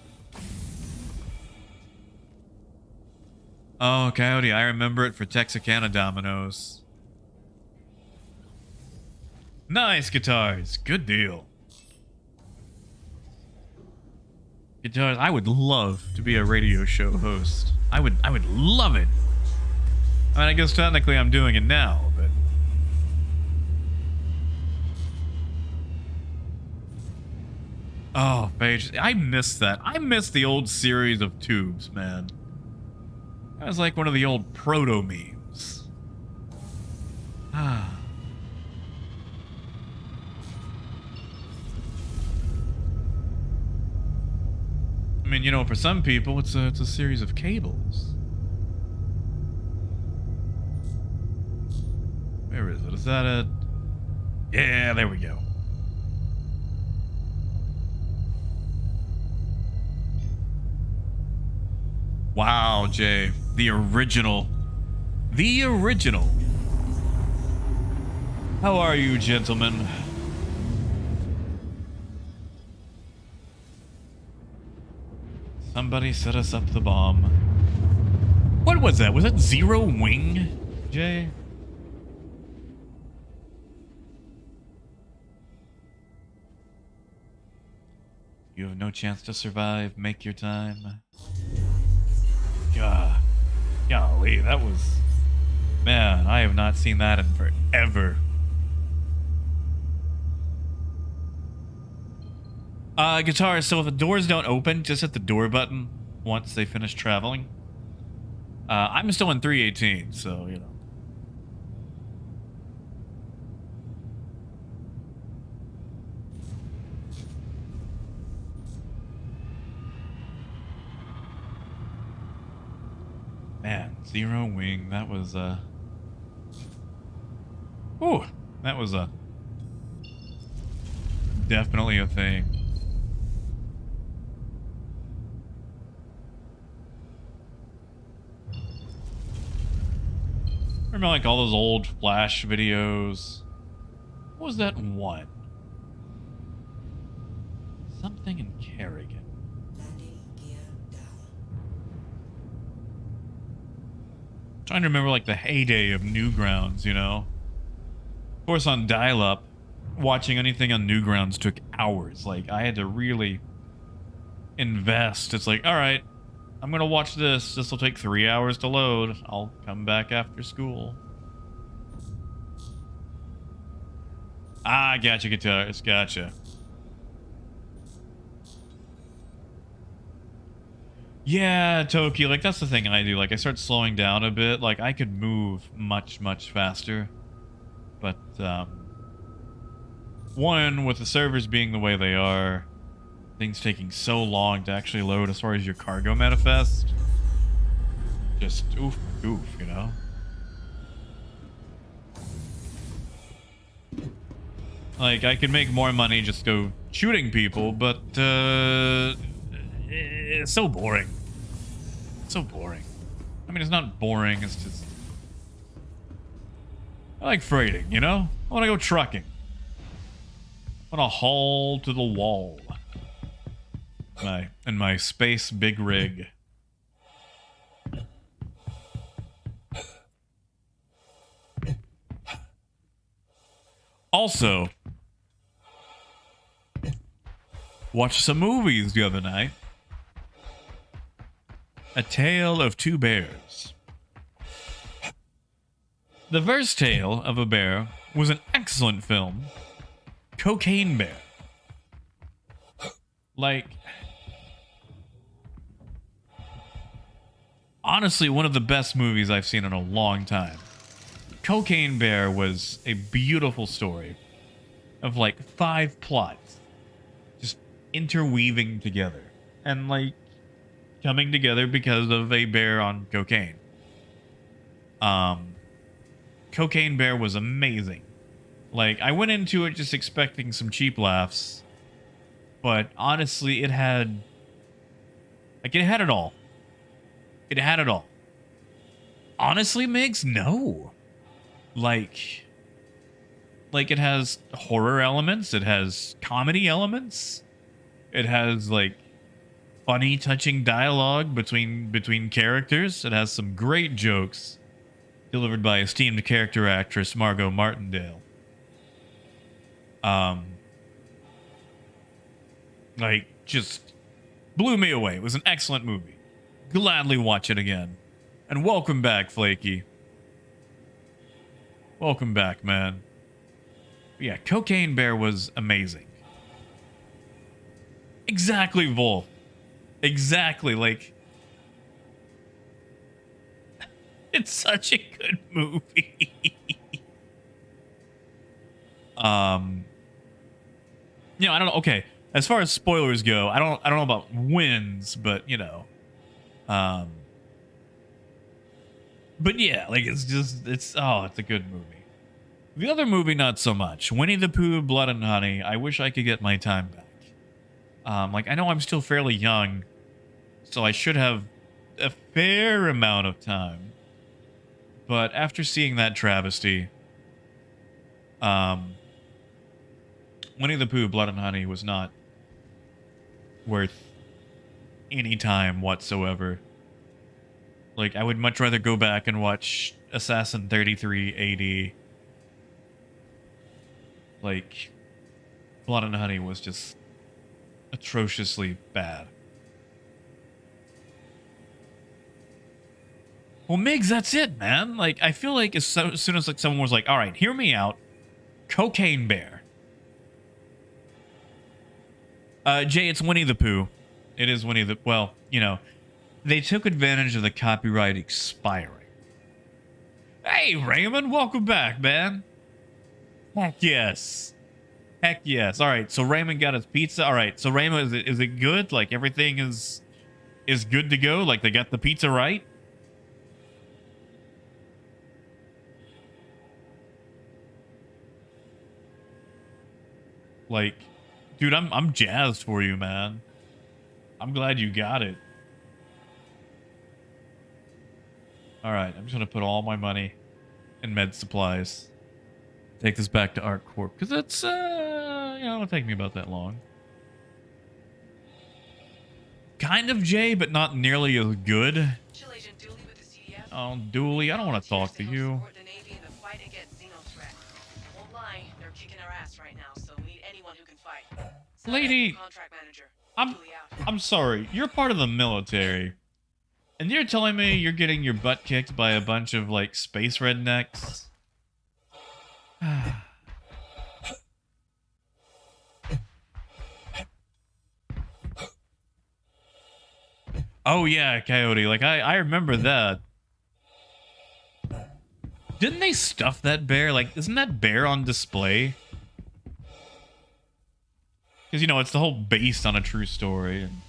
Oh, Coyote, I remember it for Texarkana Dominoes. Nice guitars. Good deal. Guitars. I would love to be a radio show host. I would love it. I mean, I guess technically I'm doing it now, but oh, Paige, I miss that. I miss the old series of tubes, man. That was like one of the old proto memes. Ah. I mean, you know, for some people, it's a series of cables. Where is it? Is that it? Yeah, there we go. Wow, Jay. The original. The original. How are you, gentlemen? Somebody set us up the bomb. What was that? Was that Zero Wing, Jay? You have no chance to survive. Make your time. God. Golly, that was... Man, I have not seen that in forever. Guitar, so if the doors don't open, just hit the door button once they finish traveling. I'm still in 318, so, you know. Man, Zero Wing, that was, Ooh, that was, definitely a thing. Remember, like, all those old Flash videos? What was that one? Something in Kerrigan. Landing gear down. Trying to remember, like, the heyday of Newgrounds, you know? Of course, on dial-up, watching anything on Newgrounds took hours. Like, I had to really invest. It's like, alright, I'm gonna watch this. This will take 3 hours to load. I'll come back after school. Ah, gotcha, guitars. Gotcha. Yeah, Toki, like, that's the thing I do. Like, I start slowing down a bit. Like, I could move much, much faster. But, one, with the servers being the way they are, things taking so long to actually load as far as your cargo manifest. Just oof, you know? Like, I could make more money just go shooting people, but, it's so boring. So boring. I mean, it's not boring, it's just... I like freighting, you know? I want to go trucking. I want to haul to the wall. In my space big rig. Also, watched some movies the other night. A Tale of Two Bears. The first tale of a bear was an excellent film. Cocaine Bear. Like, honestly, one of the best movies I've seen in a long time. Cocaine Bear was a beautiful story of like 5 plots just interweaving together and like coming together because of a bear on cocaine. Cocaine Bear was amazing. Like, I went into it just expecting some cheap laughs, but honestly, it had it all. It had it all. Honestly, Migs, no. Like it has horror elements, it has comedy elements, it has like funny, touching dialogue between characters, it has some great jokes delivered by esteemed character actress Margot Martindale. Like, just blew me away. It was an excellent movie. Gladly watch it again. And welcome back, Flaky. Welcome back, man. Yeah, Cocaine Bear was amazing. Exactly, Wolf. Exactly, like... It's such a good movie. You know, I don't know. Okay, as far as spoilers go, I don't know about wins, but you know, but yeah, like it's a good movie. The other movie, not so much. Winnie the Pooh, Blood and Honey. I wish I could get my time back. Like I know I'm still fairly young, so I should have a fair amount of time. But after seeing that travesty, Winnie the Pooh, Blood and Honey was not worth any time whatsoever. Like, I would much rather go back and watch Assassin 33 AD. Like, Blood and Honey was just atrociously bad. Well, Migs, that's it, man. Like, I feel like as soon as like someone was like, all right, hear me out. Cocaine Bear. Jay, it's Winnie the Pooh. It is Winnie the... Well, you know, they took advantage of the copyright expiring. Hey, Raymond, welcome back, man. Heck yes. Heck yes. All right, so Raymond got his pizza. All right, so Raymond, is it good? Like, everything is good to go? Like, they got the pizza right? Like, dude, I'm jazzed for you, man. I'm glad you got it. All right, I'm just gonna put all my money in med supplies. Take this back to Art Corp because it's you know, it'll take me about that long. Kind of Jay, but not nearly as good. Oh, Dooley, I don't want to talk to you. Lady, I'm sorry. You're part of the military. And you're telling me you're getting your butt kicked by a bunch of, like, space rednecks? Oh, yeah, Coyote. Like, I remember that. Didn't they stuff that bear? Like, isn't that bear on display? Because, you know, it's the whole based on a true story. And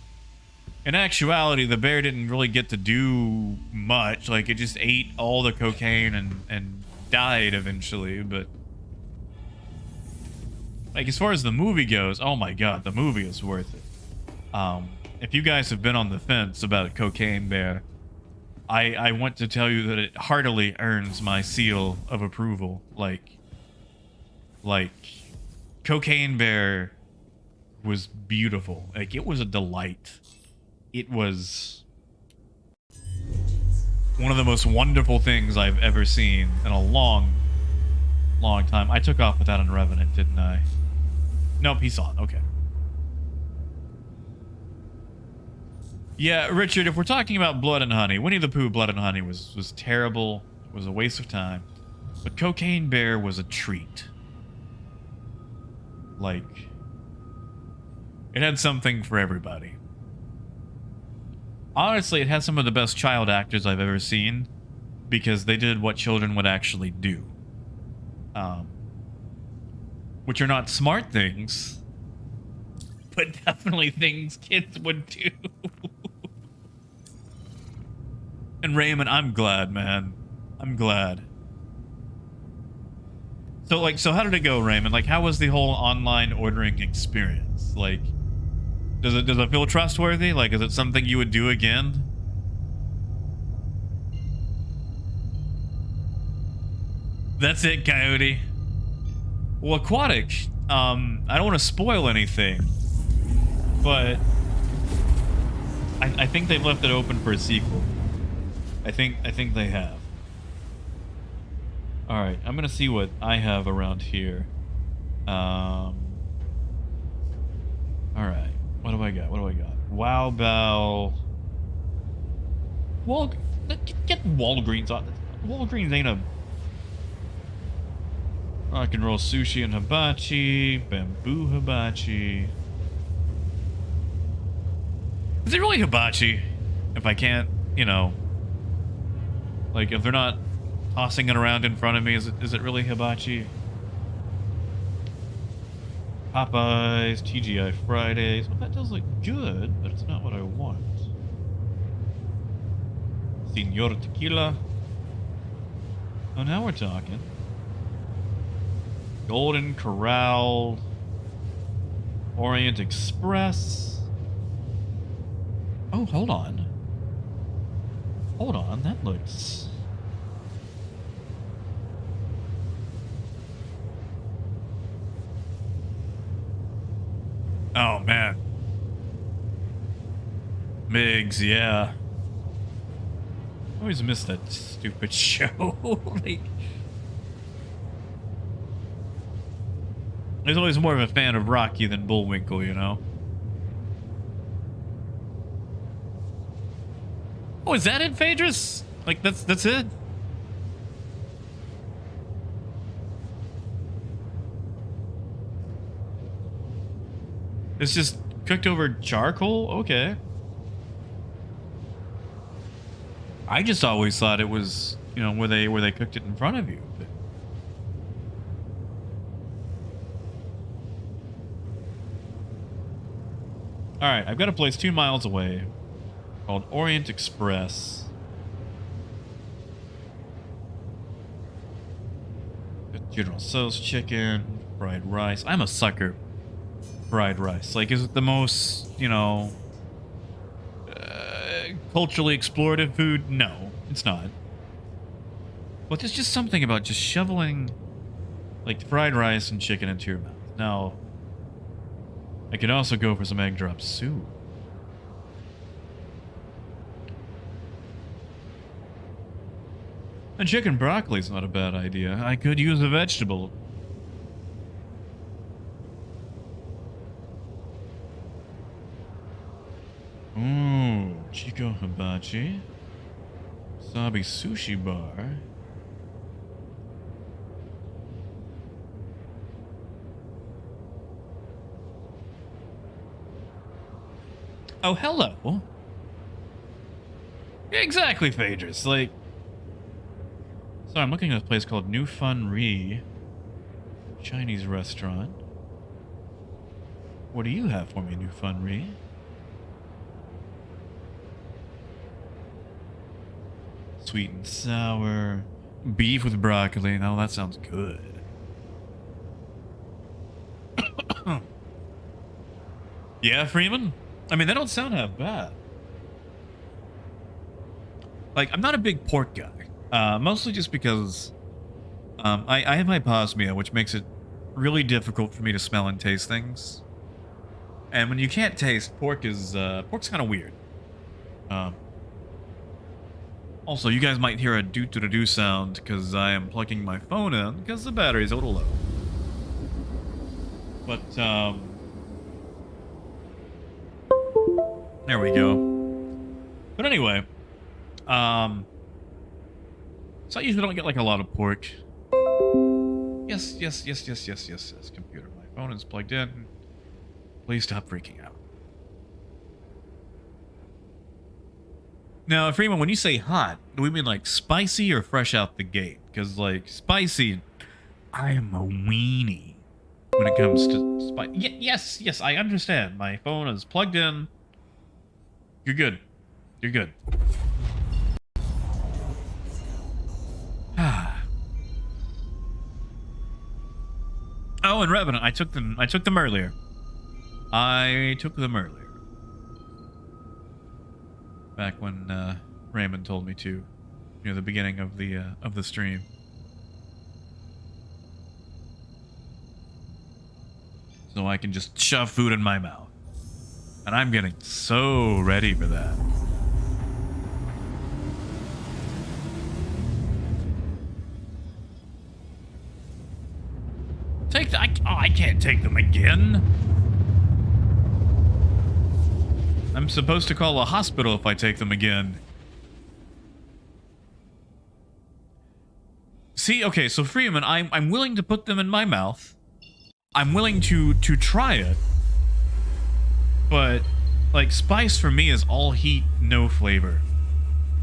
in actuality, the bear didn't really get to do much. Like, it just ate all the cocaine and died eventually. But, like, as far as the movie goes, oh my god, the movie is worth it. If you guys have been on the fence about Cocaine Bear, I want to tell you that it heartily earns my seal of approval. Like, Cocaine Bear was beautiful. Like, it was a delight. It was one of the most wonderful things I've ever seen in a long time. I took off without a Revenant, didn't I? Nope, he's on. Okay. Yeah, Richard, if we're talking about Blood and Honey, Winnie the Pooh, Blood and Honey was terrible. It was a waste of time. But Cocaine Bear was a treat. Like, it had something for everybody. Honestly, it had some of the best child actors I've ever seen because they did what children would actually do. Which are not smart things, but definitely things kids would do. And Raymond, I'm glad, man. I'm glad. So how did it go, Raymond? Like, how was the whole online ordering experience? Like, does it feel trustworthy? Like, is it something you would do again? That's it, Coyote. Well, Aquatic, I don't want to spoil anything, but I think they've left it open for a sequel. I think they have. All right, I'm gonna see what I have around here. All right. What do I got? What do I got? Wow, Bell. Get Walgreens on. Walgreens ain't a rock and roll sushi and hibachi, bamboo hibachi. Is it really hibachi? If I can't, you know, like if they're not tossing it around in front of me, is it really hibachi? Popeyes, TGI Fridays. Well, that does look good, but it's not what I want. Senor Tequila. Oh, now we're talking. Golden Corral. Orient Express. Oh, hold on. Hold on, that looks... Oh, man. Migs, yeah. I always miss that stupid show. Like, I was always more of a fan of Rocky than Bullwinkle, you know? Oh, is that it, Phaedrus? Like, that's it? It's just cooked over charcoal? Okay. I just always thought it was, you know, where they cooked it in front of you. All right, I've got a place 2 miles away called Orient Express. Got General Tso's chicken, fried rice. I'm a sucker for fried rice. Like, is it the most, you know, culturally explorative food? No, it's not. But there's just something about just shoveling, like, fried rice and chicken into your mouth. Now, I could also go for some egg drop soup. And chicken broccoli's not a bad idea. I could use a vegetable. Ooh, Chico Hibachi. Wasabi Sushi Bar. Oh, hello. Exactly, Phaedrus. Like, so I'm looking at a place called New Fun Re Chinese restaurant. What do you have for me, New Fun Re? Sweet and sour. Beef with broccoli. Now that sounds good. Yeah, Freeman? I mean, they don't sound half bad. Like, I'm not a big pork guy. Mostly just because I have hyposmia, which makes it really difficult for me to smell and taste things. And when you can't taste, pork's kind of weird. Also, you guys might hear a doo-doo-doo sound because I am plugging my phone in because the battery's a little low. But, there we go. But anyway, so I usually don't get like a lot of pork. Yes, computer. My phone is plugged in. Please stop freaking out. Now, Freeman, when you say hot, do we mean like spicy or fresh out the gate? Because like spicy, I am a weenie when it comes to spice. Yes, I understand. My phone is plugged in. You're good. You're good. Oh, and Revenant, I took them earlier. Back when Raymond told me to, near the beginning of the stream. So I can just shove food in my mouth. And I'm getting so ready for that. Take the, I can't take them again. I'm supposed to call a hospital if I take them again. See, okay, so Freeman, I'm willing to put them in my mouth. I'm willing to try it. But, like, spice for me is all heat, no flavor.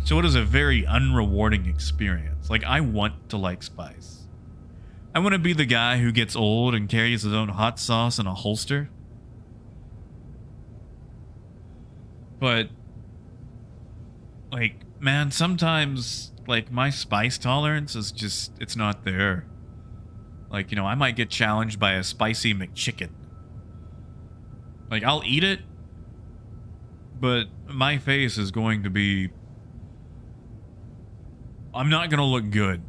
So it is a very unrewarding experience. Like, I want to like spice. I want to be the guy who gets old and carries his own hot sauce in a holster. But, like, man, sometimes, like, my spice tolerance is just, it's not there. Like, you know, I might get challenged by a spicy McChicken. Like, I'll eat it, but my face is going to be... I'm not going to look good.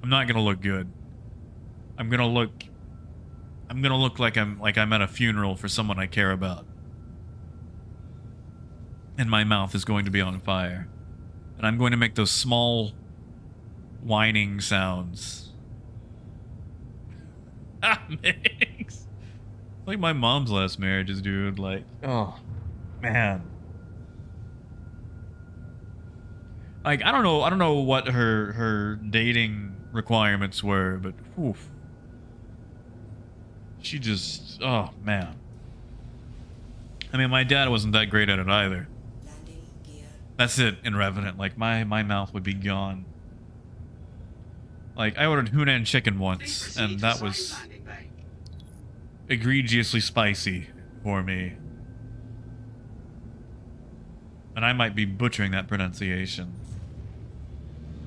I'm not going to look good. I'm going to look like I'm at a funeral for someone I care about. And my mouth is going to be on fire. And I'm going to make those small whining sounds. Ah, Mix. Like my mom's last marriages, dude. Like, oh, man. Like, I don't know what her dating requirements were, but oof. She just, oh, man. I mean, my dad wasn't that great at it either. Landing gear. That's it in Revenant. Like, my mouth would be gone. Like, I ordered Hunan chicken once, and that was egregiously spicy for me. And I might be butchering that pronunciation.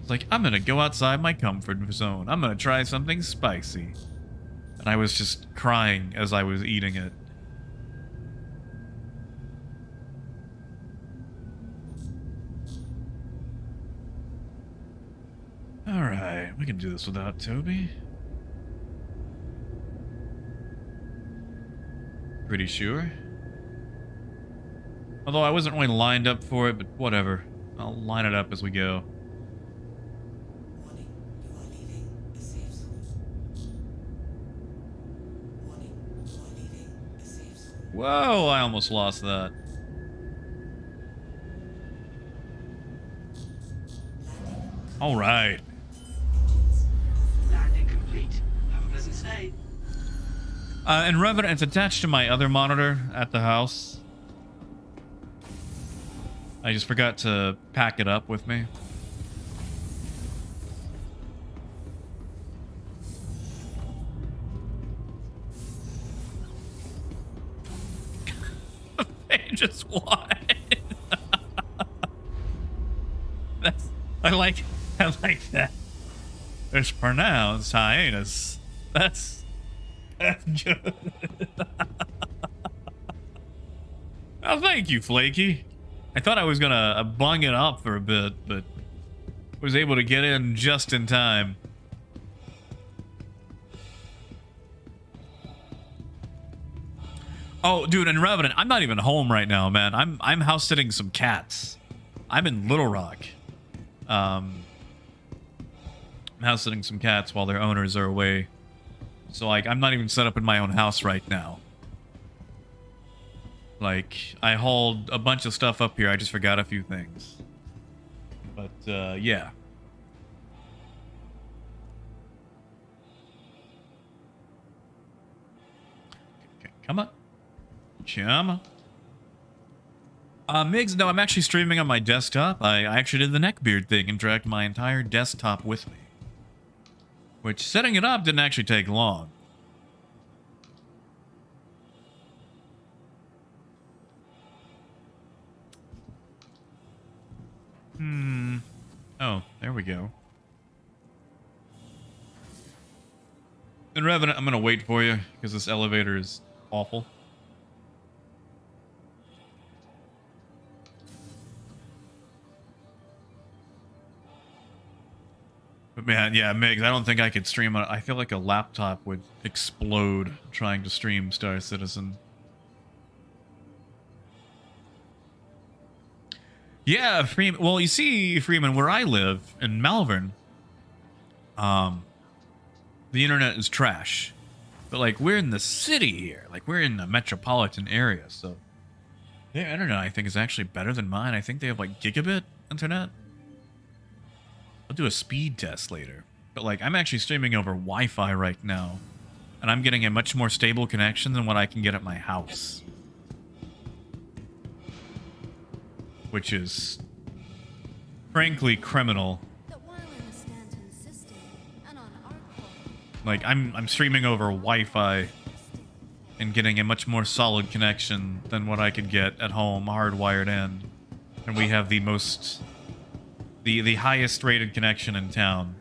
It's like, I'm gonna go outside my comfort zone. I'm gonna try something spicy. And I was just crying as I was eating it. Alright, we can do this without Toby. Pretty sure. Although I wasn't really lined up for it, but whatever. I'll line it up as we go. Warning, you are leaving the safe zone. Warning, you are leaving the safe zone. Whoa, I almost lost that. Alright. Landing complete. Have a pleasant stay. And Revenant, it's attached to my other monitor at the house. I just forgot to pack it up with me. They just won. That's, I like that. It's pronounced hyenas. That's good. Oh, thank you, Flaky. I thought I was gonna bung it up for a bit, but was able to get in just in time. Oh, dude, and Revenant, I'm not even home right now, man. I'm house sitting some cats. I'm in Little Rock. I'm house sitting some cats while their owners are away. So, like, I'm not even set up in my own house right now. Like, I hauled a bunch of stuff up here. I just forgot a few things. But, yeah. Okay, come on. Come on. Migs, no, I'm actually streaming on my desktop. I actually did the neckbeard thing and dragged my entire desktop with me. Which, setting it up didn't actually take long. Oh, there we go. And Revenant, I'm gonna wait for you, because this elevator is awful. But man, yeah, Migs, I don't think I could stream it. I feel like a laptop would explode trying to stream Star Citizen. Yeah, Freeman. Well, you see, Freeman, where I live in Malvern, the internet is trash. But like we're in the city here, like we're in the metropolitan area, so their internet I think is actually better than mine. I think they have like gigabit internet. I'll do a speed test later. But like I'm actually streaming over Wi-Fi right now, and I'm getting a much more stable connection than what I can get at my house. Which is frankly criminal. That while in the stand insisting, and on our call, Like I'm streaming over Wi-Fi and getting a much more solid connection than what I could get at home hardwired in. And we have the most the highest rated connection in town.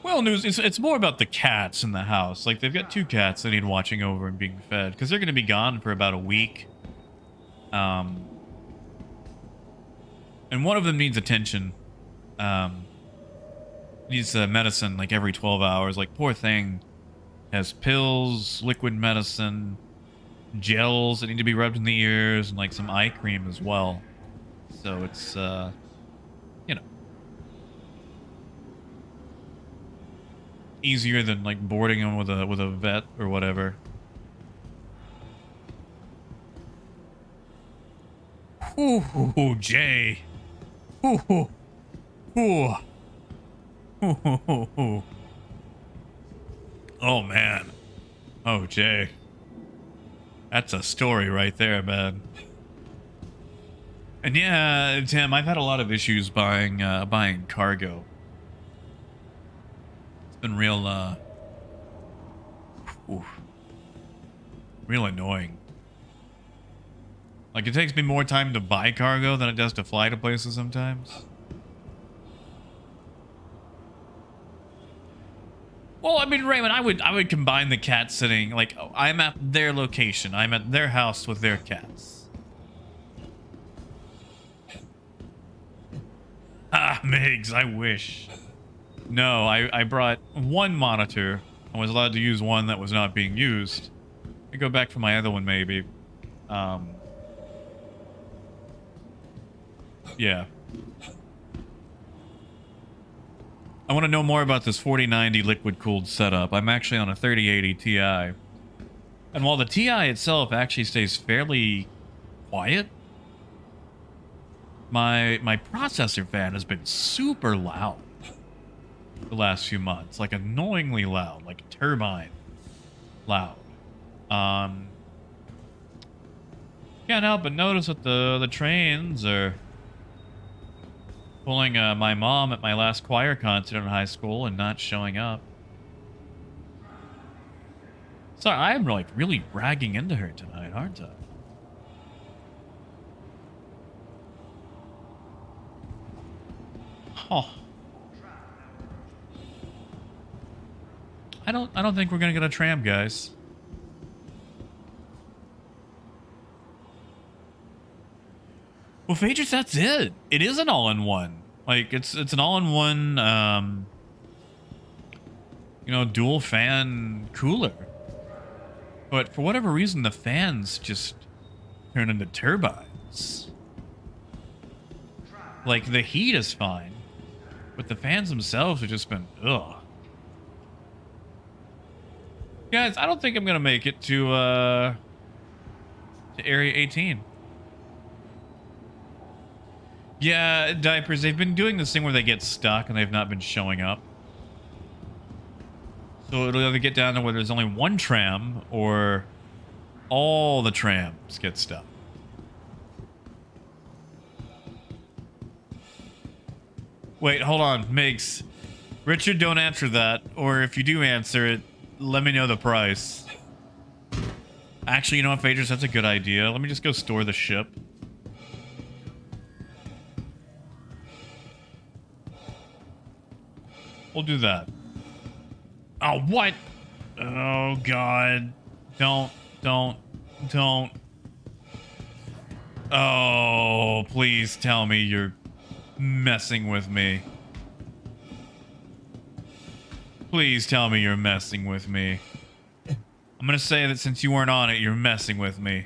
Well, news, it's more about the cats in the house. Like, they've got 2 cats that need watching over and being fed, because they're going to be gone for about a week. And one of them needs attention. Needs medicine, like, every 12 hours. Like, poor thing. Has pills, liquid medicine, gels that need to be rubbed in the ears, and, like, some eye cream as well. So it's, you know. Easier than like boarding them with a vet or whatever. Ooh, Jay. Ooh, ooh, ooh. Oh man. Oh Jay. That's a story right there, man. And yeah, Tim, I've had a lot of issues buying cargo. Been real real annoying. Like, it takes me more time to buy cargo than it does to fly to places sometimes. Well, I mean, Raymond, I would combine the cat sitting, like, I'm at their location, I'm at their house with their cats. Ah, Migs, I wish. No, I brought 1 monitor. I was allowed to use 1 that was not being used. I go back for my other one, maybe. Yeah. I want to know more about this 4090 liquid-cooled setup. I'm actually on a 3080 Ti. And while the Ti itself actually stays fairly quiet, my processor fan has been super loud the last few months, like annoyingly loud, like a turbine loud. Can't help but notice that the trains are pulling my mom at my last choir concert in high school and not showing up. Sorry, I'm like really bragging into her tonight, aren't I? Oh. I don't think we're gonna get a tram, guys. Well, Phaedrus, that's it. It is an all-in-one. Like, it's an all-in-one, you know, dual fan cooler. But for whatever reason, the fans just turn into turbines. Like, the heat is fine, but the fans themselves have just been, ugh. Guys, I don't think I'm gonna make it to Area 18. Yeah, diapers, they've been doing this thing where they get stuck and they've not been showing up. So it'll either get down to where there's only 1 tram or all the trams get stuck. Wait, hold on, Migs. Richard, don't answer that. Or if you do answer it, let me know the price. Actually, you know what, Phaedrus? That's a good idea. Let me just go store the ship. We'll do that. Oh, what? Oh, God. Don't. Oh, please tell me you're messing with me. Please tell me you're messing with me. I'm gonna say that since you weren't on it, you're messing with me.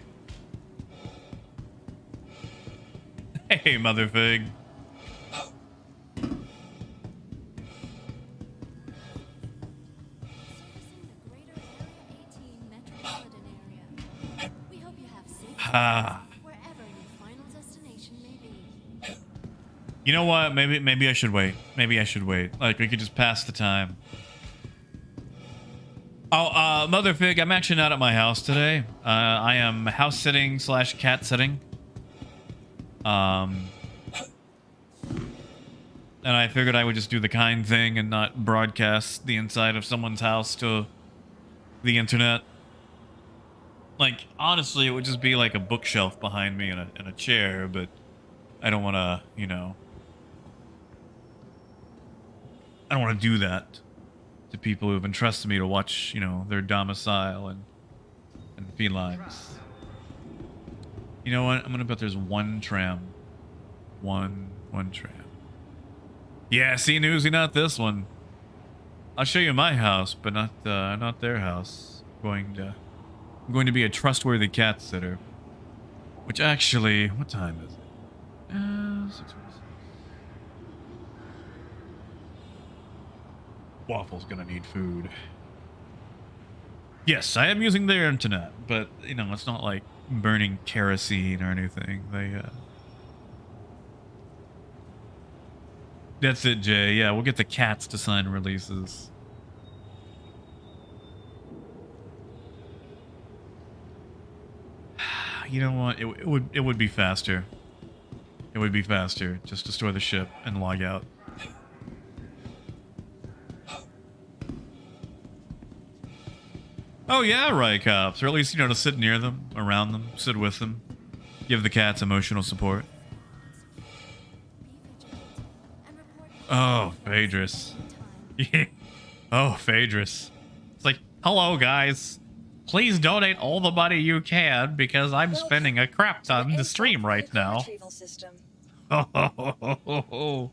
Hey, Motherfig. Servicing the greater Area 18 metropolitan area. We hope you have safe Ah. travels wherever your final destination may be. You know what? Maybe I should wait. Maybe I should wait. Like, we could just pass the time. Oh, Motherfig, I'm actually not at my house today. I am house sitting / cat sitting. And I figured I would just do the kind thing and not broadcast the inside of someone's house to the internet. Like, honestly, it would just be like a bookshelf behind me and a chair, but I don't want to, you know... I don't want to do that to people who have entrusted me to watch, you know, their domicile and felines. You know what? I'm gonna bet there's one tram. One tram. Yeah, see, Newsy, not this one. I'll show you my house, but not their house. I'm going to be a trustworthy cat sitter. Which actually, what time is it? 6:46. Waffle's gonna need food. Yes, I am using their internet, but, you know, it's not like burning kerosene or anything. That's it, Jay. Yeah, we'll get the cats to sign releases. You know what? It would be faster. It would be faster just to store the ship and log out. Oh yeah, right, cops. Or at least, you know, to sit near them, around them, sit with them. Give the cats emotional support. Oh, Phaedrus. Yeah. Oh, Phaedrus. It's like, hello, guys. Please donate all the money you can because I'm spending a crap ton to stream right now. Oh.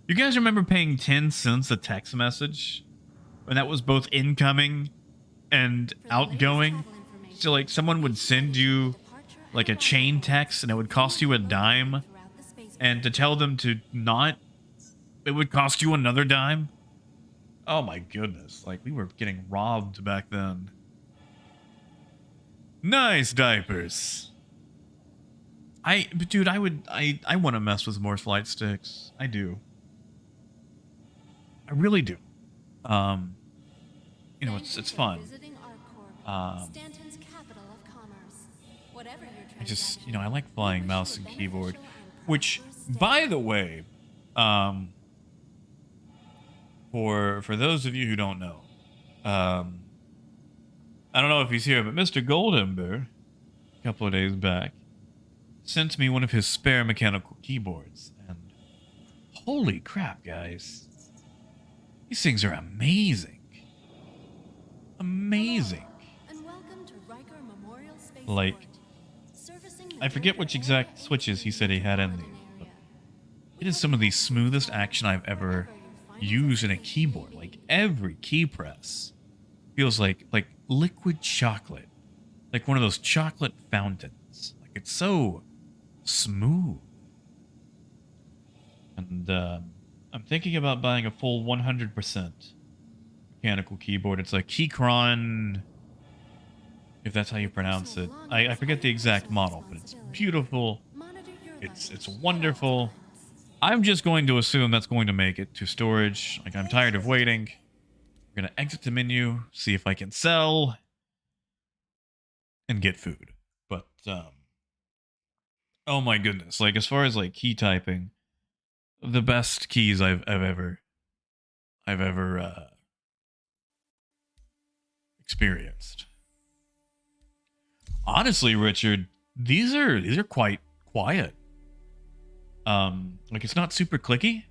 You guys remember paying 10 cents a text message? And that was both incoming and outgoing? So, like, someone would send you, like, a chain text and it would cost you a dime. And to tell them to not, it would cost you another dime. Oh my goodness. Like, we were getting robbed back then. Nice diapers. Dude, I want to mess with more flight sticks. I do. I really do. You know, it's fun. I just, you know, I like flying mouse and keyboard. Which, by the way, for those of you who don't know, I don't know if he's here, but Mr. Goldember, a couple of days back, sent me one of his spare mechanical keyboards, and holy crap, guys, these things are amazing. Amazing. Like, I forget which exact switches he said he had in these, but it is some of the smoothest action I've ever used in a keyboard. Like, every key press feels like liquid chocolate. Like one of those chocolate fountains. Like, it's so smooth. And I'm thinking about buying a full 100% mechanical keyboard. It's a Keychron, if that's how you pronounce it. I forget the exact model, but it's beautiful. It's wonderful. I'm just going to assume that's going to make it to storage. Like, I'm tired of waiting. We're going to exit the menu, see if I can sell, and get food. But, oh my goodness. Like, as far as, like, key typing, the best keys I've ever experienced. Honestly, Richard, these are quite quiet. Like, it's not super clicky.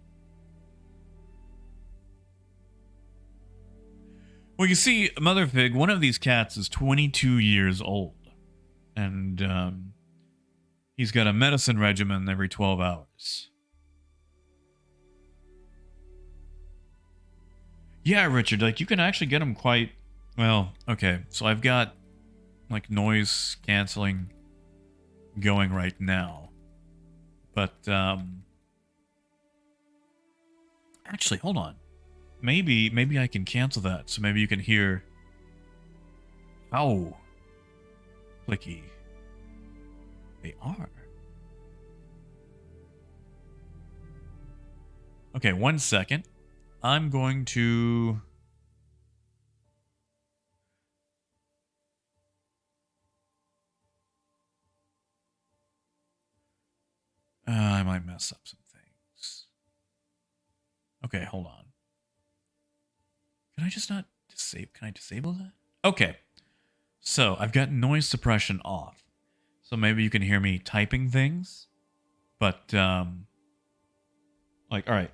Well, you see, Motherfig, one of these cats is 22 years old. And, he's got a medicine regimen every 12 hours. Yeah, Richard, like, you can actually get them quite... Well, okay, so I've got, like, noise canceling going right now. But, actually, hold on. Maybe I can cancel that, so maybe you can hear how clicky they are. Okay, 1 second. I'm going to... I might mess up some things. Okay, hold on. Can I just not disable? Can I disable that? Okay. So I've got noise suppression off. So maybe you can hear me typing things. But, like, alright.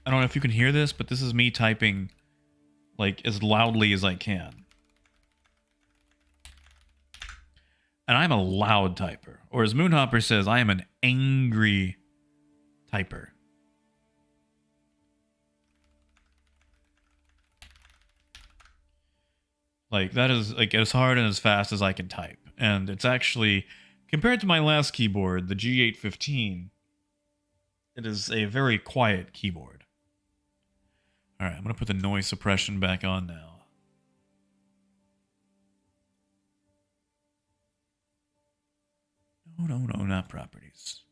I don't know if you can hear this, but this is me typing, like, as loudly as I can. And I'm a loud typer. Or as Moonhopper says, I am an angry typer. Like, that is, like, as hard and as fast as I can type. And it's actually, compared to my last keyboard, the G815, it is a very quiet keyboard. Alright, I'm going to put the noise suppression back on now. No, not properties.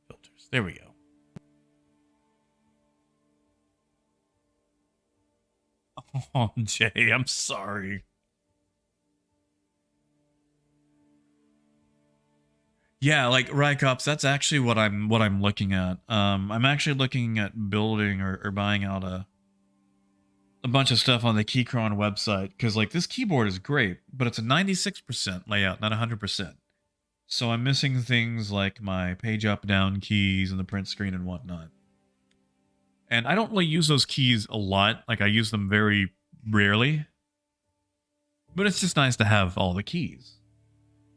Filters. There we go. Oh, Jay, I'm sorry. Yeah, like Rycops, that's actually what I'm looking at. I'm actually looking at building or buying out a bunch of stuff on the Keychron website, because like this keyboard is great, but it's a 96% layout, not 100%. So I'm missing things like my page up down keys and the print screen and whatnot. And I don't really use those keys a lot. Like I use them very rarely. But it's just nice to have all the keys.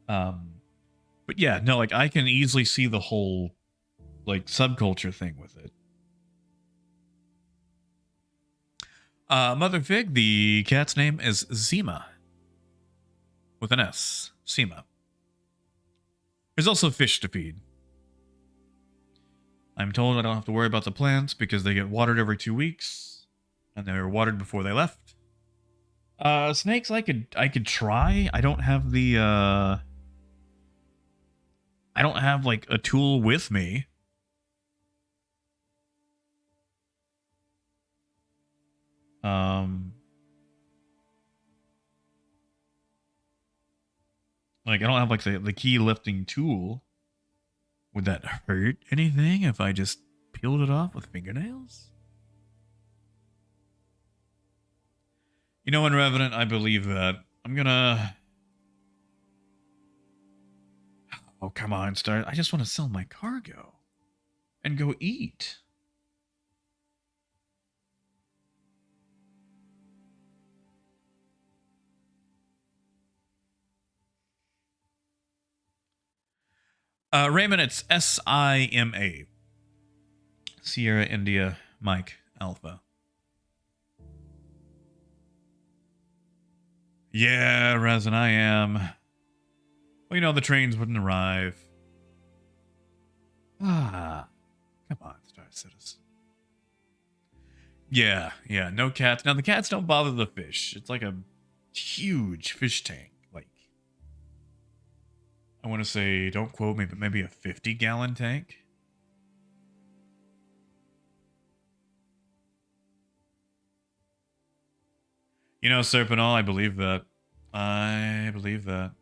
But yeah, no, like I can easily see the whole like subculture thing with it. Mother Fig, the cat's name is Zima. With an S. Zima. There's also fish to feed. I'm told I don't have to worry about the plants because they get watered every 2 weeks. And they were watered before they left. Snakes I could try. I don't have the I don't have like a tool with me. Like I don't have like the key lifting tool. Would that hurt anything if I just peeled it off with fingernails? You know, in Revenant, I believe that. I'm gonna... Oh, come on, Star. I just want to sell my cargo. And go eat. Raymond, it's S-I-M-A. Sierra, India, Mike, Alpha. Yeah, Resin, I am. Well, you know, the trains wouldn't arrive. Ah, come on, Star Citizen. Yeah, no cats. Now, the cats don't bother the fish. It's like a huge fish tank. Like, I want to say, don't quote me, but maybe a 50-gallon tank? You know, Serpentall, I believe that. I believe that.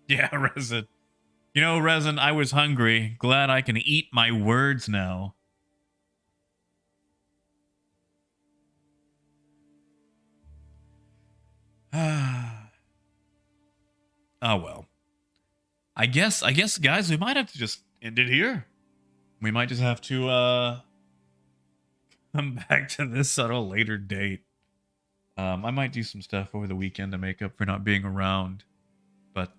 Yeah, Resin. You know, Resin, I was hungry. Glad I can eat my words now. Oh, well. I guess, guys, we might have to just end it here. We might just have to, come back to this at a later date. I might do some stuff over the weekend to make up for not being around. But,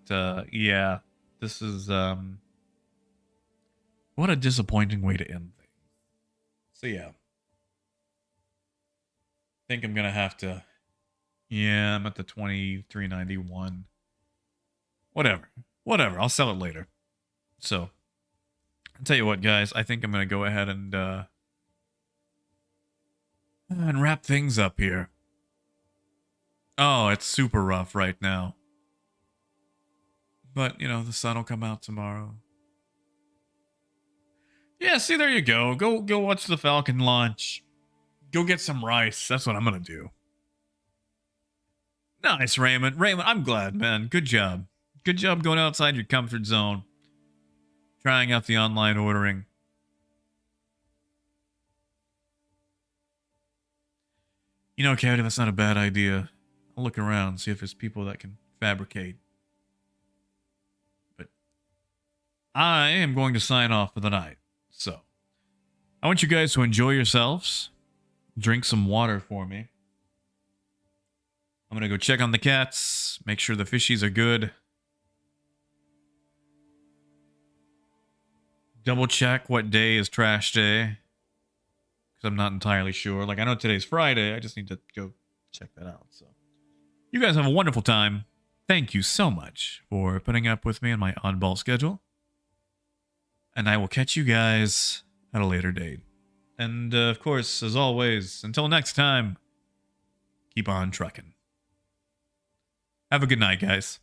yeah, this is, what a disappointing way to end things. So, yeah. I think I'm gonna have to, yeah, I'm at the 2391. Whatever. whatever. I'll sell it later. So, I'll tell you what, guys. I think I'm going to go ahead and wrap things up here. Oh, it's super rough right now. But, you know, the sun will come out tomorrow. Yeah, see, there you go. Go watch the Falcon launch. Go get some rice. That's what I'm going to do. Nice, Raymond. Raymond, I'm glad, man. Good job. Good job going outside your comfort zone. Trying out the online ordering. You know, Kevin, that's not a bad idea. I'll look around, see if there's people that can fabricate. But I am going to sign off for the night. So, I want you guys to enjoy yourselves. Drink some water for me. I'm going to go check on the cats. Make sure the fishies are good. Double check what day is trash day. Because I'm not entirely sure. Like, I know today's Friday. I just need to go check that out. So, you guys have a wonderful time. Thank you so much for putting up with me on my oddball schedule. And I will catch you guys at a later date. And, of course, as always, until next time, keep on trucking. Have a good night, guys.